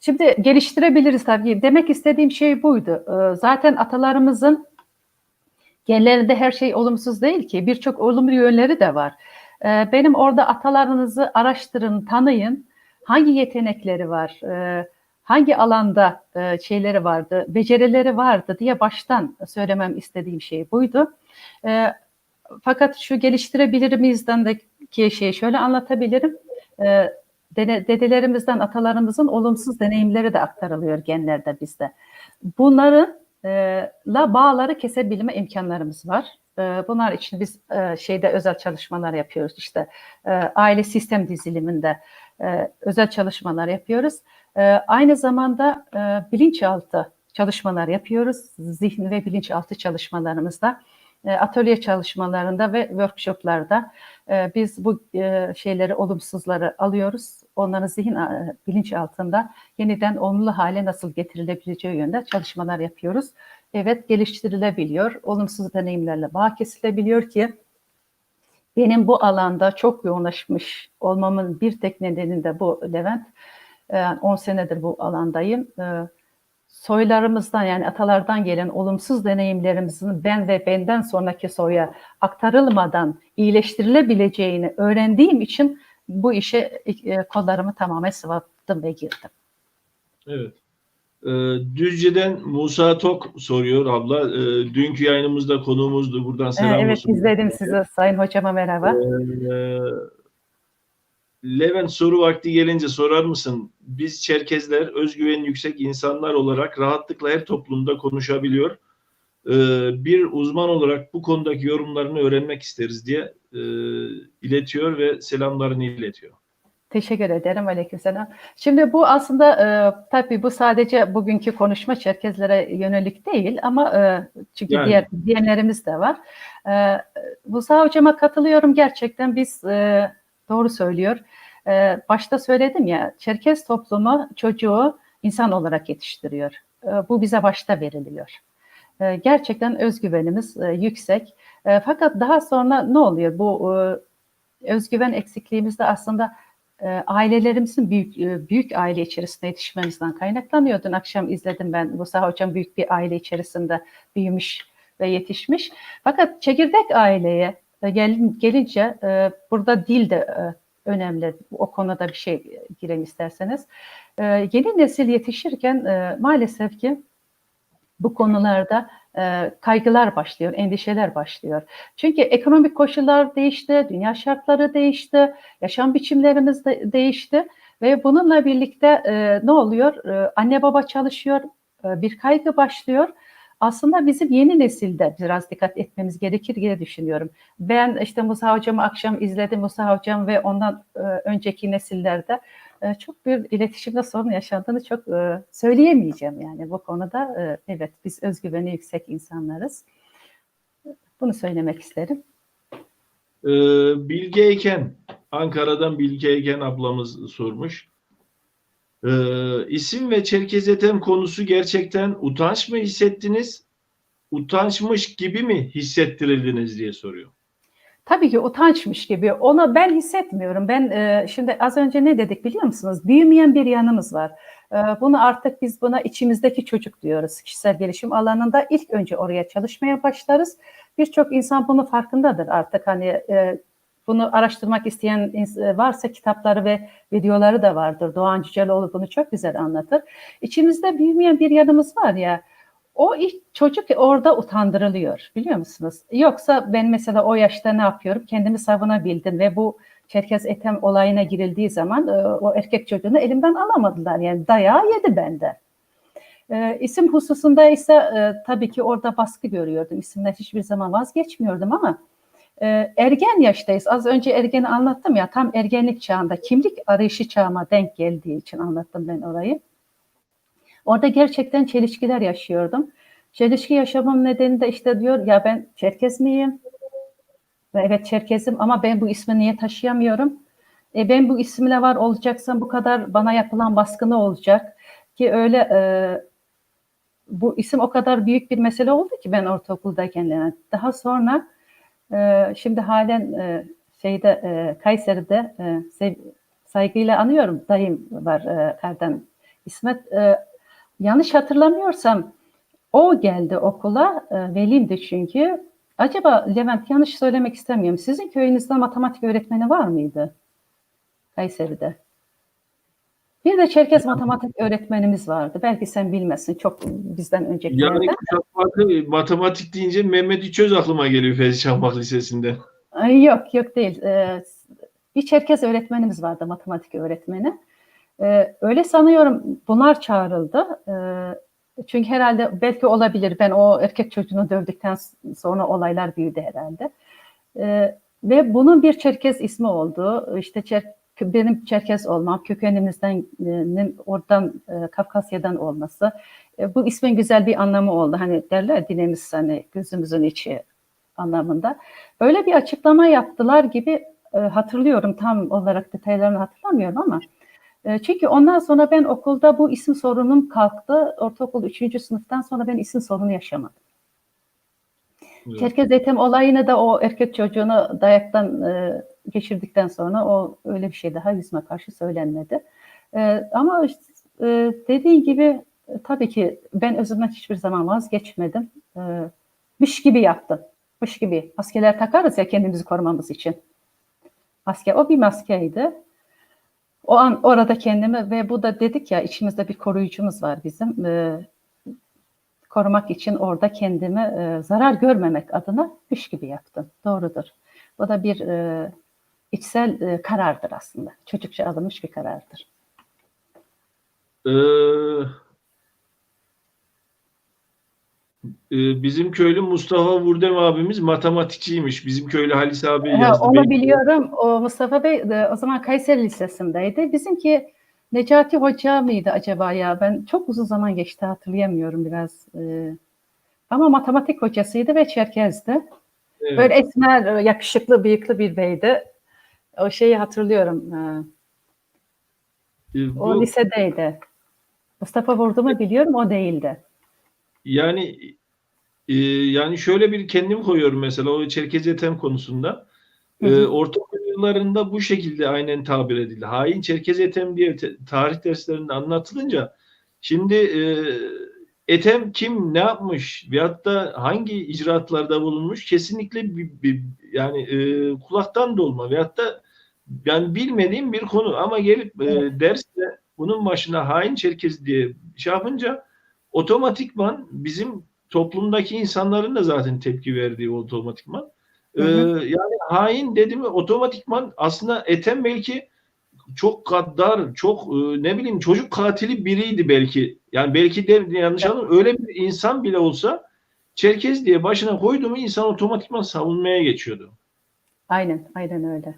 Speaker 3: Şimdi geliştirebiliriz tabii. Demek istediğim şey buydu. Zaten atalarımızın genlerinde her şey olumsuz değil ki. Birçok olumlu yönleri de var. Benim orada atalarınızı araştırın, tanıyın. Hangi yetenekleri var, hangi alanda şeyleri vardı, becerileri vardı diye baştan söylemem istediğim şey buydu. Fakat şu geliştirebilir miyiz'deki şeyi şöyle anlatabilirim. Dedelerimizden, atalarımızın olumsuz deneyimleri de aktarılıyor genlerde bizde. Bunların bağları kesebilme imkanlarımız var. Bunlar için biz özel çalışmalar yapıyoruz. İşte aile sistem diziliminde özel çalışmalar yapıyoruz. Aynı zamanda bilinçaltı çalışmalar yapıyoruz. Zihin ve bilinçaltı çalışmalarımızda, atölye çalışmalarında ve workshoplarda biz bu şeyleri, olumsuzları alıyoruz. Onların zihin bilinç altında yeniden olumlu hale nasıl getirilebileceği yönde çalışmalar yapıyoruz. Evet, geliştirilebiliyor. Olumsuz deneyimlerle bağ kesilebiliyor ki benim bu alanda çok yoğunlaşmış olmamın bir tek nedeni de bu Levent. 10 senedir bu alandayım. Soylarımızdan, yani atalardan gelen olumsuz deneyimlerimizin ben ve benden sonraki soya aktarılmadan iyileştirilebileceğini öğrendiğim için bu işe kollarımı tamamen sıvattım ve girdim.
Speaker 1: Evet. Düzce'den Musa Tok soruyor abla. Dünkü yayınımızda konuğumuzdu. Buradan selam
Speaker 3: Evet,
Speaker 1: olsun.
Speaker 3: izledim sizi. Sayın hocama merhaba.
Speaker 1: Levent, soru vakti gelince sorar mısın? Biz Çerkezler özgüveni yüksek insanlar olarak rahatlıkla her toplumda konuşabiliyor. Bir uzman olarak bu konudaki yorumlarını öğrenmek isteriz diye iletiyor ve selamlarını iletiyor.
Speaker 3: Teşekkür ederim. Aleykümselam. Şimdi bu aslında tabii bu sadece bugünkü konuşma Çerkezlere yönelik değil ama çünkü
Speaker 1: Yani.
Speaker 3: diyenlerimiz de var. Musa hocama katılıyorum, gerçekten biz doğru söylüyor. Başta söyledim ya, Çerkez toplumu çocuğu insan olarak yetiştiriyor. Bu bize başta veriliyor. Gerçekten özgüvenimiz yüksek. Fakat daha sonra ne oluyor? Bu özgüven eksikliğimizde aslında ailelerimizin büyük aile içerisinde yetişmemizden kaynaklanıyor. Dün akşam izledim ben, Musa hocam büyük bir aile içerisinde büyümüş ve yetişmiş. Fakat çekirdek aileye gelince burada dil de önemli. O konuda bir şey girelim isterseniz. Yeni nesil yetişirken maalesef ki bu konularda kaygılar başlıyor, endişeler başlıyor. Çünkü ekonomik koşullar değişti, dünya şartları değişti, yaşam biçimlerimiz de değişti ve bununla birlikte ne oluyor? Anne baba çalışıyor, bir kaygı başlıyor. Aslında bizim yeni nesilde biraz dikkat etmemiz gerekir diye düşünüyorum. Ben işte Musa hocamı akşam izledim, Musa hocam ve ondan önceki nesillerde çok bir iletişimde sorun yaşandığını çok söyleyemeyeceğim yani bu konuda. Evet, biz özgüveni yüksek insanlarız. Bunu söylemek isterim.
Speaker 1: Bilge Eken, Ankara'dan Bilge Eken ablamız sormuş. İsim ve Çerkezetem konusu gerçekten utanç mı hissettiniz? Utançmış gibi mi hissettirildiniz diye soruyor.
Speaker 3: Tabii ki utançmış gibi. Onu ben hissetmiyorum. Ben şimdi az önce ne dedik biliyor musunuz? Büyümeyen bir yanımız var. Bunu artık biz buna içimizdeki çocuk diyoruz. Kişisel gelişim alanında ilk önce oraya çalışmaya başlarız. Birçok insan bunun farkındadır artık. Hani bunu araştırmak isteyen varsa kitapları ve videoları da vardır. Doğan Cüceloğlu bunu çok güzel anlatır. İçimizde büyümeyen bir yanımız var ya. O ilk çocuk orada utandırılıyor, biliyor musunuz? Yoksa ben mesela o yaşta ne yapıyorum? Kendimi savunabildim ve bu Çerkez Etem olayına girildiği zaman o erkek çocuğunu elimden alamadılar. Yani dayağı yedi benden. İsim hususunda ise tabii ki orada baskı görüyordum. İsimden hiçbir zaman vazgeçmiyordum ama ergen yaştayız. Az önce ergeni anlattım ya, tam ergenlik çağında kimlik arayışı çağıma denk geldiği için anlattım ben orayı. Orada gerçekten çelişkiler yaşıyordum. Çelişki yaşamam nedeni de işte diyor ya, ben Çerkez miyim? Ve evet Çerkezim ama ben bu ismi niye taşıyamıyorum? Ben bu isimle var olacaksam bu kadar bana yapılan baskı ne olacak? Ki öyle bu isim o kadar büyük bir mesele oldu ki ben ortaokuldayken. Yani daha sonra şimdi halen Kayseri'de saygıyla anıyorum. Dayım var, Kardem İsmet. Yanlış hatırlamıyorsam o geldi okula, velimdi çünkü. Acaba Levent, yanlış söylemek istemiyorum. Sizin köyünüzde matematik öğretmeni var mıydı Kayseri'de? Bir de Çerkez matematik öğretmenimiz vardı. Belki sen bilmezsin, çok bizden öncekilerden.
Speaker 1: Yani kuşak matematik deyince Mehmet İçöz aklıma geliyor Fevzi Çakmak Lisesi'nde.
Speaker 3: Yok değil. Bir Çerkez öğretmenimiz vardı, matematik öğretmeni. Öyle sanıyorum bunlar çağrıldı. Çünkü herhalde belki olabilir. Ben o erkek çocuğunu dövdükten sonra olaylar büyüdü herhalde. Ve bunun bir Çerkez ismi oldu. İşte benim Çerkez olmam, kökenimizden oradan Kafkasya'dan olması. Bu ismin güzel bir anlamı oldu. Hani derler dilimiz hani gözümüzün içi anlamında. Öyle bir açıklama yaptılar gibi hatırlıyorum. Tam olarak detaylarını hatırlamıyorum ama çünkü ondan sonra ben okulda bu isim sorunum kalktı. Ortaokul 3. sınıftan sonra ben isim sorunu yaşamadım. Evet. Çerkez eğitim olayını da o erkek çocuğunu dayaktan geçirdikten sonra o öyle bir şey daha yüzüme karşı söylenmedi. Ama dediği gibi tabii ki ben özümden hiçbir zaman vazgeçmedim. Mış gibi yaptım. Mış gibi. Maskeler takarız ya kendimizi korumamız için. Maske, o bir maskeydi. O an orada kendimi ve bu da dedik ya, içimizde bir koruyucumuz var bizim. Korumak için orada kendimi zarar görmemek adına hüş gibi yaptım. Doğrudur. Bu da bir içsel karardır aslında. Çocukça alınmış bir karardır.
Speaker 1: Bizim köylü Mustafa Vurdem abimiz matematikçiymiş. Bizim köylü Halis abi yazdı.
Speaker 3: Onu biliyorum. O Mustafa Bey o zaman Kayseri Lisesi'ndeydi. Bizimki Necati Hoca mıydı acaba ya? Ben çok uzun zaman geçti, hatırlayamıyorum biraz. Ama matematik hocasıydı ve Çerkez'di. Evet. Böyle esmer, yakışıklı, bıyıklı bir beydi. O şeyi hatırlıyorum. O lisedeydi. Mustafa Vurdum'u biliyorum, o değildi.
Speaker 1: Yani şöyle bir kendimi koyuyorum mesela o Çerkez Etem konusunda. Ortaokul yıllarında bu şekilde aynen tabir edildi. Hain Çerkez Etem diye tarih derslerinde anlatılınca şimdi Etem kim, ne yapmış veyahut da hangi icraatlarda bulunmuş kesinlikle yani kulaktan dolma veyahut da yani bilmediğim bir konu ama gelip derste bunun başına hain Çerkez diye şey yapınca otomatikman bizim toplumdaki insanların da zaten tepki verdiği otomatikman. Yani hain dedi mi otomatikman aslında Ethem belki çok gaddar, çok ne bileyim çocuk katili biriydi belki. Yani belki de yanlış anlamıyorum. Öyle bir insan bile olsa Çerkez diye başına koydu mu insan otomatikman savunmaya geçiyordu.
Speaker 3: Aynen öyle.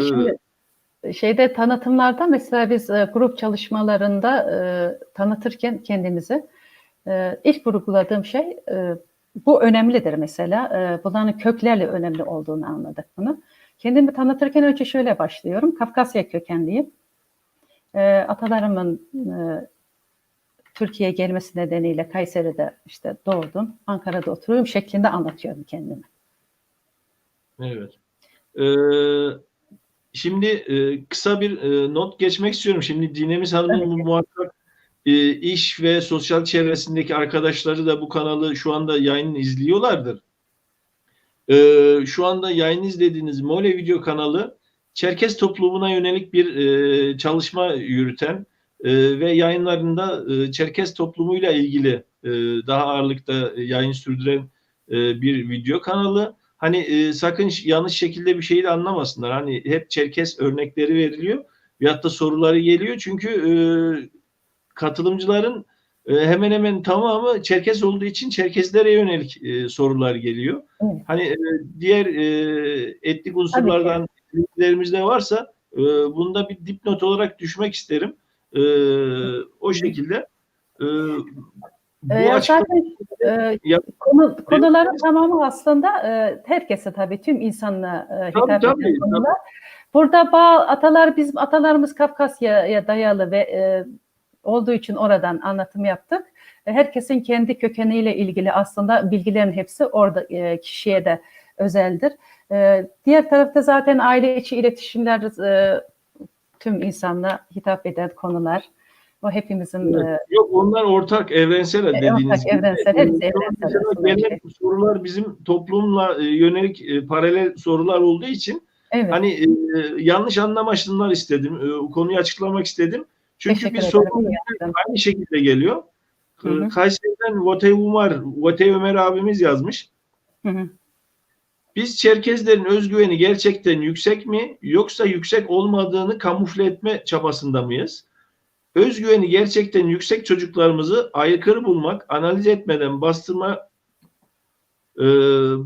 Speaker 3: Şimdi şeyde tanıtımlarda mesela biz grup çalışmalarında tanıtırken kendimizi ilk vurguladığım şey bu önemlidir mesela. Bunların köklerle önemli olduğunu anladık bunu. Kendimi tanıtırken önce şöyle başlıyorum. Kafkasya kökenliyim. Atalarımın Türkiye'ye gelmesi nedeniyle Kayseri'de işte doğdum. Ankara'da oturuyorum şeklinde anlatıyorum kendimi.
Speaker 1: Evet. Şimdi kısa bir not geçmek istiyorum. Şimdi Dinemiz Hanım'ın muhakkak iş ve sosyal çevresindeki arkadaşları da bu kanalı şu anda yayını izliyorlardır. Şu anda yayın izlediğiniz Mole Video kanalı Çerkez toplumuna yönelik bir çalışma yürüten ve yayınlarında Çerkez toplumuyla ilgili daha ağırlıkta yayın sürdüren bir video kanalı. Hani sakın yanlış şekilde bir şeyi de anlamasınlar. Hani hep Çerkez örnekleri veriliyor veyahut da soruları geliyor. Çünkü katılımcıların hemen hemen tamamı Çerkes olduğu için Çerkeslere yönelik sorular geliyor.
Speaker 3: Evet.
Speaker 1: Hani diğer etnik unsurlardan bilgilerimiz de varsa bunda bir dipnot olarak düşmek isterim. O şekilde bu açıklama
Speaker 3: zaten konuların tamamı aslında herkese tabii tüm insanla hitap eden konular. Burada bizim atalarımız Kafkasya'ya dayalı ve olduğu için oradan anlatım yaptık. Herkesin kendi kökeniyle ilgili aslında bilgilerin hepsi orada kişiye de özeldir. Diğer tarafta zaten aile içi iletişimler tüm insanla hitap eden konular. O hepimizin...
Speaker 1: Yok onlar ortak, evrensel dediğiniz gibi.
Speaker 3: Evrensel, hepsi evrensel.
Speaker 1: Gelen sorular bizim toplumla yönelik paralel sorular olduğu için hani yanlış anlamasınlar istedim. Konuyu açıklamak istedim. Çünkü bir soru aynı şekilde geliyor. Kayseri'den Vatey Ömer abimiz yazmış. Biz Çerkezlerin özgüveni gerçekten yüksek mi yoksa yüksek olmadığını kamufle etme çabasında mıyız? Özgüveni gerçekten yüksek çocuklarımızı aykırı bulmak, analiz etmeden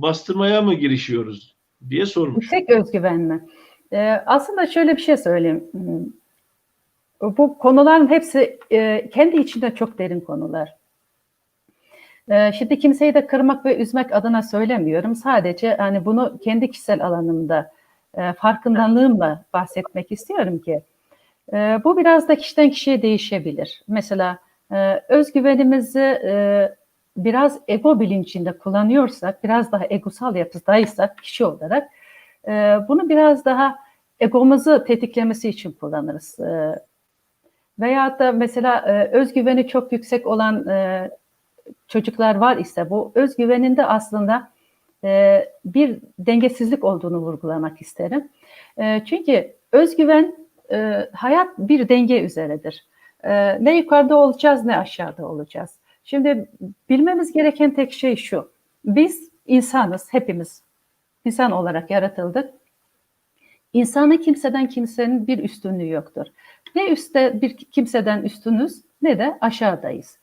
Speaker 1: bastırmaya mı girişiyoruz diye sormuş.
Speaker 3: Yüksek özgüven mi? Aslında şöyle bir şey söyleyeyim. Bu konuların hepsi kendi içinde çok derin konular. Şimdi kimseyi de kırmak ve üzmek adına söylemiyorum. Sadece hani bunu kendi kişisel alanımda farkındalığımla bahsetmek istiyorum ki bu biraz da kişiden kişiye değişebilir. Mesela özgüvenimizi biraz ego bilincinde kullanıyorsak, biraz daha egosal yapıdaysak kişi olarak bunu biraz daha egomuzu tetiklemesi için kullanırız. Veyahut da mesela özgüveni çok yüksek olan çocuklar var ise bu özgüveninde aslında bir dengesizlik olduğunu vurgulamak isterim. Çünkü özgüven hayat bir denge üzeredir. Ne yukarıda olacağız ne aşağıda olacağız. Şimdi bilmemiz gereken tek şey şu. Biz insanız, hepimiz insan olarak yaratıldık. İnsanın kimsenin bir üstünlüğü yoktur. Ne üstte bir kimseden üstünüz ne de aşağıdayız.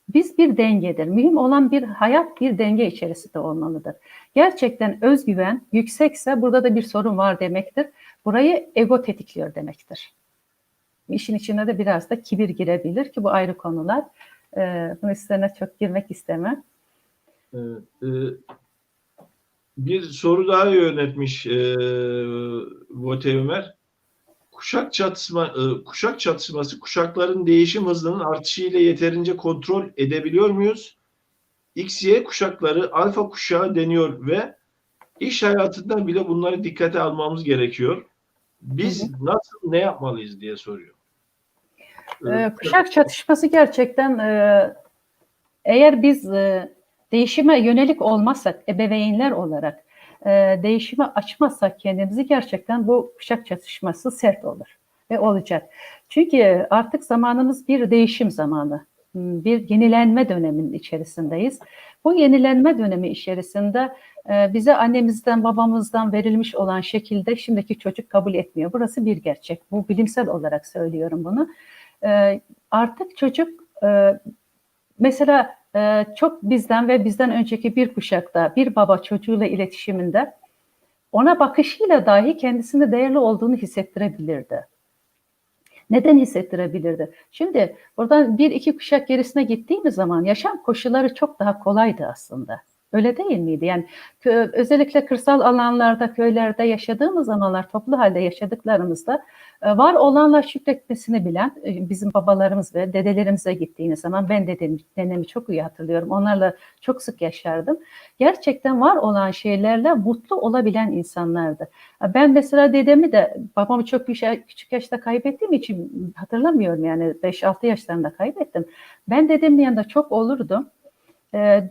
Speaker 3: Biz bir dengedir. Mühim olan bir hayat bir denge içerisinde olmalıdır. Gerçekten özgüven yüksekse burada da bir sorun var demektir. Burayı ego tetikliyor demektir. İşin içine de biraz da kibir girebilir ki bu ayrı konular. Bunun üstüne çok girmek istemem.
Speaker 1: Bir soru daha yönetmiş Vatey Ömer. Kuşak çatışması, kuşakların değişim hızının artışıyla yeterince kontrol edebiliyor muyuz? X-Y kuşakları alfa kuşağı deniyor ve iş hayatında bile bunları dikkate almamız gerekiyor. Biz nasıl, ne yapmalıyız diye soruyor.
Speaker 3: Kuşak çatışması gerçekten eğer biz değişime yönelik olmazsak, ebeveynler olarak değişime açmazsak kendimizi gerçekten bu kuşak çatışması sert olur ve olacak. Çünkü artık zamanımız bir değişim zamanı, bir yenilenme döneminin içerisindeyiz. Bu yenilenme dönemi içerisinde bize annemizden, babamızdan verilmiş olan şekilde şimdiki çocuk kabul etmiyor. Burası bir gerçek. Bu bilimsel olarak söylüyorum bunu. Artık çocuk mesela çok bizden ve bizden önceki bir kuşakta bir baba çocuğuyla iletişiminde ona bakışıyla dahi kendisinde değerli olduğunu hissettirebilirdi. Neden hissettirebilirdi? Şimdi buradan bir iki kuşak gerisine gittiğimiz zaman yaşam koşulları çok daha kolaydı aslında. Öyle değil miydi? Yani özellikle kırsal alanlarda, köylerde yaşadığımız zamanlar, toplu halde yaşadıklarımızda var olanla şükretmesini bilen bizim babalarımız ve dedelerimize gittiğiniz zaman ben dedemi çok iyi hatırlıyorum. Onlarla çok sık yaşardım. Gerçekten var olan şeylerle mutlu olabilen insanlardı. Ben mesela dedemi de babamı çok küçük yaşta kaybettiğim için hatırlamıyorum yani 5-6 yaşlarında kaybettim. Ben dedemin yanında çok olurdum.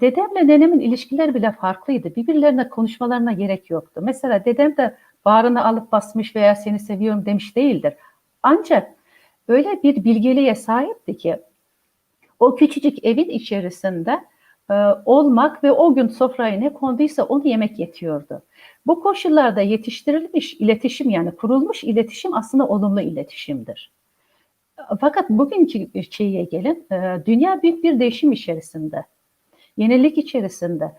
Speaker 3: Dedemle nenemin ilişkileri bile farklıydı. Birbirlerine konuşmalarına gerek yoktu. Mesela dedem de bağrına alıp basmış veya seni seviyorum demiş değildir. Ancak öyle bir bilgeliğe sahipti ki o küçücük evin içerisinde olmak ve o gün sofraya ne konduysa onu yemek yetiyordu. Bu koşullarda yetiştirilmiş iletişim yani kurulmuş iletişim aslında olumlu iletişimdir. Fakat bugünkü şeye gelin, dünya büyük bir değişim içerisinde, yenilik içerisinde.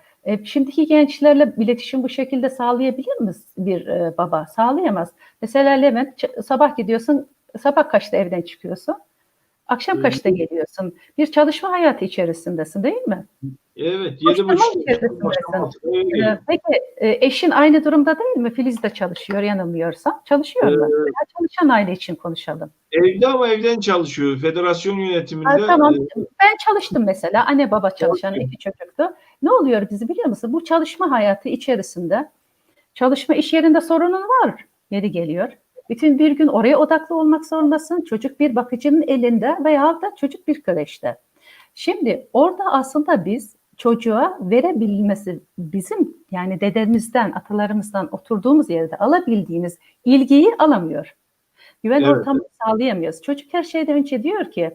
Speaker 3: Şimdiki gençlerle iletişim bu şekilde sağlayabilir mi bir baba? Sağlayamaz. Mesela Levent, sabah gidiyorsun, sabah kaçta evden çıkıyorsun? Akşam kaçta geliyorsun? Bir çalışma hayatı içerisindesin, değil mi?
Speaker 1: Evet,
Speaker 3: Koşturma
Speaker 1: 7.30'da
Speaker 3: içerisindesin. Peki eşin aynı durumda değil mi? Filiz de çalışıyor yanılmıyorsam. Çalışıyor mu? Veya çalışan aile için konuşalım.
Speaker 1: Evde ama evden çalışıyor. Federasyon yönetiminde.
Speaker 3: Tamam. Ben çalıştım mesela. Anne baba çalışan iki çocuktu. Ne oluyor bizi biliyor musun? Bu çalışma hayatı içerisinde çalışma iş yerinde sorunun var. Yeri geliyor. Bütün bir gün oraya odaklı olmak zorundasın. Çocuk bir bakıcının elinde veya da çocuk bir kreşte. Şimdi orada aslında biz çocuğa verebilmesi bizim yani dedemizden, atalarımızdan oturduğumuz yerde alabildiğimiz ilgiyi alamıyor. Güven ortamı sağlayamıyoruz. Çocuk her şeyden önce diyor ki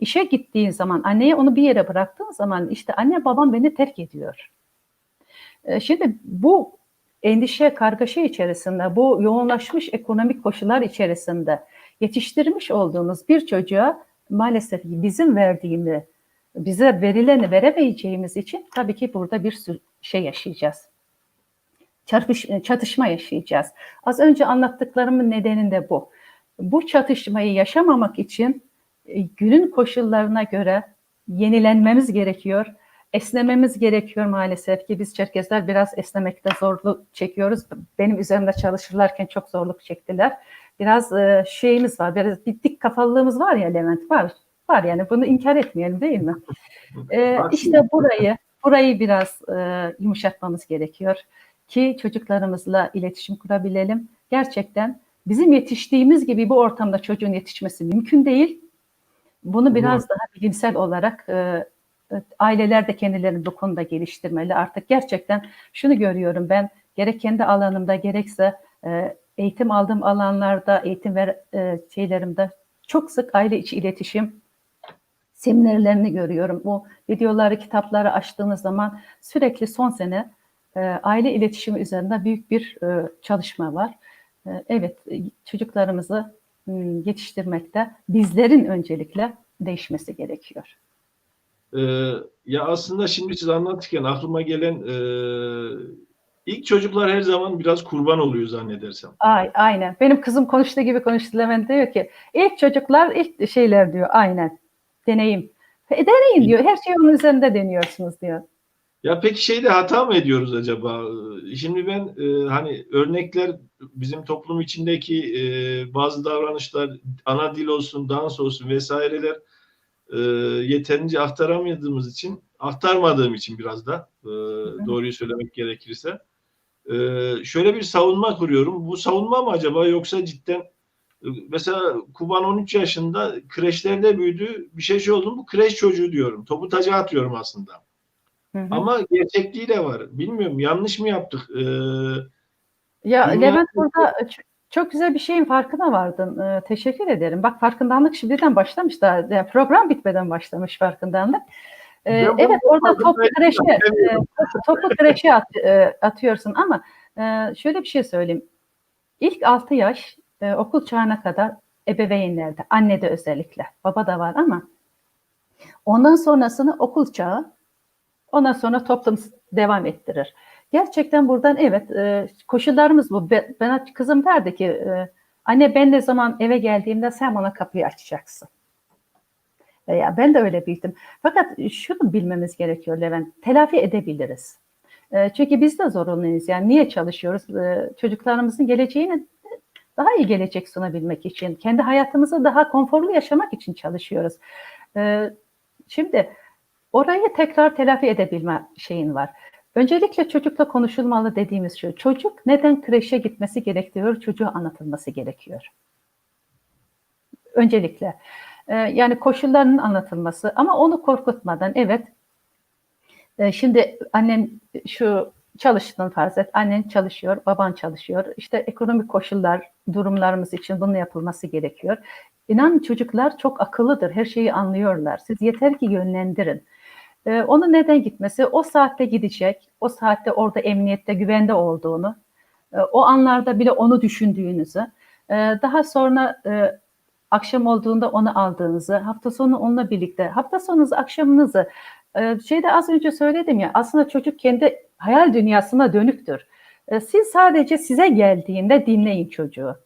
Speaker 3: işe gittiğin zaman anneye onu bir yere bıraktığın zaman işte anne babam beni terk ediyor. Şimdi bu endişe, kargaşa içerisinde, bu yoğunlaşmış ekonomik koşullar içerisinde yetiştirmiş olduğumuz bir çocuğa maalesef bizim verdiğini, bize verileni veremeyeceğimiz için tabii ki burada bir şey yaşayacağız. Çatışma yaşayacağız. Az önce anlattıklarımın nedeni de bu. Bu çatışmayı yaşamamak için günün koşullarına göre yenilenmemiz gerekiyor. Esnememiz gerekiyor maalesef ki biz Çerkezler biraz esnemekte zorluk çekiyoruz. Benim üzerimde çalışırlarken çok zorluk çektiler. Biraz şeyimiz var, biraz bir dik kafalılığımız var ya Levent, var. Var yani bunu inkar etmeyelim değil mi? İşte burayı biraz yumuşatmamız gerekiyor ki çocuklarımızla iletişim kurabilelim. Gerçekten bizim yetiştiğimiz gibi bu ortamda çocuğun yetişmesi mümkün değil. Bunu biraz daha bilimsel olarak aileler de kendilerini bu konuda geliştirmeli. Artık gerçekten şunu görüyorum ben gerek kendi alanımda gerekse eğitim aldığım alanlarda, eğitim şeylerimde çok sık aile içi iletişim seminerlerini görüyorum. Bu videoları, kitapları açtığınız zaman sürekli son sene aile iletişimi üzerinde büyük bir çalışma var. Evet, çocuklarımızı yetiştirmekte bizlerin öncelikle değişmesi gerekiyor.
Speaker 1: Ya aslında şimdi siz anlatırken aklıma gelen ilk çocuklar her zaman biraz kurban oluyor zannedersem.
Speaker 3: Aynen. Benim kızım konuştuğu gibi konuştu Levent diyor ki ilk çocuklar ilk şeyler diyor aynen. Deneyim. Deneyin diyor. Her şeyi onun üzerinde deniyorsunuz diyor.
Speaker 1: Ya peki şeyde hata mı ediyoruz acaba? Şimdi ben hani örnekler bizim toplum içindeki bazı davranışlar ana dil olsun, dans olsun vesaireler yeterince aktarmadığım için biraz da doğruyu söylemek gerekirse şöyle bir savunma kuruyorum. Bu savunma mı acaba yoksa cidden mesela Kuban 13 yaşında kreşlerde büyüdü. Bir şey oldu bu kreş çocuğu diyorum. Topu taca atıyorum aslında. Ama gerçekliği de var. Bilmiyorum yanlış mı yaptık?
Speaker 3: Ya Levent burada çok güzel bir şeyin farkına vardın. Teşekkür ederim. Bak farkındalık şimdiden başlamış da yani program bitmeden başlamış farkındalık. Evet orada topu kreşe atıyorsun ama şöyle bir şey söyleyeyim. İlk 6 yaş okul çağına kadar ebeveynlerde, annede özellikle, baba da var ama ondan sonrasını okul çağı, ondan sonra toplum devam ettirir. Gerçekten buradan evet koşullarımız bu. Ben kızım derdi ki anne ben ne zaman eve geldiğimde sen bana kapıyı açacaksın. Ya ben de öyle büyüdüm. Fakat şunu bilmemiz gerekiyor Levent. Telafi edebiliriz. Çünkü biz de zorunluyuz. Yani niye çalışıyoruz? Çocuklarımızın geleceğini daha iyi gelecek sunabilmek için, kendi hayatımızı daha konforlu yaşamak için çalışıyoruz. Şimdi orayı tekrar telafi edebilme şeyin var. Öncelikle çocukla konuşulmalı dediğimiz şey. Çocuk neden kreşe gitmesi gerekiyor? Çocuğa anlatılması gerekiyor. Öncelikle. Yani koşullarının anlatılması ama onu korkutmadan evet. Şimdi annen şu çalıştığını farz et. Annen çalışıyor, baban çalışıyor. İşte ekonomik koşullar, durumlarımız için bunun yapılması gerekiyor. İnan çocuklar çok akıllıdır. Her şeyi anlıyorlar. Siz yeter ki yönlendirin. Onun neden gitmesi? O saatte gidecek. O saatte orada emniyette, güvende olduğunu, o anlarda bile onu düşündüğünüzü, daha sonra Akşam olduğunda onu aldığınızı, hafta sonu onunla birlikte, hafta sonunuzu, akşamınızı, az önce söyledim ya, aslında çocuk kendi hayal dünyasına dönüktür. Siz sadece size geldiğinde dinleyin çocuğu.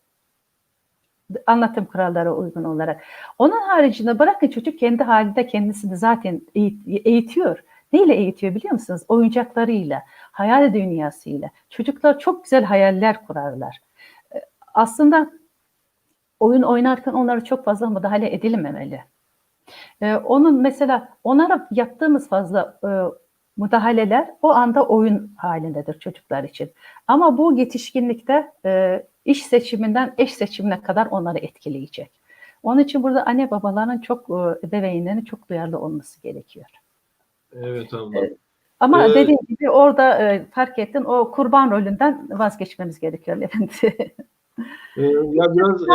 Speaker 3: Anlatım kurallara uygun olarak. Onun haricinde bırakın çocuk kendi halinde kendisini zaten eğitiyor. Neyle eğitiyor biliyor musunuz? Oyuncaklarıyla, hayal dünyasıyla. Çocuklar çok güzel hayaller kurarlar. Aslında oyun oynarken onlara çok fazla müdahale edilmemeli. Onun mesela onlara yaptığımız fazla müdahaleler o anda oyun halindedir çocuklar için. Ama bu yetişkinlikte iş seçiminden eş seçimine kadar onları etkileyecek. Onun için burada anne babaların çok, ebeveynlerin çok duyarlı olması gerekiyor.
Speaker 1: Evet abla.
Speaker 3: Ama dediğim gibi orada fark ettin, o kurban rolünden vazgeçmemiz gerekiyor Levent.
Speaker 1: Ya biraz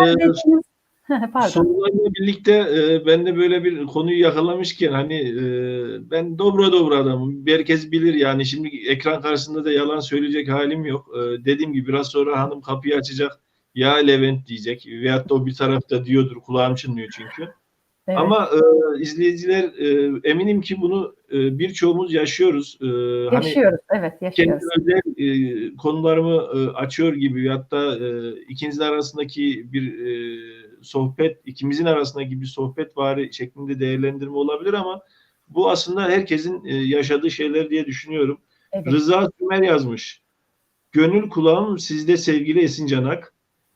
Speaker 3: Pardon.
Speaker 1: sorularla birlikte ben de böyle bir konuyu yakalamışken hani ben dobra adamım. Herkes bilir yani, şimdi ekran karşısında da yalan söyleyecek halim yok. Dediğim gibi biraz sonra hanım kapıyı açacak. Ya Levent diyecek. Veyahut da o bir tarafta diyordur. Kulağım çınlıyor çünkü.
Speaker 3: Evet.
Speaker 1: Ama izleyiciler eminim ki bunu birçoğumuz yaşıyoruz.
Speaker 3: Yaşıyoruz, evet
Speaker 1: Kendi
Speaker 3: yaşıyoruz.
Speaker 1: özel konularımı açıyor gibi, hatta ikinizin arasındaki bir sohbet, ikimizin arasındaki bir sohbet vari şeklinde değerlendirme olabilir ama bu aslında herkesin yaşadığı şeyler diye düşünüyorum.
Speaker 3: Evet.
Speaker 1: Rıza Sümer yazmış. Gönül kulağım sizde sevgili Esin Canak.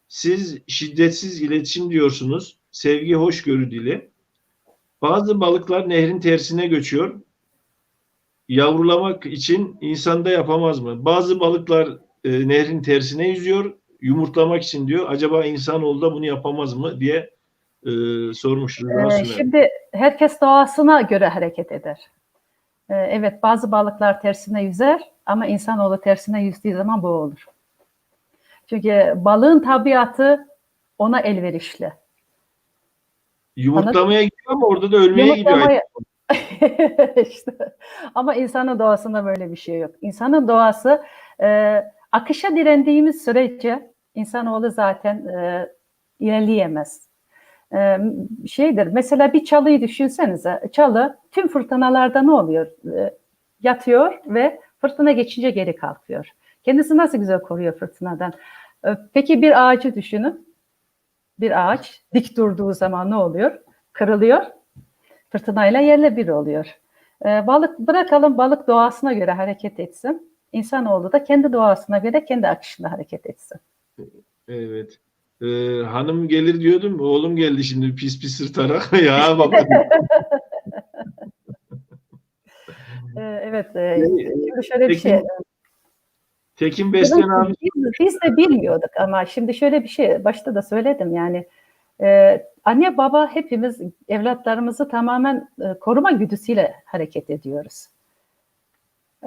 Speaker 1: Siz şiddetsiz iletişim diyorsunuz. Sevgi hoşgörü dili. Bazı balıklar nehrin tersine göçüyor. Yavrulamak için insanda yapamaz mı? Bazı balıklar nehrin tersine yüzüyor. Yumurtlamak için diyor. Acaba insanoğlu da bunu yapamaz mı diye sormuş Rıza Sümer.
Speaker 3: Şimdi herkes doğasına göre hareket eder. Evet, bazı balıklar tersine yüzer ama insanoğlu tersine yüzdüğü zaman boğulur. Çünkü balığın tabiatı ona elverişli.
Speaker 1: Yumurtlamaya gidiyor ama orada da ölmeye gidiyor.
Speaker 3: İşte. Ama insanın doğasında böyle bir şey yok. İnsanın doğası akışa direndiğimiz sürece insanoğlu zaten ilerleyemez. Mesela bir çalıyı düşünsenize. Çalı tüm fırtınalarda ne oluyor? Yatıyor ve fırtına geçince geri kalkıyor. Kendisi nasıl güzel koruyor fırtınadan. Peki bir ağacı düşünün. Bir ağaç dik durduğu zaman ne oluyor? Kırılıyor. Fırtınayla yerle bir oluyor. Bırakalım balık doğasına göre hareket etsin. İnsanoğlu da kendi doğasına göre kendi akışında hareket etsin.
Speaker 1: Evet. Hanım gelir diyordum. Oğlum geldi şimdi pis pis sırtarak. Ya baba.
Speaker 3: Evet. Şimdi şöyle bir şey.
Speaker 1: Tekin Beslen abi.
Speaker 3: Biz de bilmiyorduk ama şimdi şöyle bir şey. Başta da söyledim yani. Anne baba hepimiz evlatlarımızı tamamen koruma güdüsüyle hareket ediyoruz.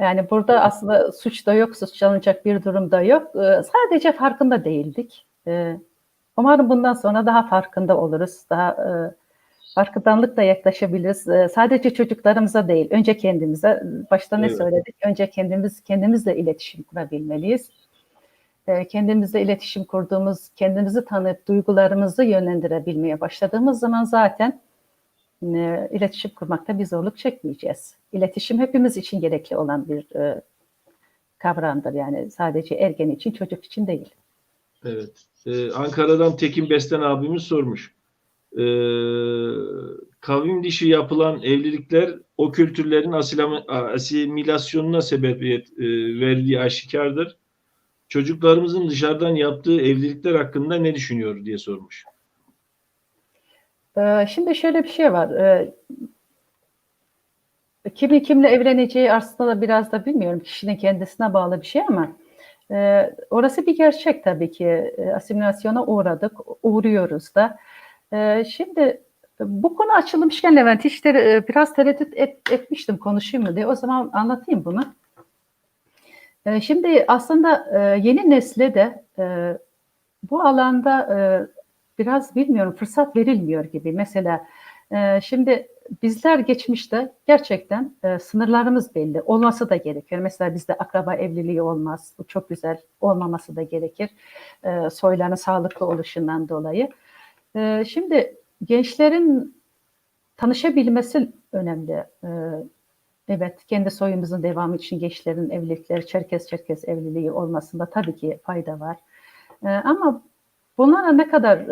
Speaker 3: Yani burada aslında suç da yok, suçlanacak bir durum da yok. Sadece farkında değildik. Umarım bundan sonra daha farkında oluruz. Daha farkındalıkla yaklaşabiliriz. Sadece çocuklarımıza değil, önce kendimize. Başta ne söyledik? Önce kendimizle iletişim kurabilmeliyiz. Kendimizle iletişim kurduğumuz, kendimizi tanıyıp duygularımızı yönlendirebilmeye başladığımız zaman zaten iletişim kurmakta bir zorluk çekmeyeceğiz. İletişim hepimiz için gerekli olan bir kavramdır. Yani sadece ergen için, çocuk için değil. Evet.
Speaker 1: Ankara'dan Tekin Beslen abimiz sormuş. Kavim dışı yapılan evlilikler o kültürlerin asimilasyonuna sebebiyet verdiği aşikardır. Çocuklarımızın dışarıdan yaptığı evlilikler hakkında ne düşünüyor diye sormuş.
Speaker 3: Şimdi şöyle bir şey var. Kimin kimle evleneceği aslında da biraz da bilmiyorum. Kişinin kendisine bağlı bir şey ama orası bir gerçek tabii ki. Asimilasyona uğradık, uğruyoruz da. Şimdi bu konu açılmışken Levent işte biraz tereddüt etmiştim konuşayım mı diye. O zaman anlatayım bunu. Şimdi aslında yeni nesle de bu alanda biraz bilmiyorum fırsat verilmiyor gibi. Mesela şimdi bizler geçmişte gerçekten sınırlarımız belli. Olması da gerekiyor. Mesela bizde akraba evliliği olmaz. Bu çok güzel. Olmaması da gerekir. Soyların sağlıklı oluşundan dolayı. Şimdi gençlerin tanışabilmesi önemli. Evet, kendi soyumuzun devamı için gençlerin evlilikleri, Çerkez evliliği olmasında tabii ki fayda var. Ama bunlara ne kadar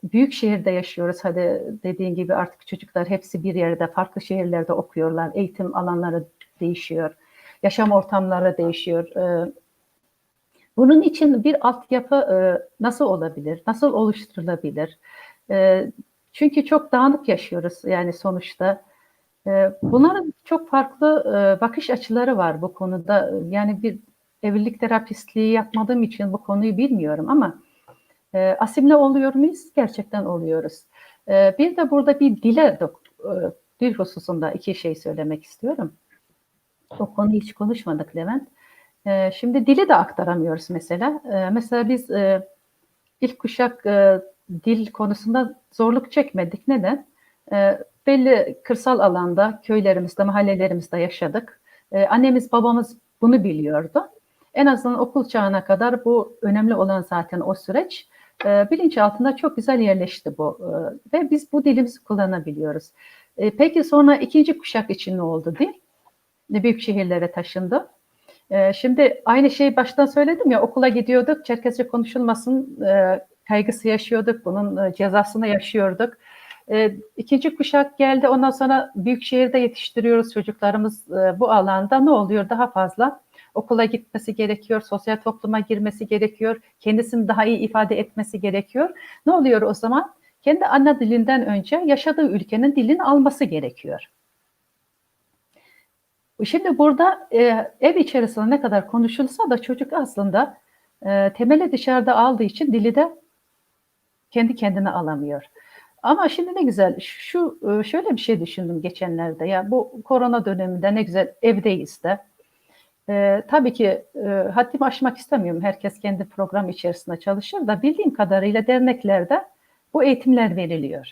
Speaker 3: büyük şehirde yaşıyoruz, hadi dediğin gibi artık çocuklar hepsi bir yerde, farklı şehirlerde okuyorlar, eğitim alanları değişiyor, yaşam ortamları değişiyor. Bunun için bir altyapı nasıl olabilir, nasıl oluşturulabilir? Çünkü çok dağınık yaşıyoruz yani sonuçta. Bunların çok farklı bakış açıları var bu konuda. Yani bir evlilik terapistliği yapmadığım için bu konuyu bilmiyorum ama asimile oluyor muyuz? Gerçekten oluyoruz. Bir de burada bir dil hususunda iki şey söylemek istiyorum. O konuyu hiç konuşmadık Levent. Şimdi dili de aktaramıyoruz mesela. Mesela biz ilk kuşak dil konusunda zorluk çekmedik. Neden? Belli kırsal alanda, köylerimizde, mahallelerimizde yaşadık. Annemiz, babamız bunu biliyordu. En azından okul çağına kadar bu önemli olan zaten o süreç. Bilinçaltında çok güzel yerleşti bu. Ve biz bu dilimizi kullanabiliyoruz. Peki sonra ikinci kuşak için ne oldu dil? Büyük şehirlere taşındı. Şimdi aynı şeyi baştan söyledim ya, okula gidiyorduk, Çerkezce konuşulmasın kaygısı yaşıyorduk, bunun cezasını yaşıyorduk. İkinci kuşak geldi, ondan sonra büyük şehirde yetiştiriyoruz çocuklarımız bu alanda. Ne oluyor? Daha fazla okula gitmesi gerekiyor, sosyal topluma girmesi gerekiyor, kendisini daha iyi ifade etmesi gerekiyor. Ne oluyor o zaman? Kendi ana dilinden önce yaşadığı ülkenin dilini alması gerekiyor. Şimdi burada ev içerisinde ne kadar konuşulsa da çocuk aslında temeli dışarıda aldığı için dili de kendi kendine alamıyor. Ama şimdi ne güzel, şöyle bir şey düşündüm geçenlerde. Ya bu korona döneminde ne güzel evdeyiz de. Tabii ki haddimi aşmak istemiyorum. Herkes kendi program içerisinde çalışır da bildiğim kadarıyla derneklerde bu eğitimler veriliyor.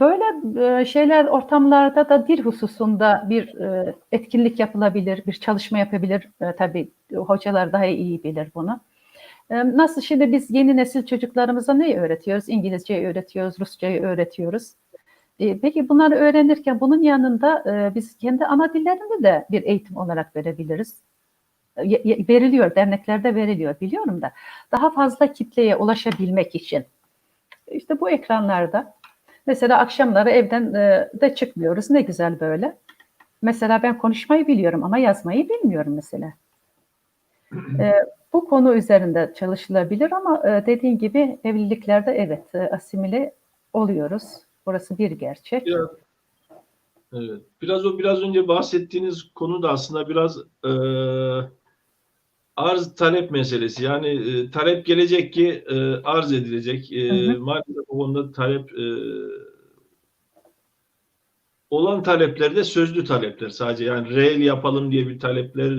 Speaker 3: Böyle şeyler ortamlarda da dil hususunda bir etkinlik yapılabilir, bir çalışma yapabilir. Tabii hocalar daha iyi bilir bunu. Nasıl şimdi biz yeni nesil çocuklarımıza neyi öğretiyoruz? İngilizceyi öğretiyoruz, Rusçayı öğretiyoruz. Peki bunları öğrenirken bunun yanında biz kendi ana dillerini de bir eğitim olarak verebiliriz. Veriliyor, derneklerde veriliyor biliyorum da. Daha fazla kitleye ulaşabilmek için. İşte bu ekranlarda mesela akşamları evden de çıkmıyoruz. Ne güzel böyle. Mesela ben konuşmayı biliyorum ama yazmayı bilmiyorum mesela. Bu konu üzerinde çalışılabilir ama dediğin gibi evliliklerde evet asimile oluyoruz. Burası bir gerçek.
Speaker 1: Evet. Biraz önce bahsettiğiniz konu da aslında biraz arz talep meselesi. Yani talep gelecek ki arz edilecek. Maalesef o konuda talep olan talepler de sözlü talepler sadece. Yani reel yapalım diye bir talepler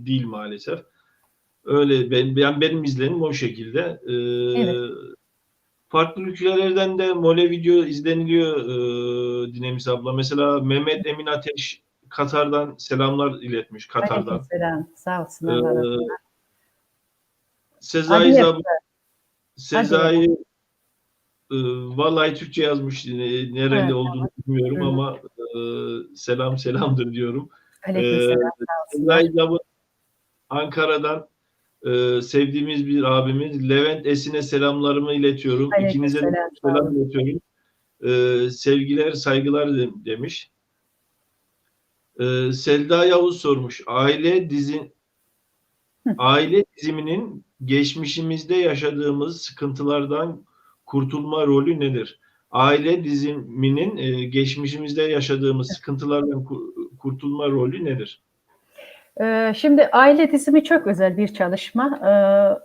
Speaker 1: değil maalesef. Öyle benim izlenim o şekilde.
Speaker 3: Evet.
Speaker 1: Farklı ülkelerden de mole video izleniliyor Dinamis abla. Mesela Mehmet Emin Ateş Katar'dan selamlar iletmiş. Katar'dan.
Speaker 3: Aleykümselam. Sağ olsun.
Speaker 1: Ee,
Speaker 3: Allah razı olsun.
Speaker 1: Sezai
Speaker 3: Hadi
Speaker 1: Sezai vallahi Türkçe yazmış. Nereli
Speaker 3: evet.
Speaker 1: olduğunu bilmiyorum ama selamdır diyorum.
Speaker 3: Aleykümselam. Sağ olsunlar.
Speaker 1: Sezai Zabı Ankara'dan sevdiğimiz bir abimiz. Levent Esin'e selamlarımı iletiyorum. İkinize de
Speaker 3: Aleykümselam. Sağ
Speaker 1: selam
Speaker 3: olun.
Speaker 1: iletiyorum. Sevgiler, saygılar demiş. Selda Yavuz sormuş. Aile diziminin geçmişimizde yaşadığımız sıkıntılardan kurtulma rolü nedir? Aile diziminin geçmişimizde yaşadığımız sıkıntılardan kurtulma rolü nedir?
Speaker 3: Şimdi aile dizimi çok özel bir çalışma.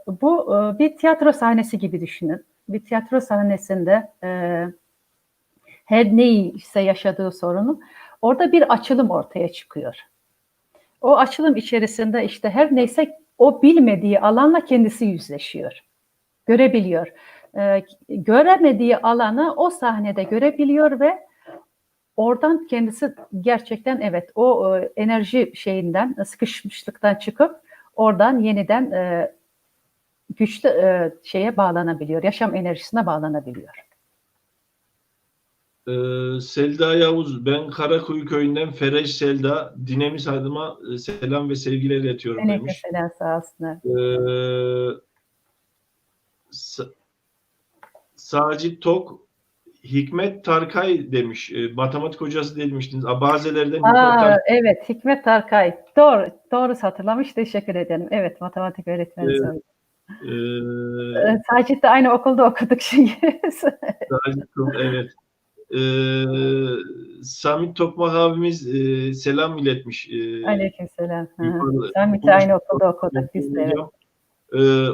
Speaker 3: Bu bir tiyatro sahnesi gibi düşünün. Bir tiyatro sahnesinde her neyse yaşadığı sorunu orada bir açılım ortaya çıkıyor. O açılım içerisinde işte her neyse o bilmediği alanla kendisi yüzleşiyor. Görebiliyor. Göremediği alanı o sahnede görebiliyor ve oradan kendisi gerçekten evet o enerji şeyinden, sıkışmışlıktan çıkıp oradan yeniden güçlü şeye bağlanabiliyor, yaşam enerjisine bağlanabiliyor.
Speaker 1: Selda Yavuz, ben Karakuyu köyünden Fereç Selda, Dinamis adıma selam ve sevgiler iletiyorum demiş.
Speaker 3: Aleykümselam, sağ olsunlar.
Speaker 1: Sacit Tok, Hikmet Tarkay demiş. Matematik hocası demiştiniz. Abazelerden Hikmet Tarkay.
Speaker 3: Evet, Hikmet Tarkay. Doğru hatırlamış. Teşekkür ederim. Evet, matematik öğretmeni. Sacit'le aynı okulda okuduk çünkü.
Speaker 1: Sacit Tok, evet. Samit Tokmak abimiz selam iletmiş.
Speaker 3: Aleykümselam. Samit'le aynı okulda okuduk biz de. Evet.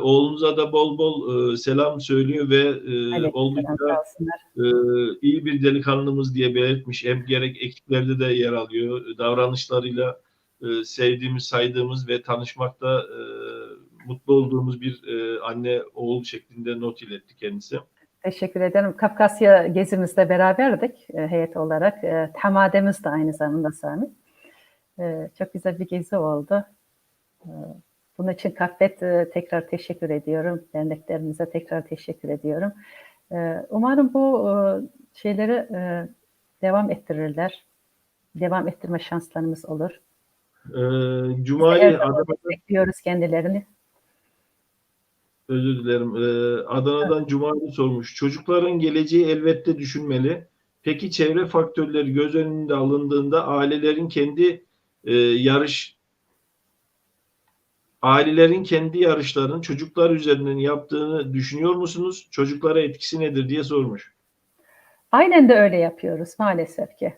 Speaker 1: Oğlunuza da bol bol selam söylüyor ve oldukça iyi bir delikanlımız diye belirtmiş. Hem gerek ekiplerde de yer alıyor. Davranışlarıyla sevdiğimiz, saydığımız ve tanışmakta mutlu olduğumuz bir anne oğul şeklinde not iletti kendisi.
Speaker 3: Teşekkür ederim. Kafkasya gezimizde beraberdik heyet olarak. Temademiz de aynı zamanda Sami. Çok güzel bir gezi oldu. Bunun için Kafet tekrar teşekkür ediyorum. Derneklerimize tekrar teşekkür ediyorum. Umarım bu şeyleri devam ettirirler. Devam ettirme şanslarımız olur.
Speaker 1: Cumali
Speaker 3: bekliyoruz kendilerini.
Speaker 1: Özür dilerim. Adana'dan Cumali sormuş. Çocukların geleceği elbette düşünmeli. Peki çevre faktörleri göz önünde alındığında ailelerin kendi yarışlarını çocuklar üzerinden yaptığını düşünüyor musunuz? Çocuklara etkisi nedir diye sormuş.
Speaker 3: Aynen de öyle yapıyoruz maalesef ki.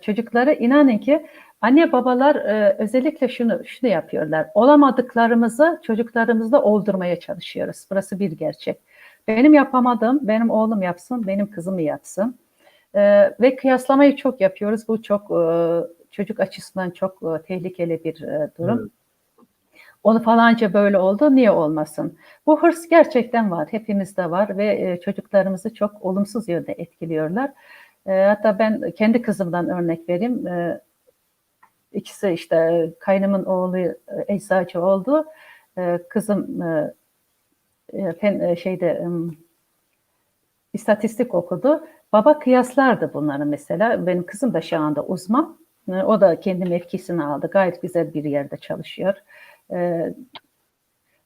Speaker 3: Çocuklara inanın ki anne babalar özellikle şunu yapıyorlar. Olamadıklarımızı çocuklarımızla oldurmaya çalışıyoruz. Burası bir gerçek. Benim yapamadığım, benim oğlum yapsın, benim kızım yapsın. Ve kıyaslamayı çok yapıyoruz. Bu çok çocuk açısından çok tehlikeli bir durum. Evet. Onu falanca böyle oldu, niye olmasın? Bu hırs gerçekten var, hepimizde var ve çocuklarımızı çok olumsuz yönde etkiliyorlar. Hatta ben kendi kızımdan örnek vereyim. İkisi işte kaynımın oğlu eczacı oldu. Kızım istatistik okudu. Baba kıyaslardı bunları mesela. Benim kızım da şu anda uzman. O da kendi mevkisini aldı. Gayet güzel bir yerde çalışıyor.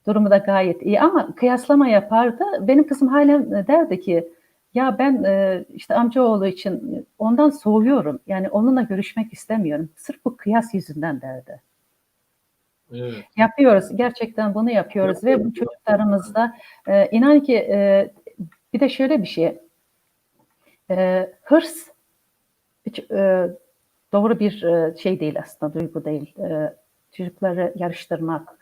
Speaker 3: Durumu da gayet iyi ama kıyaslama yapardı. Benim kızım halen derdi ki ya ben işte amcaoğlu için ondan soğuyorum. Yani onunla görüşmek istemiyorum. Sırf bu kıyas yüzünden derdi. Evet. Yapıyoruz. Gerçekten bunu yapıyoruz ve bu çocuklarımızda inan ki bir de şöyle bir şey. Hırs hiç doğru bir şey değil aslında, duygu değil. Çocukları yarıştırmak,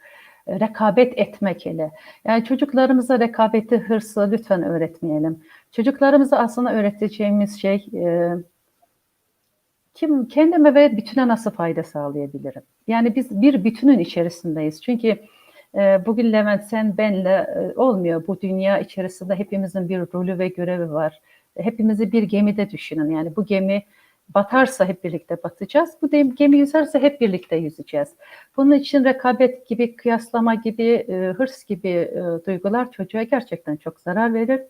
Speaker 3: rekabet etmek hele. Yani çocuklarımıza rekabeti, hırsı lütfen öğretmeyelim. Çocuklarımıza aslında öğreteceğimiz şey kendime ve bütüne nasıl fayda sağlayabilirim? Yani biz bir bütünün içerisindeyiz. Çünkü bugün Levent sen benle olmuyor. Bu dünya içerisinde hepimizin bir rolü ve görevi var. Hepimizi bir gemide düşünün. Yani bu gemi batarsa hep birlikte batacağız. Bu gemi yüzerse hep birlikte yüzeceğiz. Bunun için rekabet gibi, kıyaslama gibi, hırs gibi duygular çocuğa gerçekten çok zarar verir.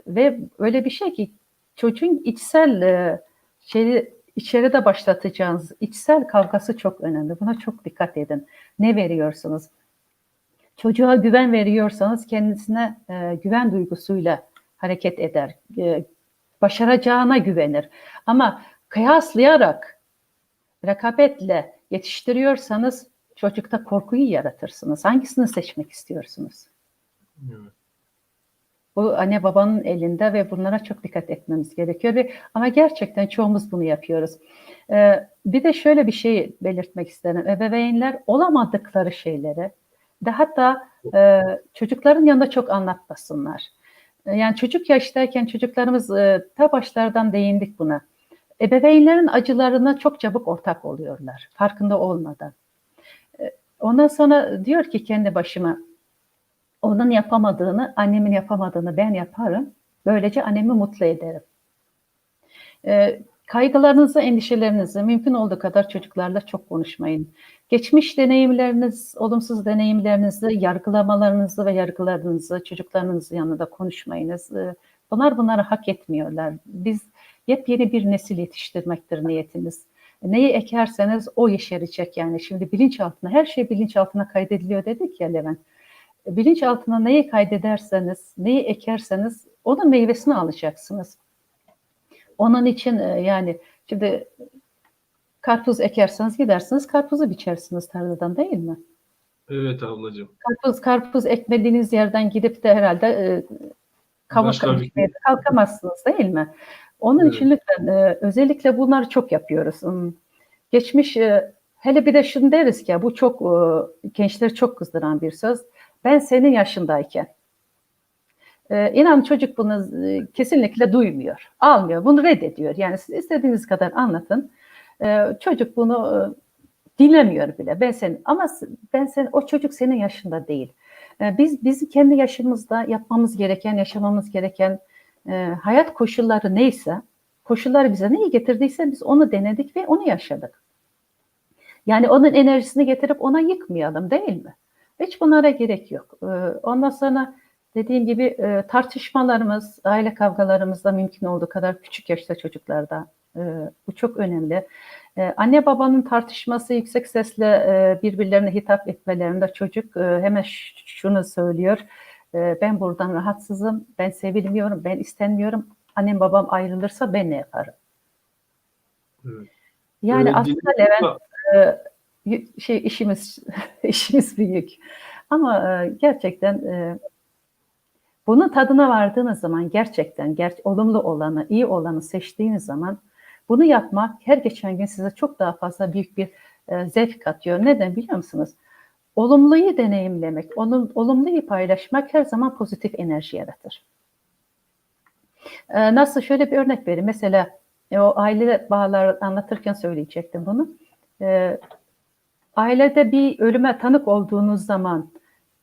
Speaker 3: Ve öyle bir şey ki çocuğun içsel içeride başlatacağınız içsel kavgası çok önemli. Buna çok dikkat edin. Ne veriyorsunuz? Çocuğa güven veriyorsanız kendisine güven duygusuyla hareket eder. Başaracağına güvenir. Ama kıyaslayarak, rekabetle yetiştiriyorsanız çocukta korkuyu yaratırsınız. Hangisini seçmek istiyorsunuz? Evet. Bu anne babanın elinde ve bunlara çok dikkat etmemiz gerekiyor. Ama gerçekten çoğumuz bunu yapıyoruz. Bir de şöyle bir şey belirtmek isterim. Ebeveynler olamadıkları şeyleri de hatta çocukların yanında çok anlatmasınlar. Yani çocuk yaştayken çocuklarımız ta başlardan değindik buna. Ebeveynlerin acılarına çok çabuk ortak oluyorlar. Farkında olmadan. Ondan sonra diyor ki kendi başıma onun yapamadığını, annemin yapamadığını ben yaparım. Böylece annemi mutlu ederim. Kaygılarınızı, endişelerinizi mümkün olduğu kadar çocuklarla çok konuşmayın. Geçmiş deneyimleriniz, olumsuz deneyimlerinizi, yargılamalarınızı ve yargılarınızı çocuklarınızın yanında konuşmayınız. Bunları hak etmiyorlar. Biz yepyeni bir nesil yetiştirmektir niyetimiz. Neyi ekerseniz o yeşerecek yani. Şimdi bilinçaltına, her şey bilinçaltına kaydediliyor dedik ya Levent. Bilinçaltına neyi kaydederseniz, neyi ekerseniz onun meyvesini alacaksınız. Onun için yani şimdi karpuz ekerseniz gidersiniz karpuzu biçersiniz tarladan değil mi?
Speaker 1: Evet ablacığım.
Speaker 3: Karpuz ekmediğiniz yerden gidip de herhalde kavun biçmeye kalkamazsınız değil mi? Onun için lütfen özellikle bunları çok yapıyoruz. Geçmiş hele bir de şunu deriz ki bu çok gençleri çok kızdıran bir söz. Ben senin yaşındayken. İnan çocuk bunu kesinlikle duymuyor, almıyor, bunu reddediyor. Yani siz istediğiniz kadar anlatın. Çocuk bunu dinlemiyor bile. O çocuk senin yaşında değil. Biz kendi yaşımızda yapmamız gereken, yaşamamız gereken hayat koşulları neyse, koşullar bize neyi getirdiyse biz onu denedik ve onu yaşadık. Yani onun enerjisini getirip ona yıkmayalım değil mi? Hiç bunlara gerek yok. Ondan sonra dediğim gibi tartışmalarımız, aile kavgalarımızda mümkün olduğu kadar küçük yaşta çocuklarda. Bu çok önemli. Anne babanın tartışması, yüksek sesle birbirlerine hitap etmelerinde çocuk hemen şunu söylüyor. Ben buradan rahatsızım, ben sevilmiyorum, ben istenmiyorum. Annem babam ayrılırsa ben ne yaparım?
Speaker 1: Evet.
Speaker 3: Yani aslında Levent işimiz büyük. Ama gerçekten bunun tadına vardığınız zaman gerçekten olumlu olanı, iyi olanı seçtiğiniz zaman bunu yapmak her geçen gün size çok daha fazla büyük bir zevk katıyor. Neden biliyor musunuz? Olumluyu deneyimlemek, olumluyu paylaşmak her zaman pozitif enerji yaratır. Nasıl? Şöyle bir örnek vereyim. Mesela o aile bağları anlatırken söyleyecektim bunu. Ailede bir ölüme tanık olduğunuz zaman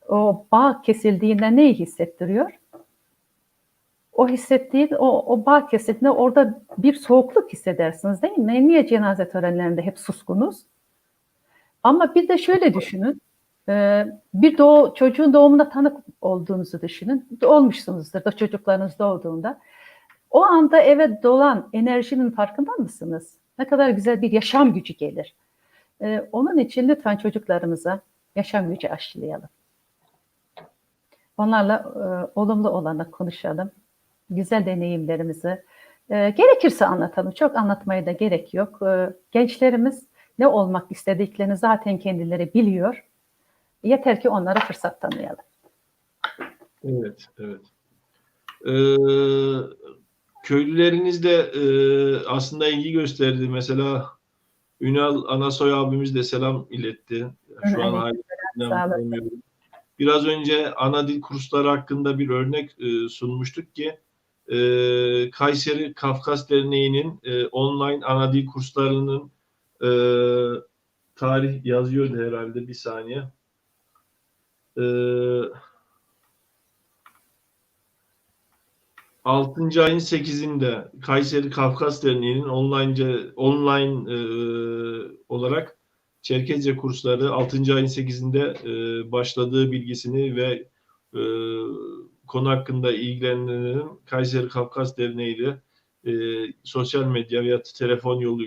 Speaker 3: o bağ kesildiğinde neyi hissettiriyor? O bağ kesildiğinde orada bir soğukluk hissedersiniz değil mi? Niye cenaze törenlerinde hep suskunuz? Ama bir de şöyle düşünün. Çocuğun doğumuna tanık olduğunuzu düşünün. Olmuşsunuzdur da çocuklarınız doğduğunda. O anda eve dolan enerjinin farkında mısınız? Ne kadar güzel bir yaşam gücü gelir. Onun için lütfen çocuklarımıza yaşam gücü aşılayalım. Onlarla olumlu olanı konuşalım. Güzel deneyimlerimizi gerekirse anlatalım. Çok anlatmaya da gerek yok. Gençlerimiz ne olmak istediklerini zaten kendileri biliyor. Yeter ki onlara fırsat tanıyalım.
Speaker 1: Evet, evet. Köylüleriniz de aslında ilgi gösterdi. Mesela Ünal Anasoy abimiz de selam iletti. Şu an hala bilmiyorum. Biraz önce ana dil kursları hakkında bir örnek sunmuştuk ki Kayseri Kafkas Derneği'nin online ana dil kurslarının tarih yazıyordu herhalde, bir saniye. 6. ayın 8'inde Kayseri Kafkas Derneği'nin online olarak Çerkezce kursları 6. ayın 8'inde başladığı bilgisini ve konu hakkında ilgilenenlerin Kayseri Kafkas Derneği ile sosyal medya veya telefon yolu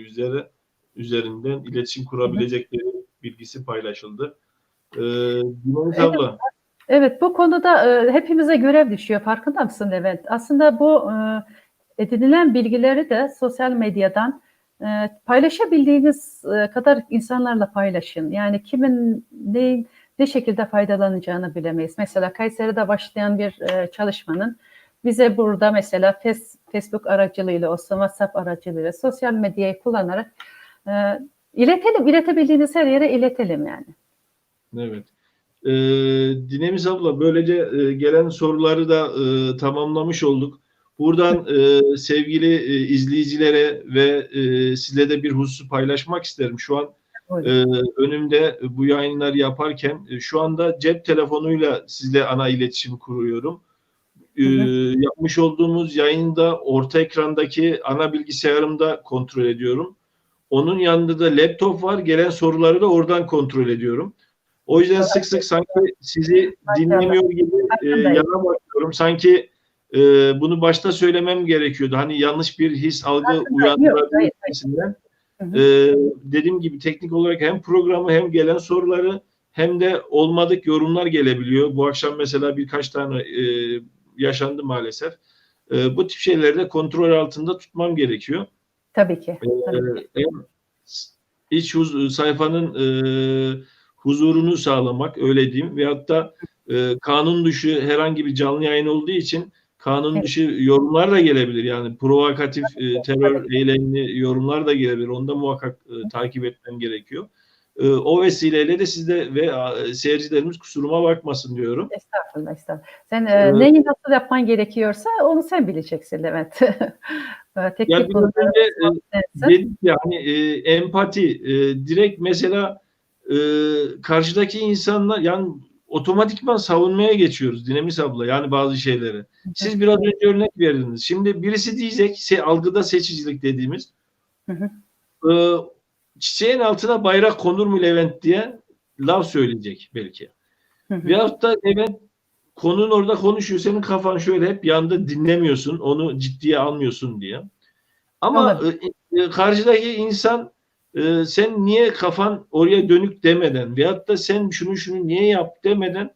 Speaker 1: üzerinden iletişim kurabilecekleri bilgisi paylaşıldı. Dinamiz abla.
Speaker 3: Evet, bu konuda hepimize görev düşüyor. Farkında mısın Levent? Aslında bu edinilen bilgileri de sosyal medyadan paylaşabildiğiniz kadar insanlarla paylaşın. Yani kimin ne şekilde faydalanacağını bilemeyiz. Mesela Kayseri'de başlayan bir çalışmanın bize burada mesela Facebook aracılığıyla olsun, WhatsApp aracılığıyla sosyal medyayı kullanarak iletebildiğiniz her yere iletelim yani.
Speaker 1: Evet. Dinemiz abla, böylece gelen soruları da tamamlamış olduk. Buradan sevgili izleyicilere ve sizle de bir hususu paylaşmak isterim. Şu an önümde bu yayınları yaparken şu anda cep telefonuyla sizle ana iletişim kuruyorum. yapmış olduğumuz yayında orta ekrandaki ana bilgisayarımda kontrol ediyorum. Onun yanında da laptop var. Gelen soruları da oradan kontrol ediyorum. O yüzden sık sık sanki sizi dinlemiyor gibi yana bakıyorum. Sanki bunu başta söylemem gerekiyordu. Hani yanlış bir his, algı uyandırabilir. Dediğim gibi teknik olarak hem programı hem gelen soruları hem de olmadık yorumlar gelebiliyor. Bu akşam mesela birkaç tane yaşandı maalesef. Bu tip şeyleri de kontrol altında tutmam gerekiyor.
Speaker 3: Tabii ki. Tabii ki.
Speaker 1: İç sayfanın huzurunu sağlamak, öyle diyeyim. Veyahut da kanun dışı herhangi bir canlı yayın olduğu için kanun dışı yorumlar da gelebilir. Yani provokatif terör eylemli yorumlar da gelebilir. Onu da muhakkak takip etmem gerekiyor. O vesileyle de sizde ve seyircilerimiz kusuruma bakmasın diyorum.
Speaker 3: Estağfurullah, estağfurullah. Sen neyi nasıl yapman gerekiyorsa onu sen bileceksin Levent.
Speaker 1: Ya biraz önce dedik yani empati direkt mesela karşıdaki insanlar yani otomatikman savunmaya geçiyoruz Dinamis abla yani bazı şeyleri. Siz biraz önce örnek verdiniz. Şimdi birisi diyecek algıda seçicilik dediğimiz çiçeğin altına bayrak konur mu Levent diye laf söyleyecek belki. Veyahut da Levent konunun orada konuşuyor. Senin kafan şöyle hep yanda dinlemiyorsun. Onu ciddiye almıyorsun diye. Ama karşıdaki insan sen niye kafan oraya dönük demeden veyahut da sen şunu niye yap demeden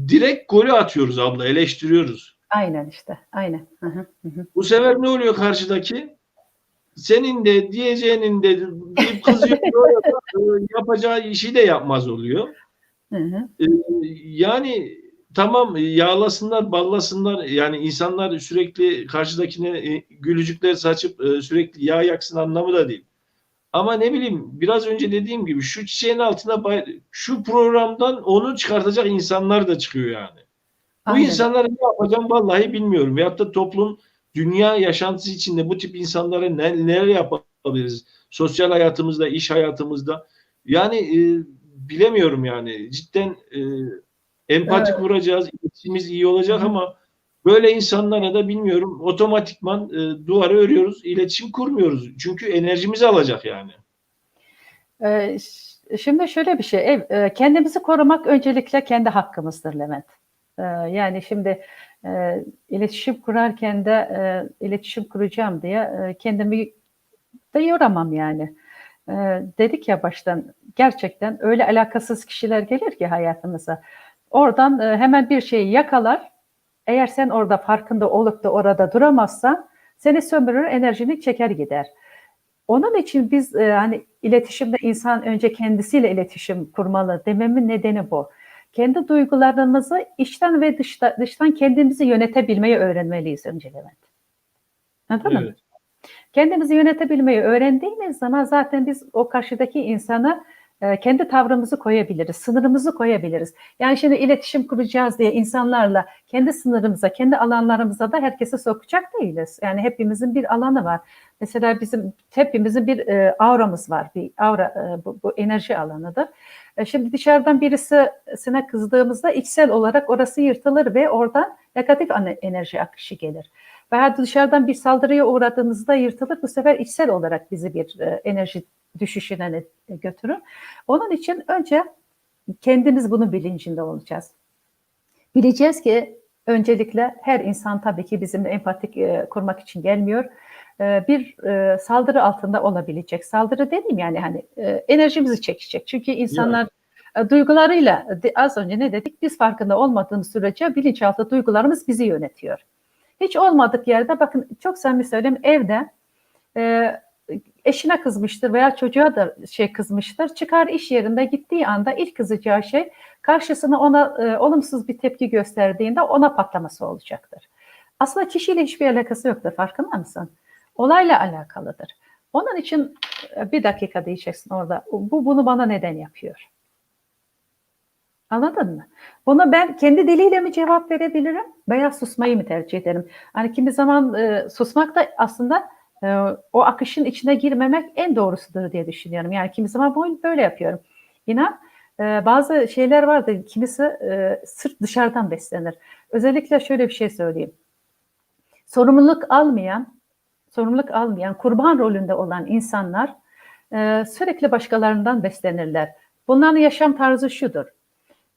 Speaker 1: direkt golü atıyoruz abla, eleştiriyoruz.
Speaker 3: Aynen işte, aynen.
Speaker 1: Bu sefer ne oluyor karşıdaki? Senin de diyeceğinin de deyip kızıyor, yapacağı işi de yapmaz oluyor. Yani tamam yağlasınlar, ballasınlar. Yani insanlar sürekli karşıdakine gülücükler saçıp sürekli yağ yaksın anlamı da değil. Ama ne bileyim biraz önce dediğim gibi şu çiçeğin altına şu programdan onu çıkartacak insanlar da çıkıyor yani. Bu insanlara ne yapacağım vallahi bilmiyorum. Veyahut da toplum, dünya yaşantısı içinde bu tip insanlara neler yapabiliriz? Sosyal hayatımızda, iş hayatımızda. Yani bilemiyorum yani. Cidden empati kuracağız, iletişimimiz iyi olacak ama böyle insanlara da bilmiyorum otomatikman duvarı örüyoruz, iletişim kurmuyoruz. Çünkü enerjimizi alacak yani.
Speaker 3: Şimdi şöyle bir şey, kendimizi korumak öncelikle kendi hakkımızdır Levent. Yani şimdi iletişim kurarken de iletişim kuracağım diye kendimi de yoramam yani. Dedik ya baştan gerçekten öyle alakasız kişiler gelir ki hayatımıza. Oradan hemen bir şeyi yakalar. Eğer sen orada farkında olup da orada duramazsan seni sömürür, enerjini çeker gider. Onun için biz hani iletişimde insan önce kendisiyle iletişim kurmalı dememin nedeni bu. Kendi duygularımızı içten ve dıştan kendimizi yönetebilmeyi öğrenmeliyiz önce Levent. Anladın mı? Kendimizi yönetebilmeyi öğrendiğimiz zaman zaten biz o karşıdaki insana kendi tavrımızı koyabiliriz, sınırımızı koyabiliriz. Yani şimdi iletişim kuracağız diye insanlarla kendi sınırımıza, kendi alanlarımıza da herkese sokacak değiliz. Yani hepimizin bir alanı var. Mesela hepimizin bir auramız var. Bir aura bu enerji alanıdır. Şimdi dışarıdan birisine kızdığımızda içsel olarak orası yırtılır ve oradan negatif enerji akışı gelir. Veya dışarıdan bir saldırıya uğradığımızda yırtılır. Bu sefer içsel olarak bizi bir enerji düşüşüne götürür. Onun için önce kendimiz bunun bilincinde olacağız. Bileceğiz ki öncelikle her insan tabii ki bizimle empatik kurmak için gelmiyor. Bir saldırı altında olabilecek. Saldırı dediğim yani hani enerjimizi çekecek. Çünkü insanlar duygularıyla az önce ne dedik? Biz farkında olmadığımız sürece bilinçaltı duygularımız bizi yönetiyor. Hiç olmadık yerde bakın çok samimi söyleyeyim evde eşine kızmıştır veya çocuğa da kızmıştır. Çıkar iş yerinde gittiği anda ilk kızacağı şey karşısına ona olumsuz bir tepki gösterdiğinde ona patlaması olacaktır. Aslında kişiyle hiçbir alakası yoktur farkında mısın? Olayla alakalıdır. Onun için bir dakika diyeceksin orada. Bunu bana neden yapıyor? Anladın mı? Buna ben kendi diliyle mi cevap verebilirim veya susmayı mı tercih ederim? Hani kimi zaman susmak da aslında o akışın içine girmemek en doğrusudur diye düşünüyorum. Yani kimi zaman böyle yapıyorum. İnan Bazı şeyler vardır, kimisi sırf dışarıdan beslenir. Özellikle şöyle bir şey söyleyeyim. Sorumluluk almayan, kurban rolünde olan insanlar sürekli başkalarından beslenirler. Bunların yaşam tarzı şudur.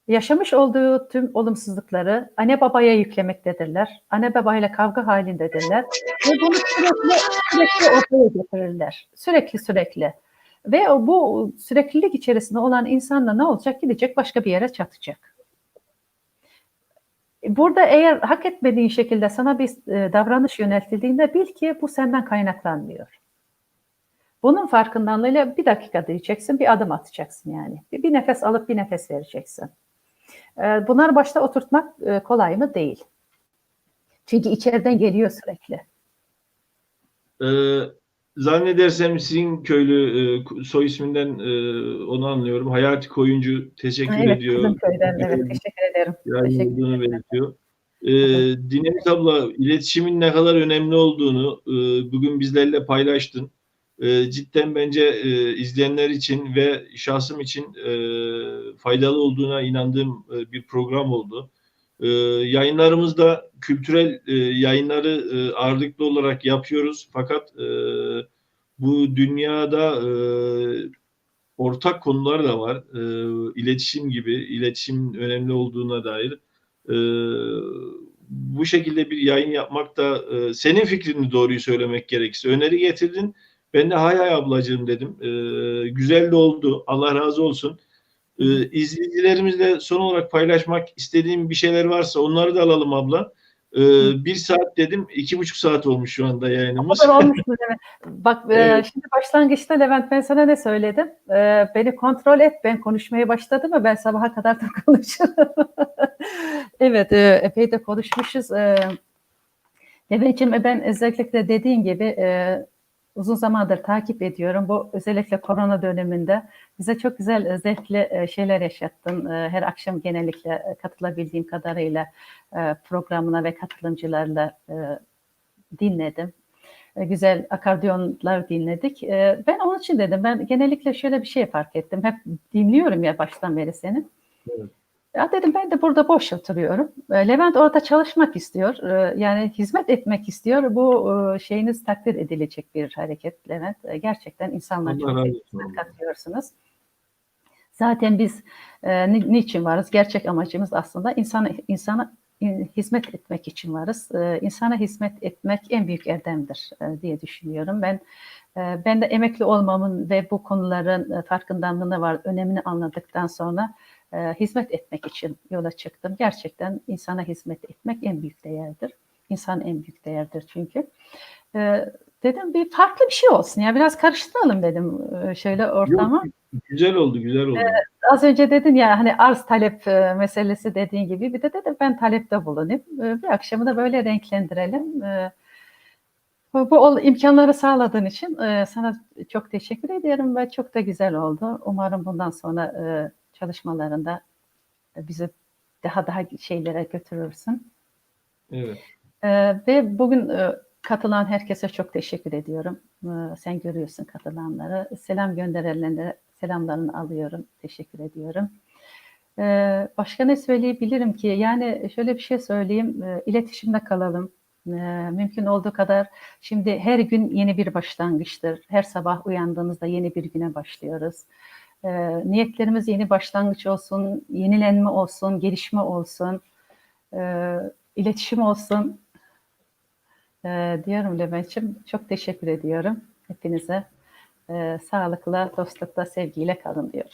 Speaker 3: Yaşamış olduğu tüm olumsuzlukları anne babaya yüklemektedirler. Anne babayla kavga halindedirler. Ve bunu sürekli ortaya getirirler. Sürekli. Ve bu süreklilik içerisinde olan insanla ne olacak? Gidecek başka bir yere çatacak. Burada eğer hak etmediğin şekilde sana bir davranış yöneltildiğinde bil ki bu senden kaynaklanmıyor. Bunun farkındalığıyla bir dakika diyeceksin, bir adım atacaksın yani. Bir nefes alıp bir nefes vereceksin. Bunları başta oturtmak kolay mı? Değil. Çünkü içeriden geliyor sürekli.
Speaker 1: Zannedersem sizin köylü soy isminden onu anlıyorum. Hayati Koyuncu teşekkür
Speaker 3: Evet,
Speaker 1: ediyor.
Speaker 3: Kızılköy'den. Evet, teşekkür ederim.
Speaker 1: Yani olduğunu belirtiyor. Dinamik abla, iletişimin ne kadar önemli olduğunu bugün bizlerle paylaştın. Cidden bence izleyenler için ve şahsım için faydalı olduğuna inandığım bir program oldu. Yayınlarımızda kültürel yayınları ağırlıklı olarak yapıyoruz. Fakat bu dünyada ortak konular da var. İletişim gibi, iletişimin önemli olduğuna dair. Bu şekilde bir yayın yapmak da senin fikrini doğruyu söylemek gerekirse. Öneri getirdin. Ben de hay hay ablacığım dedim. Güzel de oldu. Allah razı olsun. İzleyicilerimizle son olarak paylaşmak istediğim bir şeyler varsa onları da alalım abla. 1 saat dedim, 2,5 saat olmuş şu anda yayınımız.
Speaker 3: O kadar olmuş mu Levent? Bak
Speaker 1: Evet.
Speaker 3: şimdi başlangıçta Levent ben sana ne söyledim? Beni kontrol et, ben konuşmaya başladım mı ben sabaha kadar da konuşurum. Evet, epey de konuşmuşuz. Levent'ciğim ben özellikle dediğin gibi uzun zamandır takip ediyorum. Bu özellikle korona döneminde bize çok güzel, zevkli şeyler yaşattın. Her akşam genellikle katılabildiğim kadarıyla programına ve katılımcılarla dinledim. Güzel akordiyonlar dinledik. Ben onun için dedim, ben genellikle şöyle bir şey fark ettim. Hep dinliyorum ya baştan beri seni.
Speaker 1: Evet.
Speaker 3: Ya dedim ben de burada boş oturuyorum. Levent orada çalışmak istiyor. Yani hizmet etmek istiyor. Bu şeyiniz takdir edilecek bir hareket Levent. Gerçekten insanlara çok hizmet katıyorsunuz. Zaten biz niçin varız? Gerçek amacımız aslında insana hizmet etmek için varız. İnsana hizmet etmek en büyük erdemdir diye düşünüyorum. Ben de emekli olmamın ve bu konuların farkındalığına var, önemini anladıktan sonra hizmet etmek için yola çıktım. Gerçekten insana hizmet etmek en büyük değerdir. İnsan en büyük değerdir çünkü. Dedim bir farklı bir şey olsun ya biraz karıştıralım dedim şöyle ortamı.
Speaker 1: Yok, güzel oldu.
Speaker 3: Az önce dedin ya hani arz talep meselesi dediğin gibi bir de dedim ben talepte bulunayım. Bir akşamı da böyle renklendirelim. Bu imkanları sağladığın için sana çok teşekkür ediyorum ve çok da güzel oldu. Umarım bundan sonra çalışmalarında bizi daha şeylere götürürsün.
Speaker 1: Evet.
Speaker 3: Ve bugün katılan herkese çok teşekkür ediyorum. Sen görüyorsun katılanları. Selam gönderenlere selamlarını alıyorum. Teşekkür ediyorum. Başka ne söyleyebilirim ki? Yani şöyle bir şey söyleyeyim. İletişimde kalalım. Mümkün olduğu kadar şimdi her gün yeni bir başlangıçtır. Her sabah uyandığımızda yeni bir güne başlıyoruz. Niyetlerimiz yeni başlangıç olsun, yenilenme olsun, gelişme olsun, iletişim olsun diyorum Levent'ciğim. Çok teşekkür ediyorum hepinize. Sağlıkla, dostlukla, sevgiyle kalın diyorum.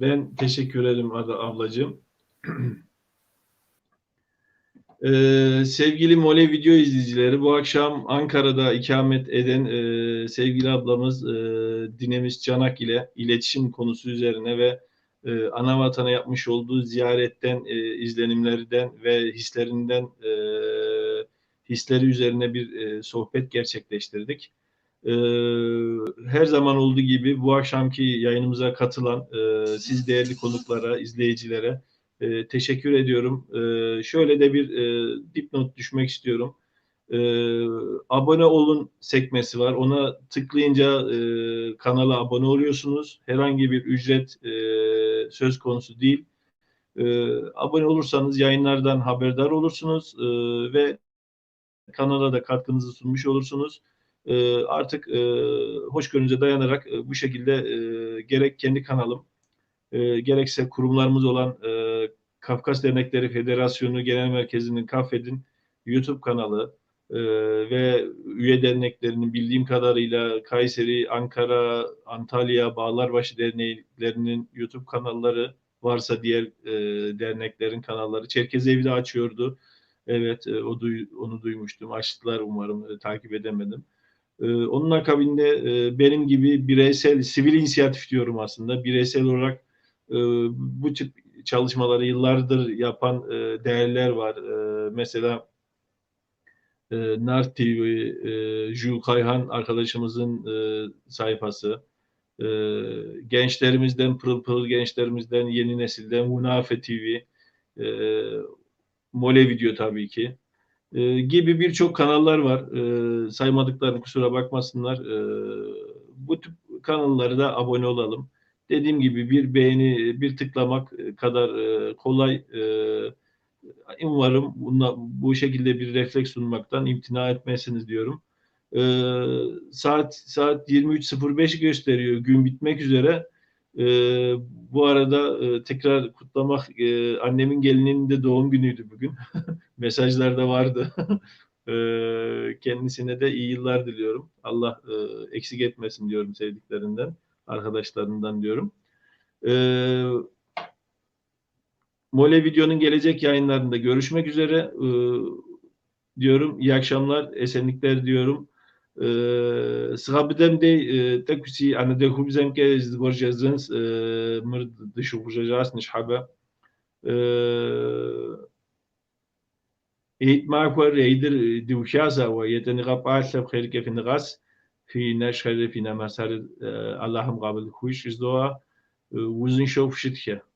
Speaker 1: Ben teşekkür ederim ablacığım. Sevgili Mole video izleyicileri, bu akşam Ankara'da ikamet eden sevgili ablamız Dinemiz Çanak ile iletişim konusu üzerine ve ana vatana yapmış olduğu ziyaretten, izlenimlerden ve hisleri üzerine bir sohbet gerçekleştirdik. Her zaman olduğu gibi bu akşamki yayınımıza katılan siz değerli konuklara, izleyicilere teşekkür ediyorum. Şöyle de bir dipnot düşmek istiyorum. Abone olun sekmesi var. Ona tıklayınca kanala abone oluyorsunuz. Herhangi bir ücret söz konusu değil. Abone olursanız yayınlardan haberdar olursunuz ve kanala da katkınızı sunmuş olursunuz. Artık hoşgörünüze dayanarak bu şekilde gerek kendi kanalım gerekse kurumlarımız olan Kafkas Dernekleri Federasyonu Genel Merkezi'nin KAFED'in YouTube kanalı ve üye derneklerinin bildiğim kadarıyla Kayseri, Ankara, Antalya, Bağlarbaşı derneklerinin YouTube kanalları varsa diğer derneklerin kanalları. Çerkezevi de açıyordu. Evet, onu duymuştum. Açtılar umarım, takip edemedim. Onun akabinde benim gibi bireysel, sivil inisiyatif diyorum aslında. Bireysel olarak bu tip çalışmaları yıllardır yapan değerler var. Mesela Nar TV, Jules Kayhan arkadaşımızın sayfası. Gençlerimizden, pırıl pırıl gençlerimizden, yeni nesilden Munafe TV, Mole Video tabii ki. Gibi birçok kanallar var. Saymadıklarım kusura bakmasınlar. Bu tip kanallara da abone olalım. Dediğim gibi bir beğeni, bir tıklamak kadar kolay. Umarım bu şekilde bir refleks sunmaktan imtina etmezsiniz diyorum. Saat 23.05 gösteriyor. Gün bitmek üzere. Bu arada tekrar kutlamak, annemin gelininin de doğum günüydü bugün. Mesajlarda vardı. Kendisine de iyi yıllar diliyorum. Allah eksik etmesin diyorum sevdiklerinden, arkadaşlarından diyorum. Mole Video'nun gelecek yayınlarında görüşmek üzere diyorum. İyi akşamlar, esenlikler diyorum. Sıhabidem de teküsi ana de hubzem ke zborjazens mır dışı hubjajas nişhabe. إيد معكور يدر دوشاسا ويتنقى بعشا بخير كيف نغاس في نشر في نمسار اللهم قابل خوش إزدوا وزن شوف شتكه